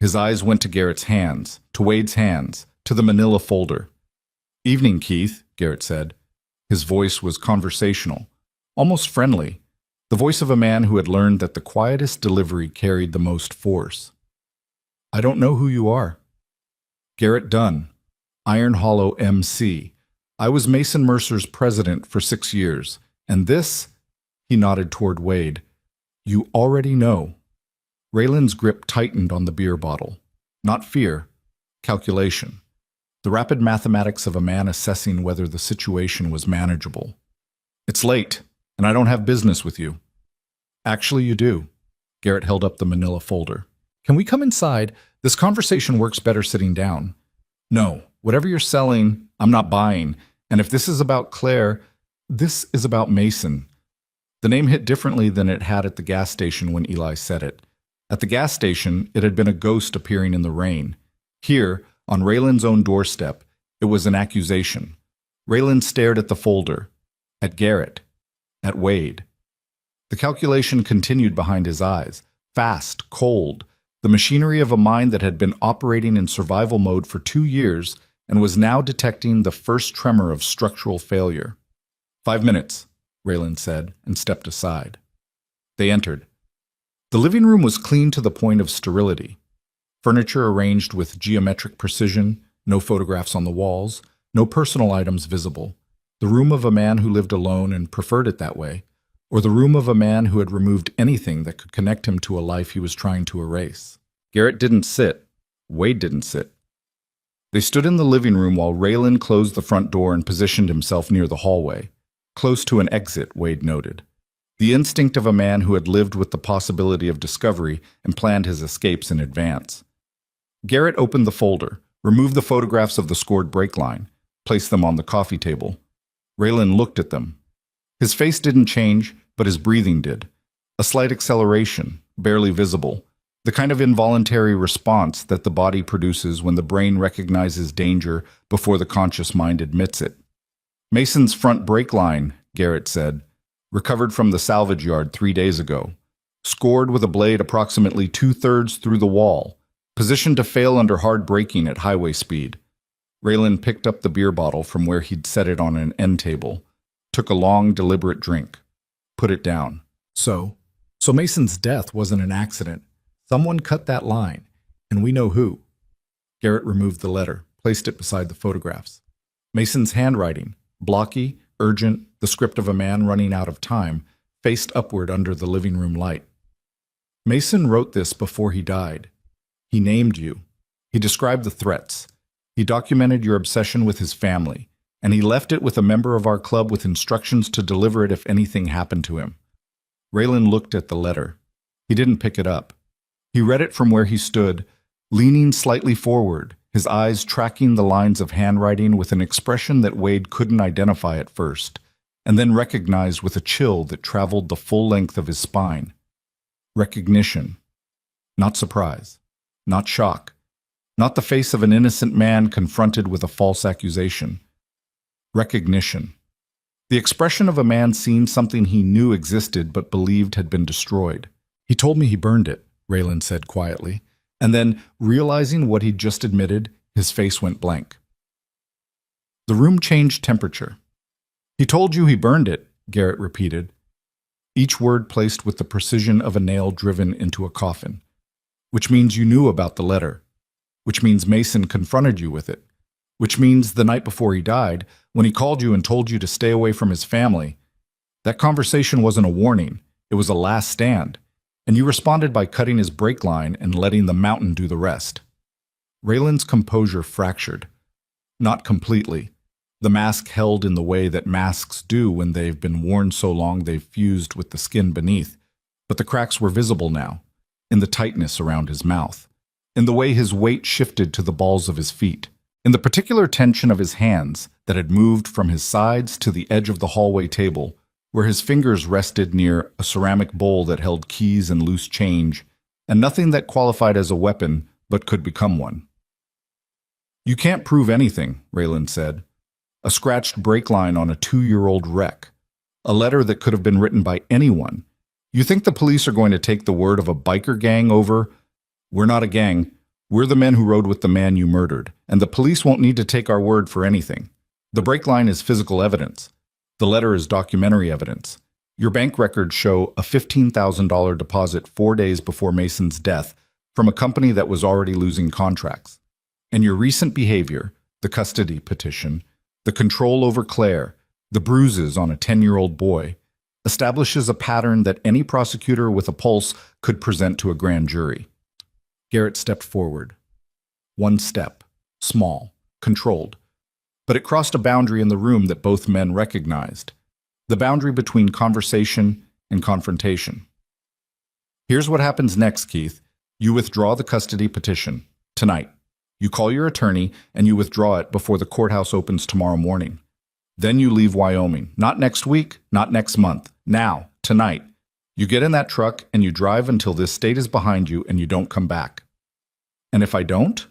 His eyes went to Garrett's hands, to Wade's hands, to the manila folder. "Evening, Keith," Garrett said. His voice was conversational, almost friendly, the voice of a man who had learned that the quietest delivery carried the most force. "I don't know who you are." "Garrett Dunn, Iron Hollow MC. I was Mason Mercer's president for 6 years, and this," he nodded toward Wade, "you already know." Rayland's grip tightened on the beer bottle. Not fear, calculation. The rapid mathematics of a man assessing whether the situation was manageable. "It's late, and I don't have business with you." "Actually, you do." Garrett held up the manila folder. "Can we come inside? This conversation works better sitting down." "No, whatever you're selling, I'm not buying. And if this is about Claire, this is about Mason." The name hit differently than it had at the gas station when Eli said it. At the gas station, it had been a ghost appearing in the rain. Here, on Rayland's own doorstep, it was an accusation. Rayland stared at the folder, at Garrett, at Wade. The calculation continued behind his eyes, fast, cold, the machinery of a mind that had been operating in survival mode for 2 years and was now detecting the first tremor of structural failure. "5 minutes," Rayland said, and stepped aside. They entered. The living room was clean to the point of sterility. Furniture arranged with geometric precision, no photographs on the walls, no personal items visible. The room of a man who lived alone and preferred it that way, or the room of a man who had removed anything that could connect him to a life he was trying to erase. Garrett didn't sit. Wade didn't sit. They stood in the living room while Rayland closed the front door and positioned himself near the hallway. Close to an exit, Wade noted. The instinct of a man who had lived with the possibility of discovery and planned his escapes in advance. Garrett opened the folder, removed the photographs of the scored brake line, placed them on the coffee table. Rayland looked at them. His face didn't change, but his breathing did. A slight acceleration, barely visible, the kind of involuntary response that the body produces when the brain recognizes danger before the conscious mind admits it. "Mason's front brake line," Garrett said, "recovered from the salvage yard 3 days ago. Scored with a blade approximately 2/3 through the wall. Positioned to fail under hard braking at highway speed." Rayland picked up the beer bottle from where he'd set it on an end table, took a long, deliberate drink, put it down. So Mason's death wasn't an accident. Someone cut that line, and we know who." Garrett removed the letter, placed it beside the photographs. Mason's handwriting, blocky, urgent, the script of a man running out of time, faced upward under the living room light. "Mason wrote this before he died. He named you. He described the threats. He documented your obsession with his family, and he left it with a member of our club with instructions to deliver it if anything happened to him." Rayland looked at the letter. He didn't pick it up. He read it from where he stood, leaning slightly forward, his eyes tracking the lines of handwriting with an expression that Wade couldn't identify at first, and then recognized with a chill that traveled the full length of his spine. Recognition. Not surprise. Not shock. Not the face of an innocent man confronted with a false accusation. Recognition. The expression of a man seeing something he knew existed but believed had been destroyed. "He told me he burned it," Rayland said quietly, and then, realizing what he'd just admitted, his face went blank. The room changed temperature. "He told you he burned it," Garrett repeated, each word placed with the precision of a nail driven into a coffin. "Which means you knew about the letter. Which means Mason confronted you with it. Which means the night before he died, when he called you and told you to stay away from his family, that conversation wasn't a warning, it was a last stand, and you responded by cutting his brake line and letting the mountain do the rest." Rayland's composure fractured. Not completely. The mask held in the way that masks do when they've been worn so long they've fused with the skin beneath, but the cracks were visible now, in the tightness around his mouth, in the way his weight shifted to the balls of his feet. In the particular tension of his hands that had moved from his sides to the edge of the hallway table, where his fingers rested near a ceramic bowl that held keys and loose change, and nothing that qualified as a weapon but could become one. "You can't prove anything," Raylan said. "A scratched brake line on a 2-year-old wreck. A letter that could have been written by anyone. You think the police are going to take the word of a biker gang over? We're not a gang. We're the men who rode with the man you murdered, and the police won't need to take our word for anything. The brake line is physical evidence. The letter is documentary evidence. Your bank records show a $15,000 deposit 4 days before Mason's death from a company that was already losing contracts. And your recent behavior, the custody petition, the control over Claire, the bruises on a 10-year-old boy, establishes a pattern that any prosecutor with a pulse could present to a grand jury." Garrett stepped forward. One step, small, controlled. But it crossed a boundary in the room that both men recognized. The boundary between conversation and confrontation. "Here's what happens next, Keith. You withdraw the custody petition. Tonight. You call your attorney and you withdraw it before the courthouse opens tomorrow morning. Then you leave Wyoming. Not next week, not next month. Now, tonight. You get in that truck and you drive until this state is behind you and you don't come back. And if I don't?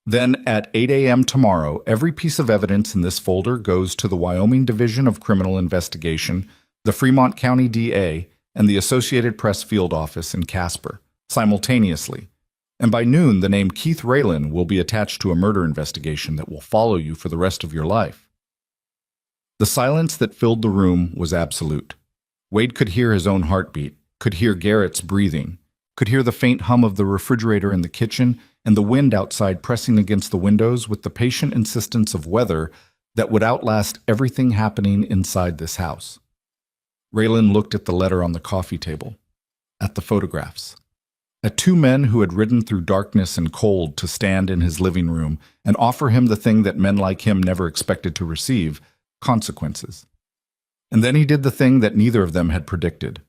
Then at 8 a.m. tomorrow, every piece of evidence in this folder goes to the Wyoming Division of Criminal Investigation, the Fremont County DA, and the Associated Press field office in Casper, simultaneously. And by noon, the name Keith Raylan will be attached to a murder investigation that will follow you for the rest of your life." The silence that filled the room was absolute. Wade could hear his own heartbeat, could hear Garrett's breathing, could hear the faint hum of the refrigerator in the kitchen and the wind outside pressing against the windows with the patient insistence of weather that would outlast everything happening inside this house. Raylan looked at the letter on the coffee table, at the photographs, at two men who had ridden through darkness and cold to stand in his living room and offer him the thing that men like him never expected to receive, consequences. And then he did the thing that neither of them had predicted.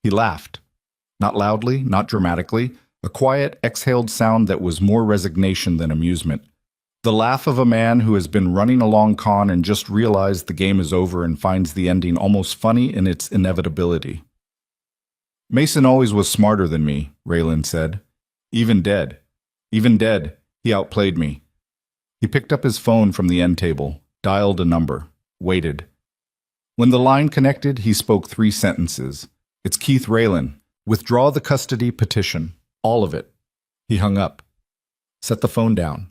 He laughed. Not loudly, not dramatically, a quiet, exhaled sound that was more resignation than amusement. The laugh of a man who has been running a long con and just realized the game is over and finds the ending almost funny in its inevitability. "Mason always was smarter than me," Raylan said. Even dead, he outplayed me." He picked up his phone from the end table, dialed a number, waited. When the line connected, he spoke 3 sentences. "It's Keith Raylan. Withdraw the custody petition. All of it." He hung up, set the phone down,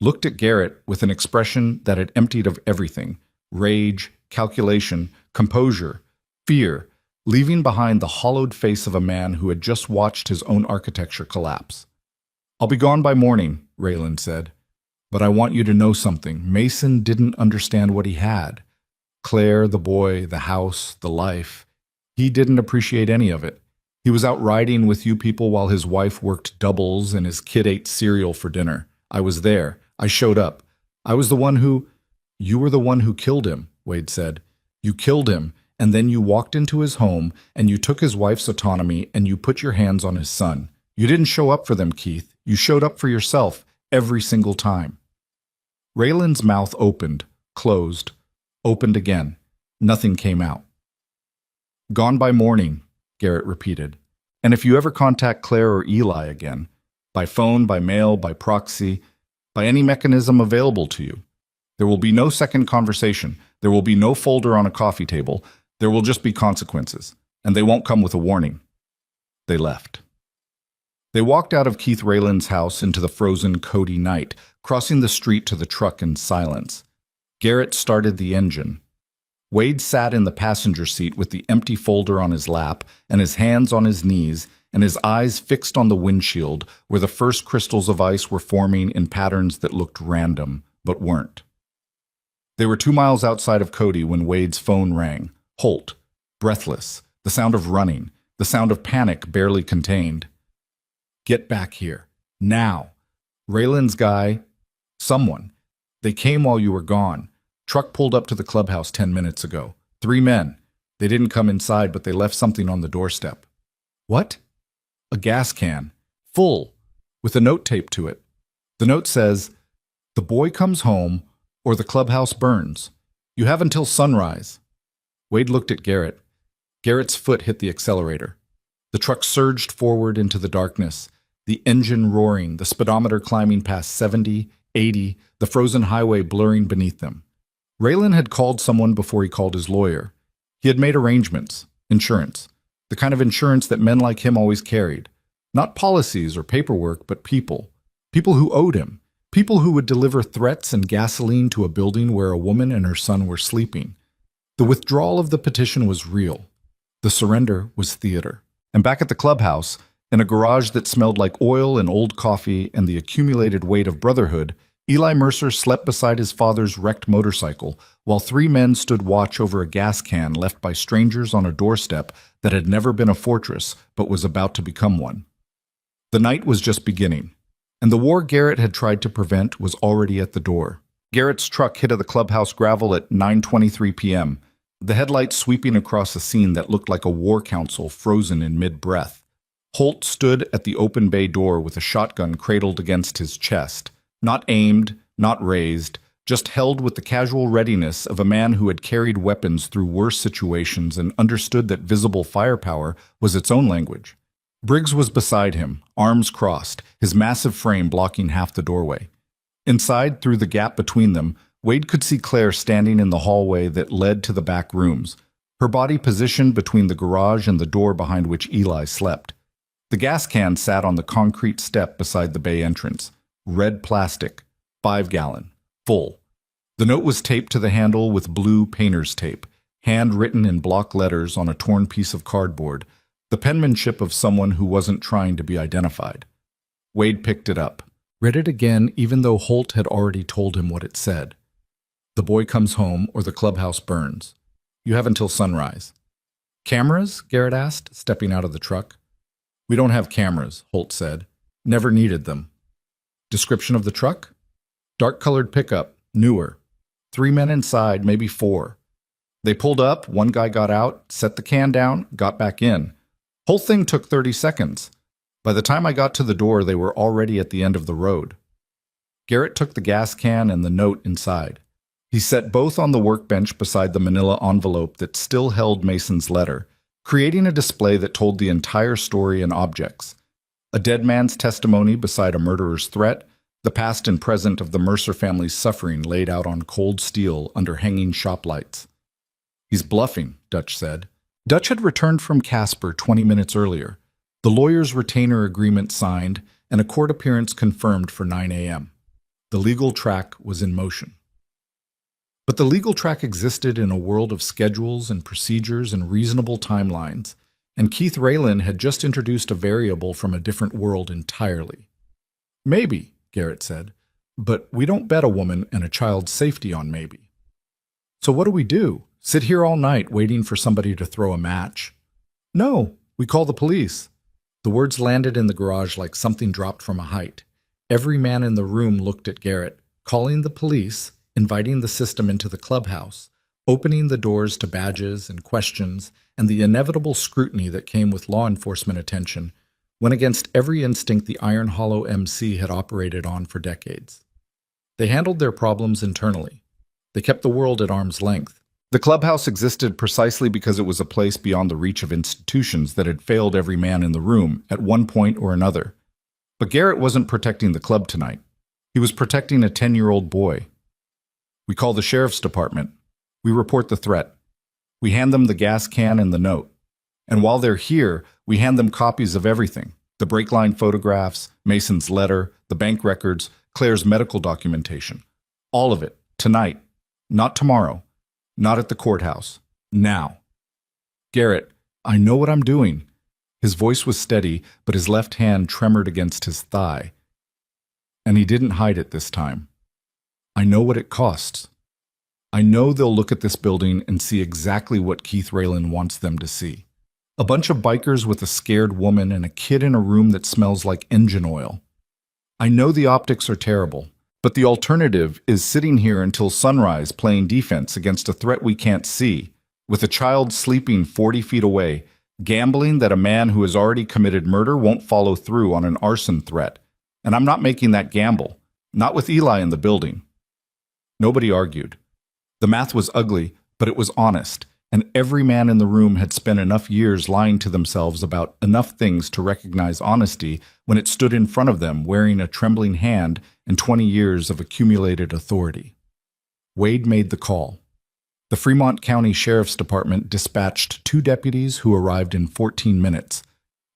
looked at Garrett with an expression that had emptied of everything: rage, calculation, composure, fear, leaving behind the hollowed face of a man who had just watched his own architecture collapse. "I'll be gone by morning," Raylan said. "But I want you to know something. Mason didn't understand what he had. Claire, the boy, the house, the life. He didn't appreciate any of it. He was out riding with you people while his wife worked doubles and his kid ate cereal for dinner. I was there. I showed up. I was the one who—" "You were the one who killed him," Wade said. "You killed him, and then you walked into his home, and you took his wife's autonomy, and you put your hands on his son. You didn't show up for them, Keith. You showed up for yourself every single time." Raylan's mouth opened, closed, opened again. Nothing came out. "Gone by morning," Garrett repeated. "And if you ever contact Claire or Eli again, by phone, by mail, by proxy, by any mechanism available to you, there will be no second conversation. There will be no folder on a coffee table. There will just be consequences, and they won't come with a warning." They left. They walked out of Keith Raylan's house into the frozen Cody night, crossing the street to the truck in silence. Garrett started the engine. Wade sat in the passenger seat with the empty folder on his lap and his hands on his knees and his eyes fixed on the windshield where the first crystals of ice were forming in patterns that looked random, but weren't. They were 2 miles outside of Cody when Wade's phone rang. Holt, breathless, the sound of running, the sound of panic barely contained. "Get back here. Now. Raylan's guy, someone. They came while you were gone. Truck pulled up to the clubhouse 10 minutes ago. 3 men. They didn't come inside, but they left something on the doorstep." "What?" "A gas can. Full. With a note taped to it. The note says, The boy comes home, or the clubhouse burns. You have until sunrise. Wade looked at Garrett. Garrett's foot hit the accelerator. The truck surged forward into the darkness, the engine roaring, the speedometer climbing past 70, 80, the frozen highway blurring beneath them. Raylan had called someone before he called his lawyer. He had made arrangements, insurance, the kind of insurance that men like him always carried. Not policies or paperwork, but people. People who owed him. People who would deliver threats and gasoline to a building where a woman and her son were sleeping. The withdrawal of the petition was real. The surrender was theater. And back at the clubhouse, in a garage that smelled like oil and old coffee and the accumulated weight of brotherhood, Eli Mercer slept beside his father's wrecked motorcycle, while three men stood watch over a gas can left by strangers on a doorstep that had never been a fortress but was about to become one. The night was just beginning, and the war Garrett had tried to prevent was already at the door. Garrett's truck hit the clubhouse gravel at 9:23 p.m., the headlights sweeping across a scene that looked like a war council frozen in mid-breath. Holt stood at the open bay door with a shotgun cradled against his chest, not aimed, not raised, just held with the casual readiness of a man who had carried weapons through worse situations and understood that visible firepower was its own language. Briggs was beside him, arms crossed, his massive frame blocking half the doorway. Inside, through the gap between them, Wade could see Claire standing in the hallway that led to the back rooms, her body positioned between the garage and the door behind which Eli slept. The gas can sat on the concrete step beside the bay entrance. Red plastic, 5-gallon, full. The note was taped to the handle with blue painter's tape, handwritten in block letters on a torn piece of cardboard, the penmanship of someone who wasn't trying to be identified. Wade picked it up, read it again even though Holt had already told him what it said. The boy comes home or the clubhouse burns. You have until sunrise. Cameras? Garrett asked, stepping out of the truck. We don't have cameras, Holt said. Never needed them. Description of the truck? Dark-colored pickup, newer. 3 men inside, maybe 4. They pulled up, one guy got out, set the can down, got back in. Whole thing took 30 seconds. By the time I got to the door, they were already at the end of the road. Garrett took the gas can and the note inside. He set both on the workbench beside the manila envelope that still held Mason's letter, creating a display that told the entire story in objects. A dead man's testimony beside a murderer's threat, the past and present of the Mercer family's suffering laid out on cold steel under hanging shop lights. He's bluffing, Dutch said. Dutch had returned from Casper 20 minutes earlier, the lawyer's retainer agreement signed, and a court appearance confirmed for 9 a.m. The legal track was in motion. But the legal track existed in a world of schedules and procedures and reasonable timelines, and Keith Raylan had just introduced a variable from a different world entirely. Maybe, Garrett said, but we don't bet a woman and a child's safety on maybe. So what do we do? Sit here all night waiting for somebody to throw a match? No, we call the police. The words landed in the garage like something dropped from a height. Every man in the room looked at Garrett, calling the police, inviting the system into the clubhouse, opening the doors to badges and questions and the inevitable scrutiny that came with law enforcement attention went against every instinct the Iron Hollow MC had operated on for decades. They handled their problems internally. They kept the world at arm's length. The clubhouse existed precisely because it was a place beyond the reach of institutions that had failed every man in the room at one point or another. But Garrett wasn't protecting the club tonight. He was protecting a 10-year-old boy. We call the sheriff's department. We report the threat. We hand them the gas can and the note. And while they're here, we hand them copies of everything. The brake line photographs, Mason's letter, the bank records, Claire's medical documentation. All of it, tonight. Not tomorrow. Not at the courthouse. Now. Garrett, I know what I'm doing. His voice was steady, but his left hand tremored against his thigh. And he didn't hide it this time. I know what it costs. I know they'll look at this building and see exactly what Keith Raylan wants them to see. A bunch of bikers with a scared woman and a kid in a room that smells like engine oil. I know the optics are terrible, but the alternative is sitting here until sunrise playing defense against a threat we can't see, with a child sleeping 40 feet away, gambling that a man who has already committed murder won't follow through on an arson threat. And I'm not making that gamble. Not with Eli in the building. Nobody argued. The math was ugly, but it was honest, and every man in the room had spent enough years lying to themselves about enough things to recognize honesty when it stood in front of them wearing a trembling hand and 20 years of accumulated authority. Wade made the call. The Fremont County Sheriff's Department dispatched 2 deputies who arrived in 14 minutes,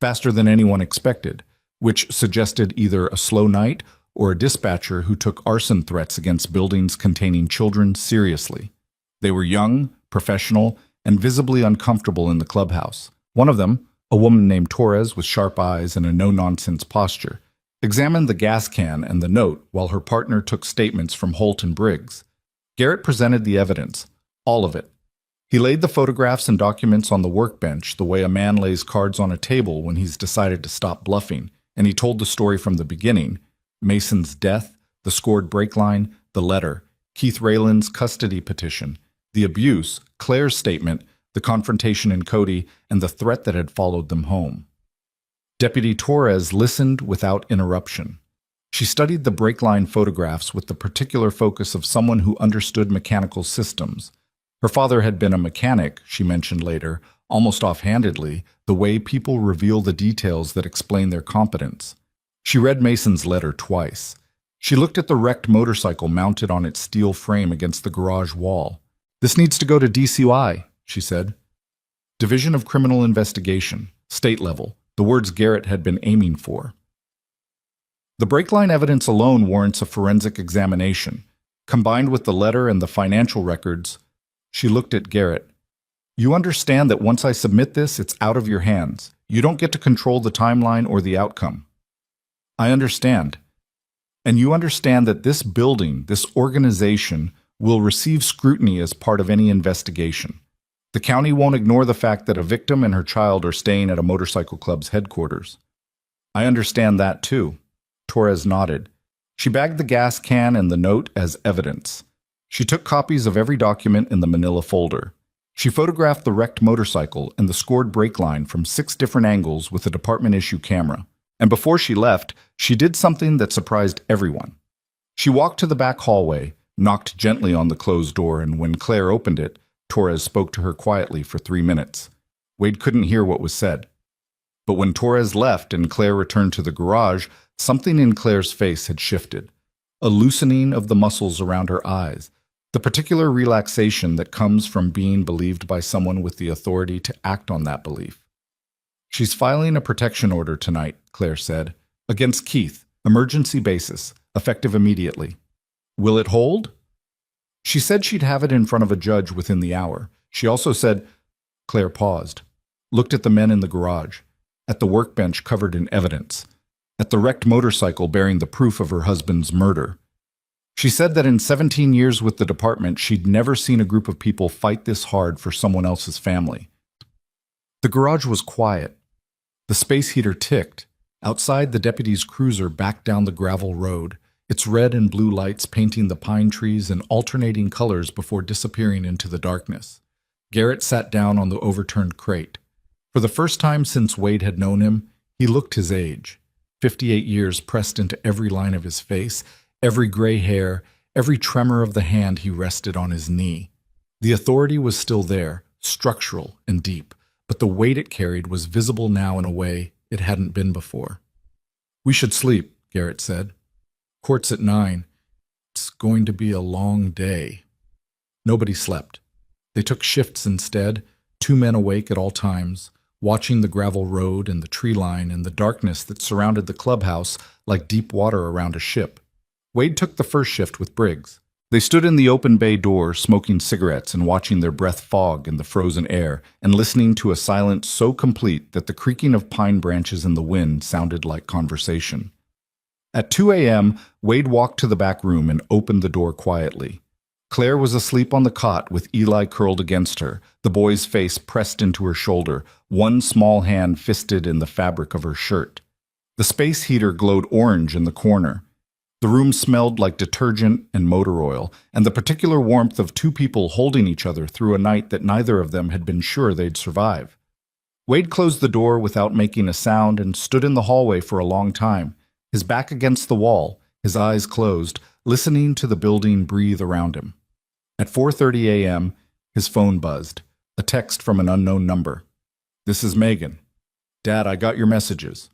faster than anyone expected, which suggested either a slow night or a dispatcher who took arson threats against buildings containing children seriously. They were young, professional, and visibly uncomfortable in the clubhouse. One of them, a woman named Torres with sharp eyes and a no-nonsense posture, examined the gas can and the note while her partner took statements from Holt and Briggs. Garrett presented the evidence, all of it. He laid the photographs and documents on the workbench the way a man lays cards on a table when he's decided to stop bluffing, and he told the story from the beginning: Mason's death, the scored brake line, the letter, Keith Rayland's custody petition, the abuse, Claire's statement, the confrontation in Cody, and the threat that had followed them home. Deputy Torres listened without interruption. She studied the brake line photographs with the particular focus of someone who understood mechanical systems. Her father had been a mechanic, she mentioned later, almost offhandedly, the way people reveal the details that explain their competence. She read Mason's letter twice. She looked at the wrecked motorcycle mounted on its steel frame against the garage wall. "This needs to go to DCI," she said. Division of Criminal Investigation, state level, the words Garrett had been aiming for. The brake line evidence alone warrants a forensic examination. Combined with the letter and the financial records, she looked at Garrett. "You understand that once I submit this, it's out of your hands. You don't get to control the timeline or the outcome." "I understand. And you understand that this building, this organization, will receive scrutiny as part of any investigation. The county won't ignore the fact that a victim and her child are staying at a motorcycle club's headquarters." "I understand that too." Torres nodded. She bagged the gas can and the note as evidence. She took copies of every document in the manila folder. She photographed the wrecked motorcycle and the scored brake line from 6 different angles with a department-issue camera. And before she left, she did something that surprised everyone. She walked to the back hallway, knocked gently on the closed door, and when Claire opened it, Torres spoke to her quietly for 3 minutes. Wade couldn't hear what was said. But when Torres left and Claire returned to the garage, something in Claire's face had shifted. A loosening of the muscles around her eyes, the particular relaxation that comes from being believed by someone with the authority to act on that belief. "She's filing a protection order tonight," Claire said, "against Keith, emergency basis, effective immediately. Will it hold?" She said she'd have it in front of a judge within the hour. She also said— Claire paused, looked at the men in the garage, at the workbench covered in evidence, at the wrecked motorcycle bearing the proof of her husband's murder. She said that in 17 years with the department, she'd never seen a group of people fight this hard for someone else's family. The garage was quiet. The space heater ticked. Outside, the deputy's cruiser backed down the gravel road, its red and blue lights painting the pine trees in alternating colors before disappearing into the darkness. Garrett sat down on the overturned crate. For the first time since Wade had known him, he looked his age. 58 years pressed into every line of his face, every gray hair, every tremor of the hand he rested on his knee. The authority was still there, structural and deep, but the weight it carried was visible now in a way it hadn't been before. "We should sleep," Garrett said. "Court's at 9. It's going to be a long day." Nobody slept. They took shifts instead, 2 men awake at all times, watching the gravel road and the tree line and the darkness that surrounded the clubhouse like deep water around a ship. Wade took the first shift with Briggs. They stood in the open bay door, smoking cigarettes and watching their breath fog in the frozen air and listening to a silence so complete that the creaking of pine branches in the wind sounded like conversation. At 2 a.m., Wade walked to the back room and opened the door quietly. Claire was asleep on the cot with Eli curled against her, the boy's face pressed into her shoulder, one small hand fisted in the fabric of her shirt. The space heater glowed orange in the corner. The room smelled like detergent and motor oil, and the particular warmth of 2 people holding each other through a night that neither of them had been sure they'd survive. Wade closed the door without making a sound and stood in the hallway for a long time, his back against the wall, his eyes closed, listening to the building breathe around him. At 4:30 a.m., his phone buzzed, a text from an unknown number. "This is Megan. Dad, I got your messages.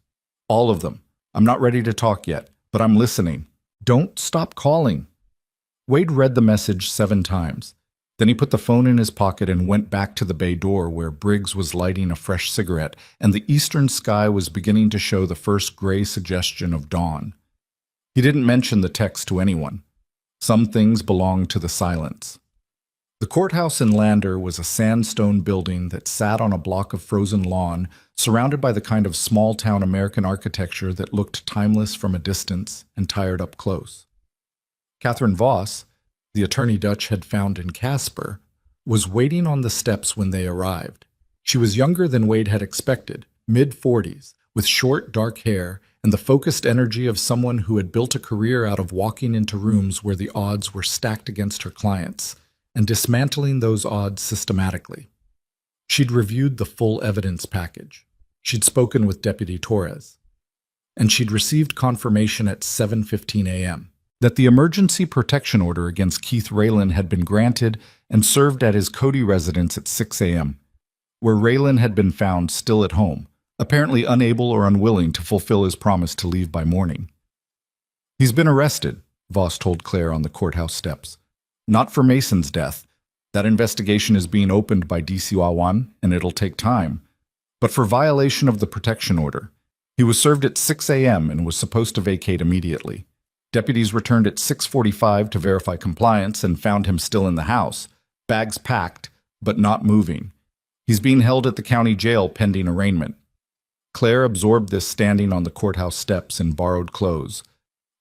All of them. I'm not ready to talk yet, but I'm listening. Don't stop calling." Wade read the message 7 times. Then he put the phone in his pocket and went back to the bay door where Briggs was lighting a fresh cigarette and the eastern sky was beginning to show the first gray suggestion of dawn. He didn't mention the text to anyone. Some things belonged to the silence. The courthouse in Lander was a sandstone building that sat on a block of frozen lawn, surrounded by the kind of small-town American architecture that looked timeless from a distance and tired up close. Catherine Voss, the attorney Dutch had found in Casper, was waiting on the steps when they arrived. She was younger than Wade had expected, mid-40s, with short, dark hair and the focused energy of someone who had built a career out of walking into rooms where the odds were stacked against her clients and dismantling those odds systematically. She'd reviewed the full evidence package. She'd spoken with Deputy Torres. And she'd received confirmation at 7:15 a.m. that the emergency protection order against Keith Raylan had been granted and served at his Cody residence at 6 a.m., where Raylan had been found still at home, apparently unable or unwilling to fulfill his promise to leave by morning. "He's been arrested," Voss told Claire on the courthouse steps. "Not for Mason's death. That investigation is being opened by DCY1, and it'll take time. But for violation of the protection order. He was served at 6 a.m. and was supposed to vacate immediately. Deputies returned at 6:45 to verify compliance and found him still in the house, bags packed, but not moving. He's being held at the county jail pending arraignment." Claire absorbed this standing on the courthouse steps in borrowed clothes.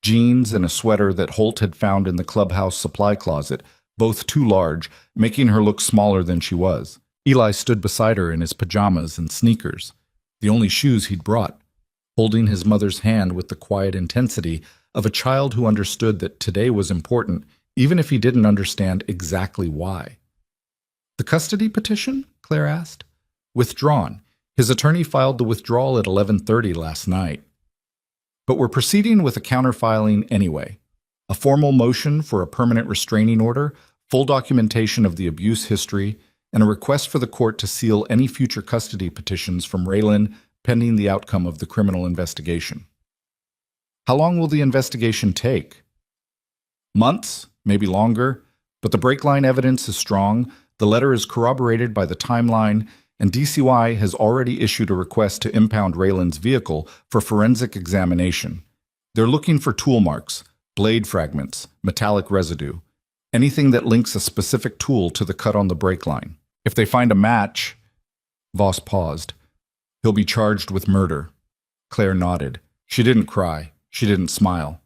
Jeans and a sweater that Holt had found in the clubhouse supply closet, both too large, making her look smaller than she was. Eli stood beside her in his pajamas and sneakers, the only shoes he'd brought, holding his mother's hand with the quiet intensity of a child who understood that today was important, even if he didn't understand exactly why. "The custody petition?" Claire asked. "Withdrawn. His attorney filed the withdrawal at 11:30 last night. But we're proceeding with a counterfiling anyway. A formal motion for a permanent restraining order, full documentation of the abuse history, and a request for the court to seal any future custody petitions from Raylan pending the outcome of the criminal investigation." "How long will the investigation take?" "Months, maybe longer, but the break line evidence is strong, the letter is corroborated by the timeline, and DCY has already issued a request to impound Raylan's vehicle for forensic examination. They're looking for tool marks, blade fragments, metallic residue, anything that links a specific tool to the cut on the brake line. If they find a match—" Voss paused. "He'll be charged with murder." Claire nodded. She didn't cry. She didn't smile.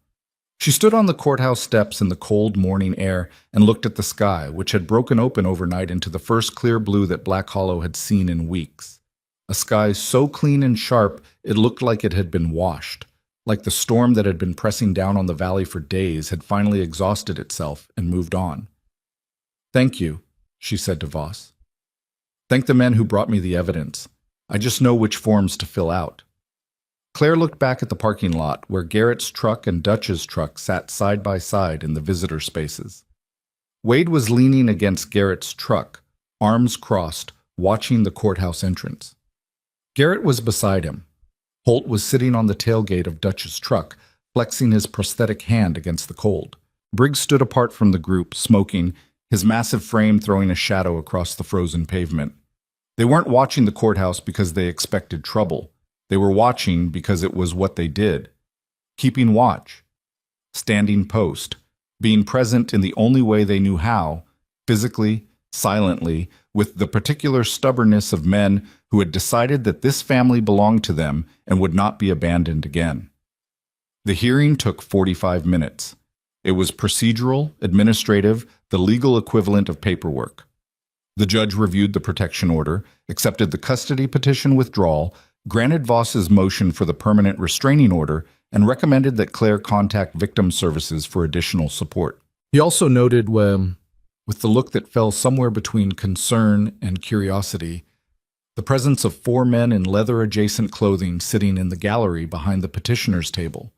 She stood on the courthouse steps in the cold morning air and looked at the sky, which had broken open overnight into the first clear blue that Black Hollow had seen in weeks. A sky so clean and sharp it looked like it had been washed, like the storm that had been pressing down on the valley for days had finally exhausted itself and moved on. "Thank you," she said to Voss. "Thank the men who brought me the evidence. I just know which forms to fill out." Claire looked back at the parking lot where Garrett's truck and Dutch's truck sat side by side in the visitor spaces. Wade was leaning against Garrett's truck, arms crossed, watching the courthouse entrance. Garrett was beside him. Holt was sitting on the tailgate of Dutch's truck, flexing his prosthetic hand against the cold. Briggs stood apart from the group, smoking, his massive frame throwing a shadow across the frozen pavement. They weren't watching the courthouse because they expected trouble. They were watching because it was what they did. Keeping watch. Standing post. Being present in the only way they knew how, physically, silently, with the particular stubbornness of men who had decided that this family belonged to them and would not be abandoned again. The hearing took 45 minutes. It was procedural, administrative, the legal equivalent of paperwork. The judge reviewed the protection order, accepted the custody petition withdrawal, granted Voss's motion for the permanent restraining order, and recommended that Claire contact victim services for additional support. He also noted, with the look that fell somewhere between concern and curiosity, the presence of 4 men in leather-adjacent clothing sitting in the gallery behind the petitioner's table.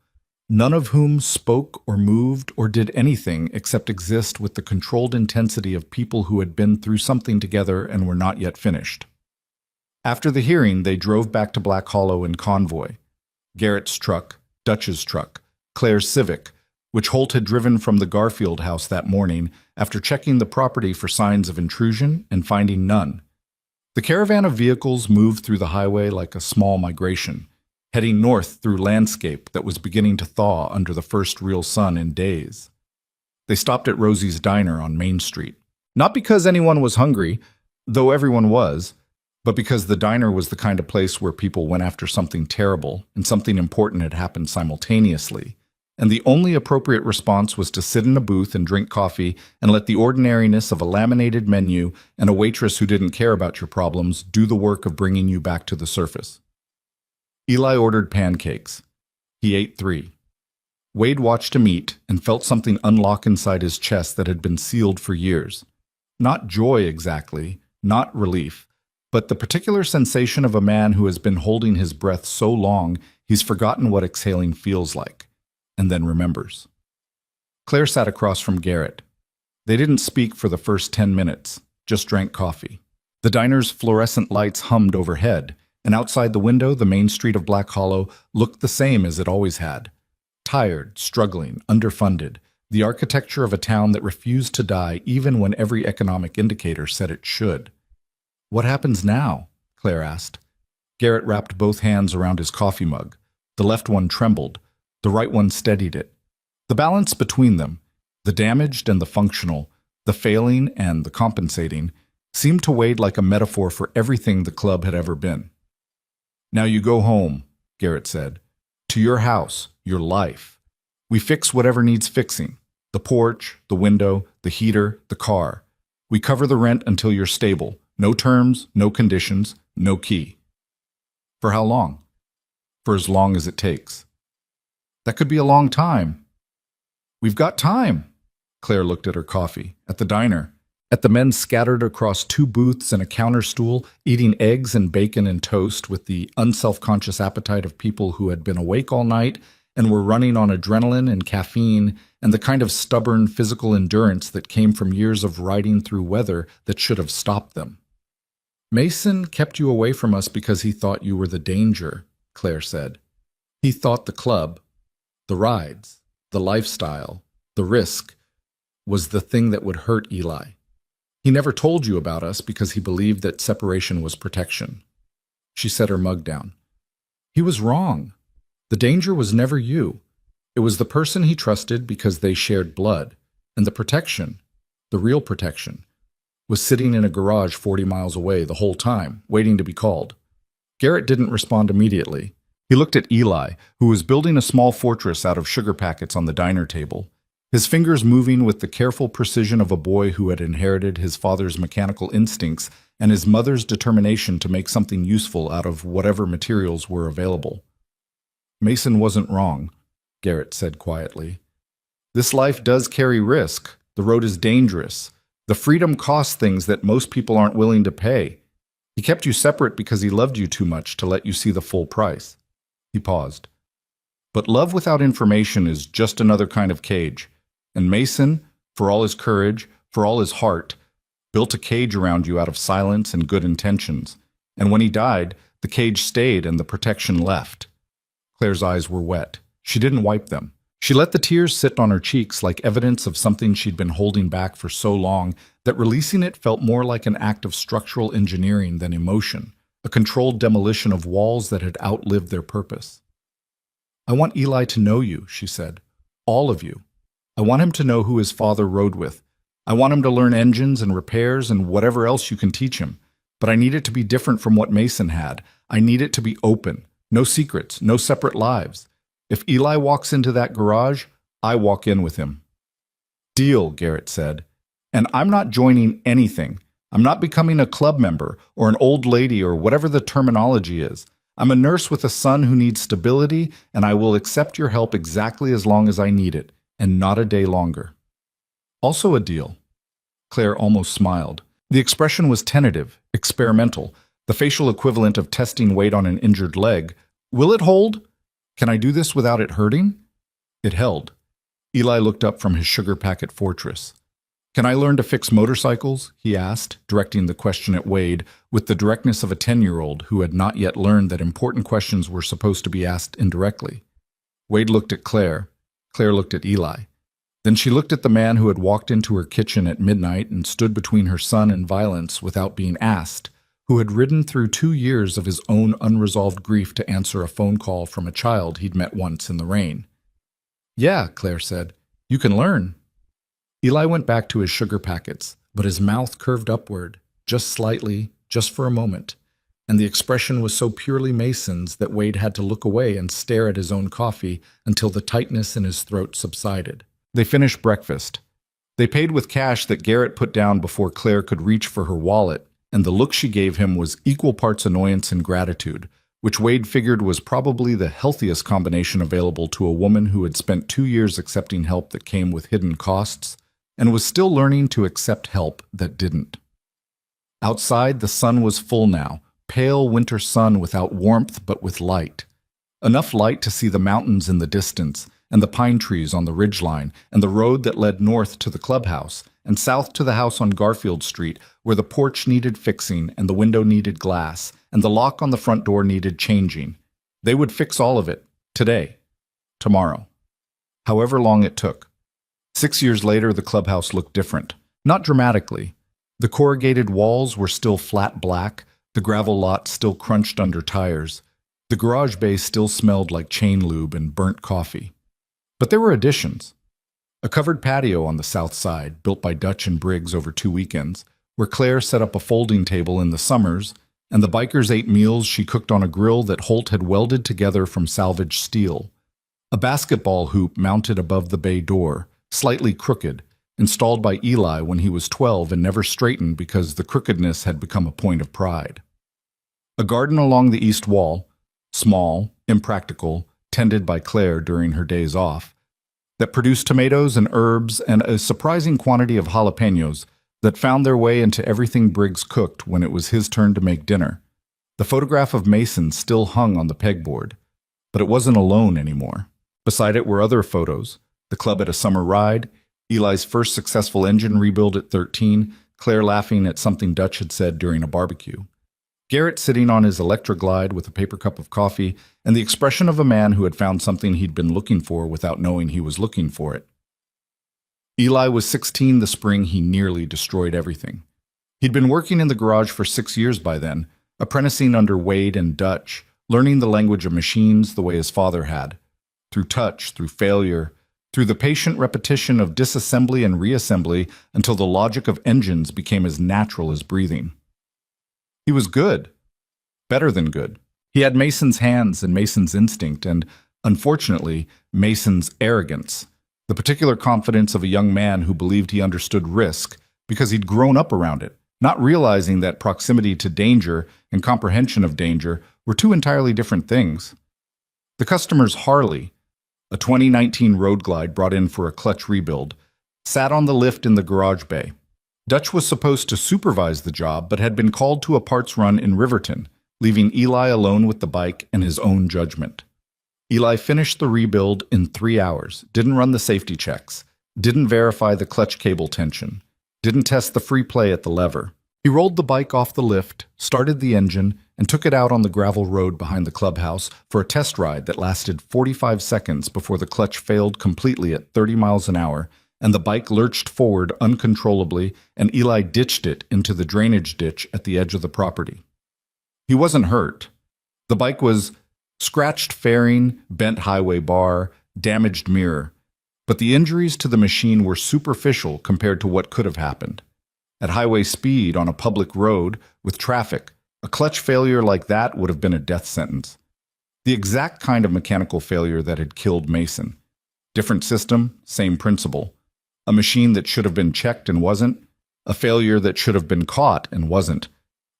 none of whom spoke or moved or did anything except exist with the controlled intensity of people who had been through something together and were not yet finished. After the hearing, they drove back to Black Hollow in convoy. Garrett's truck, Dutch's truck, Claire's Civic, which Holt had driven from the Garfield house that morning after checking the property for signs of intrusion and finding none. The caravan of vehicles moved through the highway like a small migration, heading north through landscape that was beginning to thaw under the first real sun in days. They stopped at Rosie's Diner on Main Street, not because anyone was hungry, though everyone was, but because the diner was the kind of place where people went after something terrible and something important had happened simultaneously, and the only appropriate response was to sit in a booth and drink coffee and let the ordinariness of a laminated menu and a waitress who didn't care about your problems do the work of bringing you back to the surface. Eli ordered pancakes. He ate 3. Wade watched him eat and felt something unlock inside his chest that had been sealed for years. Not joy exactly, not relief, but the particular sensation of a man who has been holding his breath so long he's forgotten what exhaling feels like, and then remembers. Claire sat across from Garrett. They didn't speak for the first 10 minutes, just drank coffee. The diner's fluorescent lights hummed overhead, and outside the window, the main street of Black Hollow looked the same as it always had. Tired, struggling, underfunded, the architecture of a town that refused to die even when every economic indicator said it should. "What happens now?" Claire asked. Garrett wrapped both hands around his coffee mug. The left one trembled. The right one steadied it. The balance between them, the damaged and the functional, the failing and the compensating, seemed to Wade like a metaphor for everything the club had ever been. "Now you go home," Garrett said. "To your house, your life. We fix whatever needs fixing. The porch, the window, the heater, the car. We cover the rent until you're stable. No terms, no conditions, no key." "For how long?" "For as long as it takes." "That could be a long time." "We've got time." Claire looked at her coffee, at the diner, at the men scattered across 2 booths and a counter stool, eating eggs and bacon and toast with the unself-conscious appetite of people who had been awake all night and were running on adrenaline and caffeine and the kind of stubborn physical endurance that came from years of riding through weather that should have stopped them. "Mason kept you away from us because he thought you were the danger," Claire said. "He thought the club, the rides, the lifestyle, the risk, was the thing that would hurt Eli. He never told you about us because he believed that separation was protection." She set her mug down. "He was wrong. The danger was never you. It was the person he trusted because they shared blood, and the protection, the real protection, was sitting in a garage 40 miles away the whole time, waiting to be called." Garrett didn't respond immediately. He looked at Eli, who was building a small fortress out of sugar packets on the diner table, his fingers moving with the careful precision of a boy who had inherited his father's mechanical instincts and his mother's determination to make something useful out of whatever materials were available. "Mason wasn't wrong," Garrett said quietly. "This life does carry risk. The road is dangerous. The freedom costs things that most people aren't willing to pay. He kept you separate because he loved you too much to let you see the full price." He paused. "But love without information is just another kind of cage. And Mason, for all his courage, for all his heart, built a cage around you out of silence and good intentions. And when he died, the cage stayed and the protection left." Claire's eyes were wet. She didn't wipe them. She let the tears sit on her cheeks like evidence of something she'd been holding back for so long that releasing it felt more like an act of structural engineering than emotion, a controlled demolition of walls that had outlived their purpose. "I want Eli to know you," she said. "All of you. I want him to know who his father rode with. I want him to learn engines and repairs and whatever else you can teach him. But I need it to be different from what Mason had. I need it to be open. No secrets, no separate lives. If Eli walks into that garage, I walk in with him." "Deal," Garrett said. "And I'm not joining anything. I'm not becoming a club member or an old lady or whatever the terminology is. I'm a nurse with a son who needs stability, and I will accept your help exactly as long as I need it, and not a day longer." "Also a deal." Claire almost smiled. The expression was tentative, experimental, the facial equivalent of testing weight on an injured leg. "Will it hold? Can I do this without it hurting?" It held. Eli looked up from his sugar packet fortress. "Can I learn to fix motorcycles?" he asked, directing the question at Wade with the directness of a 10-year-old who had not yet learned that important questions were supposed to be asked indirectly. Wade looked at Claire. Claire looked at Eli. Then she looked at the man who had walked into her kitchen at midnight and stood between her son and violence without being asked, who had ridden through 2 years of his own unresolved grief to answer a phone call from a child he'd met once in the rain. "Yeah," Claire said. "You can learn." Eli went back to his sugar packets, but his mouth curved upward, just slightly, just for a moment, and the expression was so purely Mason's that Wade had to look away and stare at his own coffee until the tightness in his throat subsided. They finished breakfast. They paid with cash that Garrett put down before Claire could reach for her wallet, and the look she gave him was equal parts annoyance and gratitude, which Wade figured was probably the healthiest combination available to a woman who had spent 2 years accepting help that came with hidden costs, and was still learning to accept help that didn't. Outside, the sun was full now, pale winter sun without warmth but with light. Enough light to see the mountains in the distance, and the pine trees on the ridgeline, and the road that led north to the clubhouse, and south to the house on Garfield Street, where the porch needed fixing, and the window needed glass, and the lock on the front door needed changing. They would fix all of it, today, tomorrow, however long it took. 6 years later, the clubhouse looked different. Not dramatically. The corrugated walls were still flat black, the gravel lot still crunched under tires. The garage bay still smelled like chain lube and burnt coffee. But there were additions. A covered patio on the south side, built by Dutch and Briggs over 2 weekends, where Claire set up a folding table in the summers, and the bikers ate meals she cooked on a grill that Holt had welded together from salvaged steel. A basketball hoop mounted above the bay door, slightly crooked, installed by Eli when he was 12 and never straightened because the crookedness had become a point of pride. A garden along the east wall, small, impractical, tended by Claire during her days off, that produced tomatoes and herbs and a surprising quantity of jalapenos that found their way into everything Briggs cooked when it was his turn to make dinner. The photograph of Mason still hung on the pegboard, but it wasn't alone anymore. Beside it were other photos: the club at a summer ride, Eli's first successful engine rebuild at 13, Claire laughing at something Dutch had said during a barbecue, Garrett sitting on his Electroglide with a paper cup of coffee, and the expression of a man who had found something he'd been looking for without knowing he was looking for it. Eli was 16 the spring he nearly destroyed everything. He'd been working in the garage for 6 years by then, apprenticing under Wade and Dutch, learning the language of machines the way his father had, through touch, through failure, through the patient repetition of disassembly and reassembly until the logic of engines became as natural as breathing. He was good. Better than good. He had Mason's hands and Mason's instinct and, unfortunately, Mason's arrogance, the particular confidence of a young man who believed he understood risk because he'd grown up around it, not realizing that proximity to danger and comprehension of danger were two entirely different things. The customer's Harley, a 2019 Road Glide brought in for a clutch rebuild, sat on the lift in the garage bay. Dutch was supposed to supervise the job, but had been called to a parts run in Riverton, leaving Eli alone with the bike and his own judgment. Eli finished the rebuild in 3 hours, didn't run the safety checks, didn't verify the clutch cable tension, didn't test the free play at the lever. He rolled the bike off the lift, started the engine, and took it out on the gravel road behind the clubhouse for a test ride that lasted 45 seconds before the clutch failed completely at 30 miles an hour, and the bike lurched forward uncontrollably, and Eli ditched it into the drainage ditch at the edge of the property. He wasn't hurt. The bike was scratched fairing, bent highway bar, damaged mirror, but the injuries to the machine were superficial compared to what could have happened. At highway speed on a public road with traffic, a clutch failure like that would have been a death sentence. The exact kind of mechanical failure that had killed Mason. Different system, same principle. A machine that should have been checked and wasn't. A failure that should have been caught and wasn't.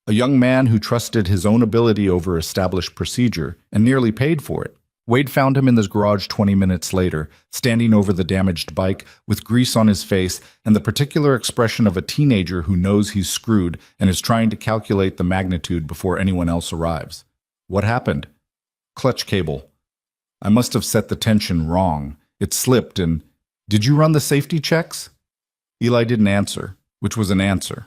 A young man who trusted his own ability over established procedure and nearly paid for it. Wade found him in his garage 20 minutes later, standing over the damaged bike with grease on his face and the particular expression of a teenager who knows he's screwed and is trying to calculate the magnitude before anyone else arrives. What happened? Clutch cable. I must have set the tension wrong. It slipped and, "Did you run the safety checks?" Eli didn't answer, which was an answer.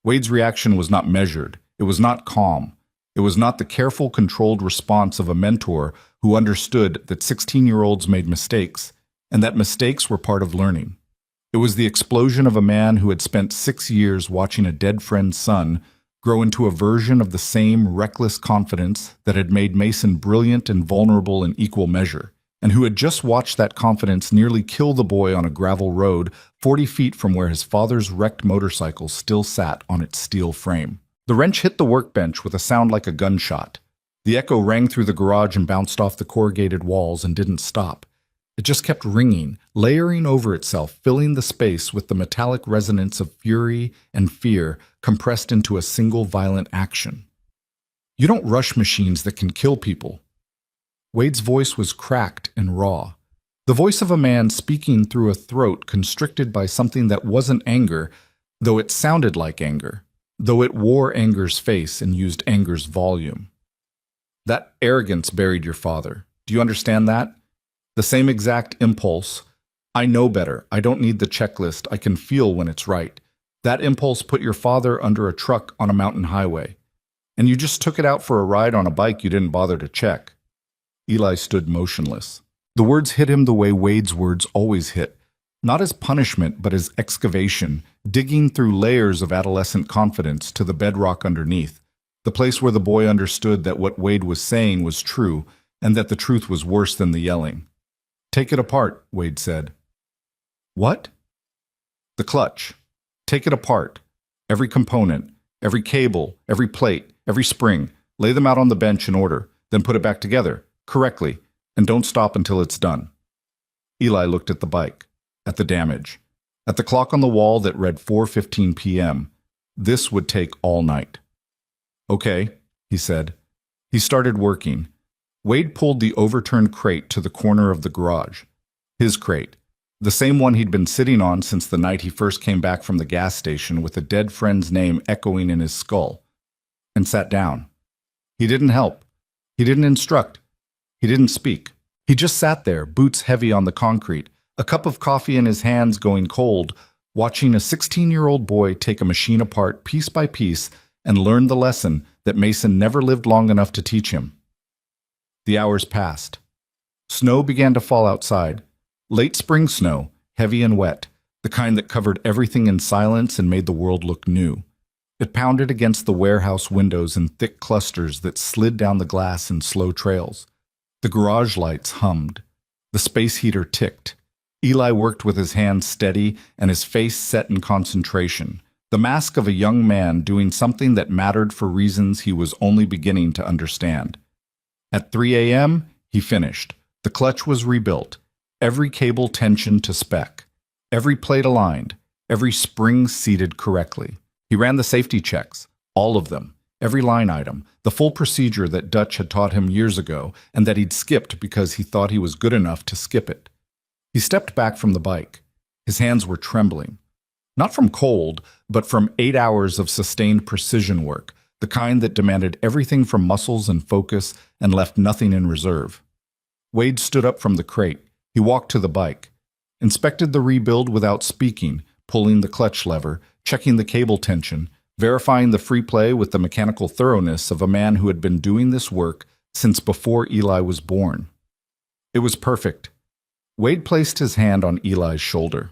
Wade's reaction was not measured. It was not calm. It was not the careful, controlled response of a mentor who understood that 16-year-olds made mistakes, and that mistakes were part of learning. It was the explosion of a man who had spent 6 years watching a dead friend's son grow into a version of the same reckless confidence that had made Mason brilliant and vulnerable in equal measure, and who had just watched that confidence nearly kill the boy on a gravel road 40 feet from where his father's wrecked motorcycle still sat on its steel frame. The wrench hit the workbench with a sound like a gunshot. The echo rang through the garage and bounced off the corrugated walls and didn't stop. It just kept ringing, layering over itself, filling the space with the metallic resonance of fury and fear compressed into a single violent action. You don't rush machines that can kill people. Wade's voice was cracked and raw. The voice of a man speaking through a throat constricted by something that wasn't anger, though it sounded like anger, though it wore anger's face and used anger's volume. That arrogance buried your father. Do you understand that? The same exact impulse. I know better. I don't need the checklist. I can feel when it's right. That impulse put your father under a truck on a mountain highway. And you just took it out for a ride on a bike you didn't bother to check. Eli stood motionless. The words hit him the way Wade's words always hit. Not as punishment, but as excavation, digging through layers of adolescent confidence to the bedrock underneath. The place where the boy understood that what Wade was saying was true, and that the truth was worse than the yelling. "Take it apart," Wade said. "What?" "The clutch. Take it apart. Every component, every cable, every plate, every spring. Lay them out on the bench in order, then put it back together, correctly, and don't stop until it's done." Eli looked at the bike, at the damage, at the clock on the wall that read 4:15 p.m. This would take all night. "Okay," he said. He started working. Wade pulled the overturned crate to the corner of the garage. His crate, the same one he'd been sitting on since the night he first came back from the gas station with a dead friend's name echoing in his skull, and sat down. He didn't help. He didn't instruct. He didn't speak. He just sat there, boots heavy on the concrete, a cup of coffee in his hands going cold, watching a 16-year-old boy take a machine apart piece by piece and learn the lesson that Mason never lived long enough to teach him. The hours passed. Snow began to fall outside. Late spring snow, heavy and wet, the kind that covered everything in silence and made the world look new. It pounded against the warehouse windows in thick clusters that slid down the glass in slow trails. The garage lights hummed. The space heater ticked. Eli worked with his hands steady and his face set in concentration, the mask of a young man doing something that mattered for reasons he was only beginning to understand. At 3 a.m., he finished. The clutch was rebuilt, every cable tensioned to spec, every plate aligned, every spring seated correctly. He ran the safety checks, all of them, every line item, the full procedure that Dutch had taught him years ago and that he'd skipped because he thought he was good enough to skip it. He stepped back from the bike. His hands were trembling. Not from cold, but from 8 hours of sustained precision work, the kind that demanded everything from muscles and focus and left nothing in reserve. Wade stood up from the crate. He walked to the bike, inspected the rebuild without speaking, pulling the clutch lever, checking the cable tension, verifying the free play with the mechanical thoroughness of a man who had been doing this work since before Eli was born. It was perfect. Wade placed his hand on Eli's shoulder.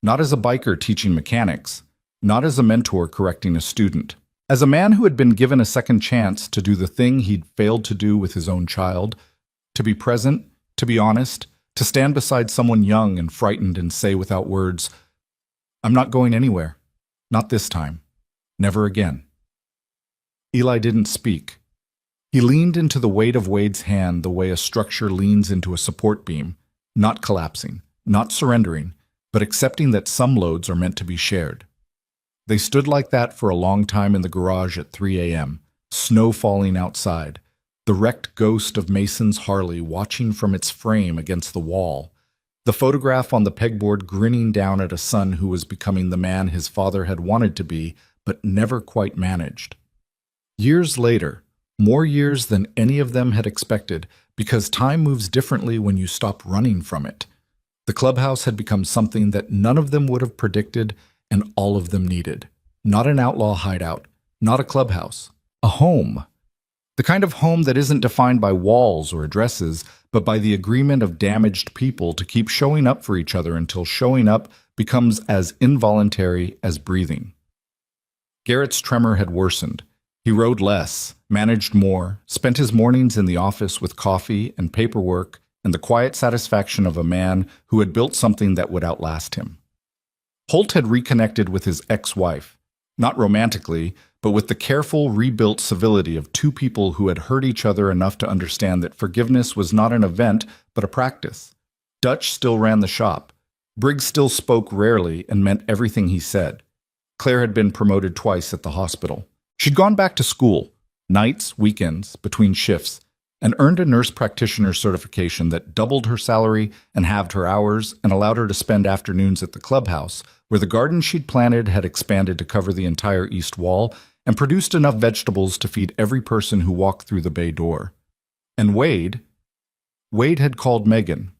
Not as a biker teaching mechanics, not as a mentor correcting a student. As a man who had been given a second chance to do the thing he'd failed to do with his own child, to be present, to be honest, to stand beside someone young and frightened and say without words, "I'm not going anywhere. Not this time. Never again." Eli didn't speak. He leaned into the weight of Wade's hand the way a structure leans into a support beam, not collapsing, not surrendering, but accepting that some loads are meant to be shared. They stood like that for a long time in the garage at 3 a.m., snow falling outside, the wrecked ghost of Mason's Harley watching from its frame against the wall, the photograph on the pegboard grinning down at a son who was becoming the man his father had wanted to be but never quite managed. Years later, more years than any of them had expected, because time moves differently when you stop running from it, The clubhouse had become something that none of them would have predicted and all of them needed. Not an outlaw hideout, not a clubhouse, a home. The kind of home that isn't defined by walls or addresses, but by the agreement of damaged people to keep showing up for each other until showing up becomes as involuntary as breathing. Garrett's tremor had worsened. He rode less, managed more, spent his mornings in the office with coffee and paperwork and the quiet satisfaction of a man who had built something that would outlast him. Holt had reconnected with his ex-wife, not romantically, but with the careful, rebuilt civility of two people who had hurt each other enough to understand that forgiveness was not an event, but a practice. Dutch still ran the shop. Briggs still spoke rarely and meant everything he said. Claire had been promoted twice at the hospital. She'd gone back to school, nights, weekends, between shifts, and earned a nurse practitioner certification that doubled her salary and halved her hours and allowed her to spend afternoons at the clubhouse, where the garden she'd planted had expanded to cover the entire east wall and produced enough vegetables to feed every person who walked through the bay door. And Wade had called Megan.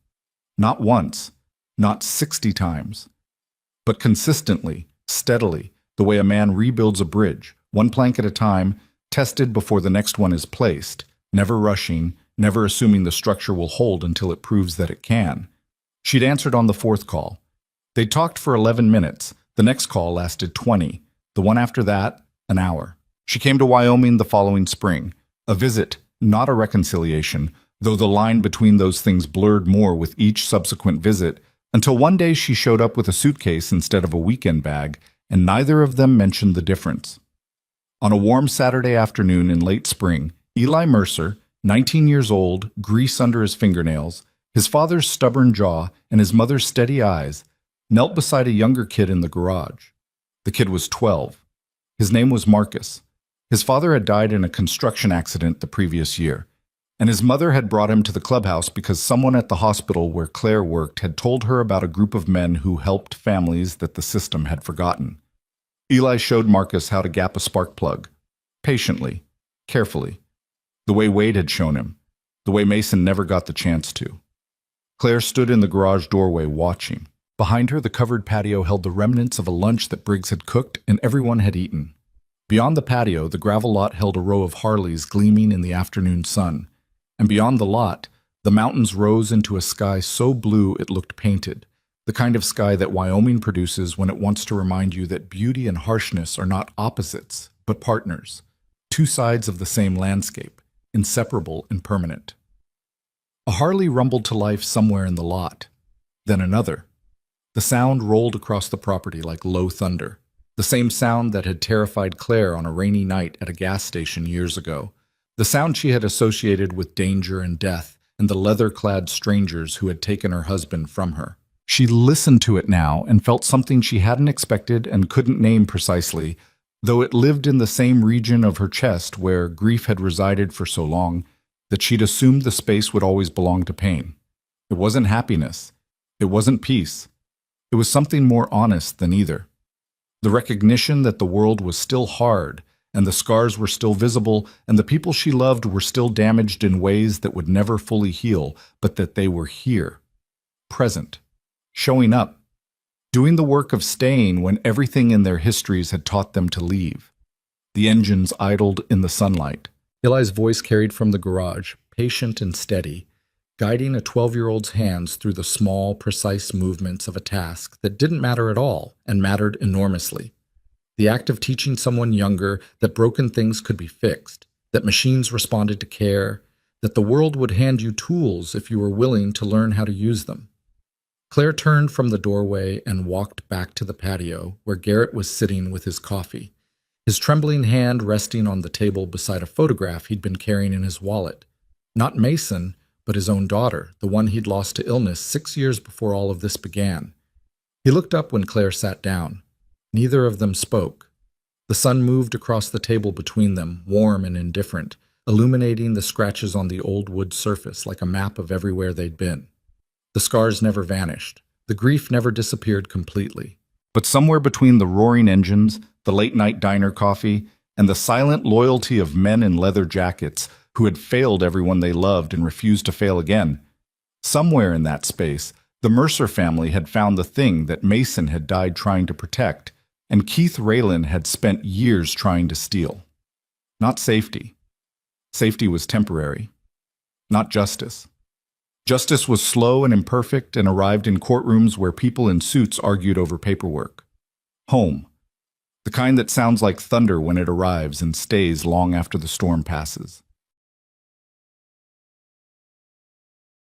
Not once, not 60 times, but consistently, steadily, the way a man rebuilds a bridge, one plank at a time, tested before the next one is placed, never rushing, never assuming the structure will hold until it proves that it can. She'd answered on the fourth call. They talked for 11 minutes. The next call lasted 20. The one after that, an hour. She came to Wyoming the following spring. A visit, not a reconciliation, though the line between those things blurred more with each subsequent visit, until one day she showed up with a suitcase instead of a weekend bag, and neither of them mentioned the difference. On a warm Saturday afternoon in late spring, Eli Mercer, 19 years old, grease under his fingernails, his father's stubborn jaw, and his mother's steady eyes, knelt beside a younger kid in the garage. The kid was 12. His name was Marcus. His father had died in a construction accident the previous year, and his mother had brought him to the clubhouse because someone at the hospital where Claire worked had told her about a group of men who helped families that the system had forgotten. Eli showed Marcus how to gap a spark plug, patiently, carefully, the way Wade had shown him, the way Mason never got the chance to. Claire stood in the garage doorway watching. Behind her, the covered patio held the remnants of a lunch that Briggs had cooked and everyone had eaten. Beyond the patio, the gravel lot held a row of Harleys gleaming in the afternoon sun. And beyond the lot, the mountains rose into a sky so blue it looked painted, the kind of sky that Wyoming produces when it wants to remind you that beauty and harshness are not opposites, but partners, two sides of the same landscape, inseparable and permanent. A Harley rumbled to life somewhere in the lot, then another. The sound rolled across the property like low thunder, the same sound that had terrified Claire on a rainy night at a gas station years ago, the sound she had associated with danger and death and the leather-clad strangers who had taken her husband from her. She listened to it now and felt something she hadn't expected and couldn't name precisely, though it lived in the same region of her chest where grief had resided for so long that she'd assumed the space would always belong to pain. It wasn't happiness. It wasn't peace. It was something more honest than either. The recognition that the world was still hard, and the scars were still visible, and the people she loved were still damaged in ways that would never fully heal, but that they were here, present, showing up, doing the work of staying when everything in their histories had taught them to leave. The engines idled in the sunlight. Eli's voice carried from the garage, patient and steady, guiding a 12-year-old's hands through the small, precise movements of a task that didn't matter at all and mattered enormously. The act of teaching someone younger that broken things could be fixed, that machines responded to care, that the world would hand you tools if you were willing to learn how to use them. Claire turned from the doorway and walked back to the patio where Garrett was sitting with his coffee, his trembling hand resting on the table beside a photograph he'd been carrying in his wallet. Not Mason, but his own daughter, the one he'd lost to illness 6 years before all of this began. He looked up when Claire sat down. Neither of them spoke. The sun moved across the table between them, warm and indifferent, illuminating the scratches on the old wood surface like a map of everywhere they'd been. The scars never vanished. The grief never disappeared completely. But somewhere between the roaring engines, the late-night diner coffee, and the silent loyalty of men in leather jackets who had failed everyone they loved and refused to fail again, somewhere in that space, The Mercer family had found the thing that Mason had died trying to protect, and Keith Raylan had spent years trying to steal. Not safety. Safety was temporary. Not justice. Justice was slow and imperfect and arrived in courtrooms where people in suits argued over paperwork. Home. The kind that sounds like thunder when it arrives and stays long after the storm passes.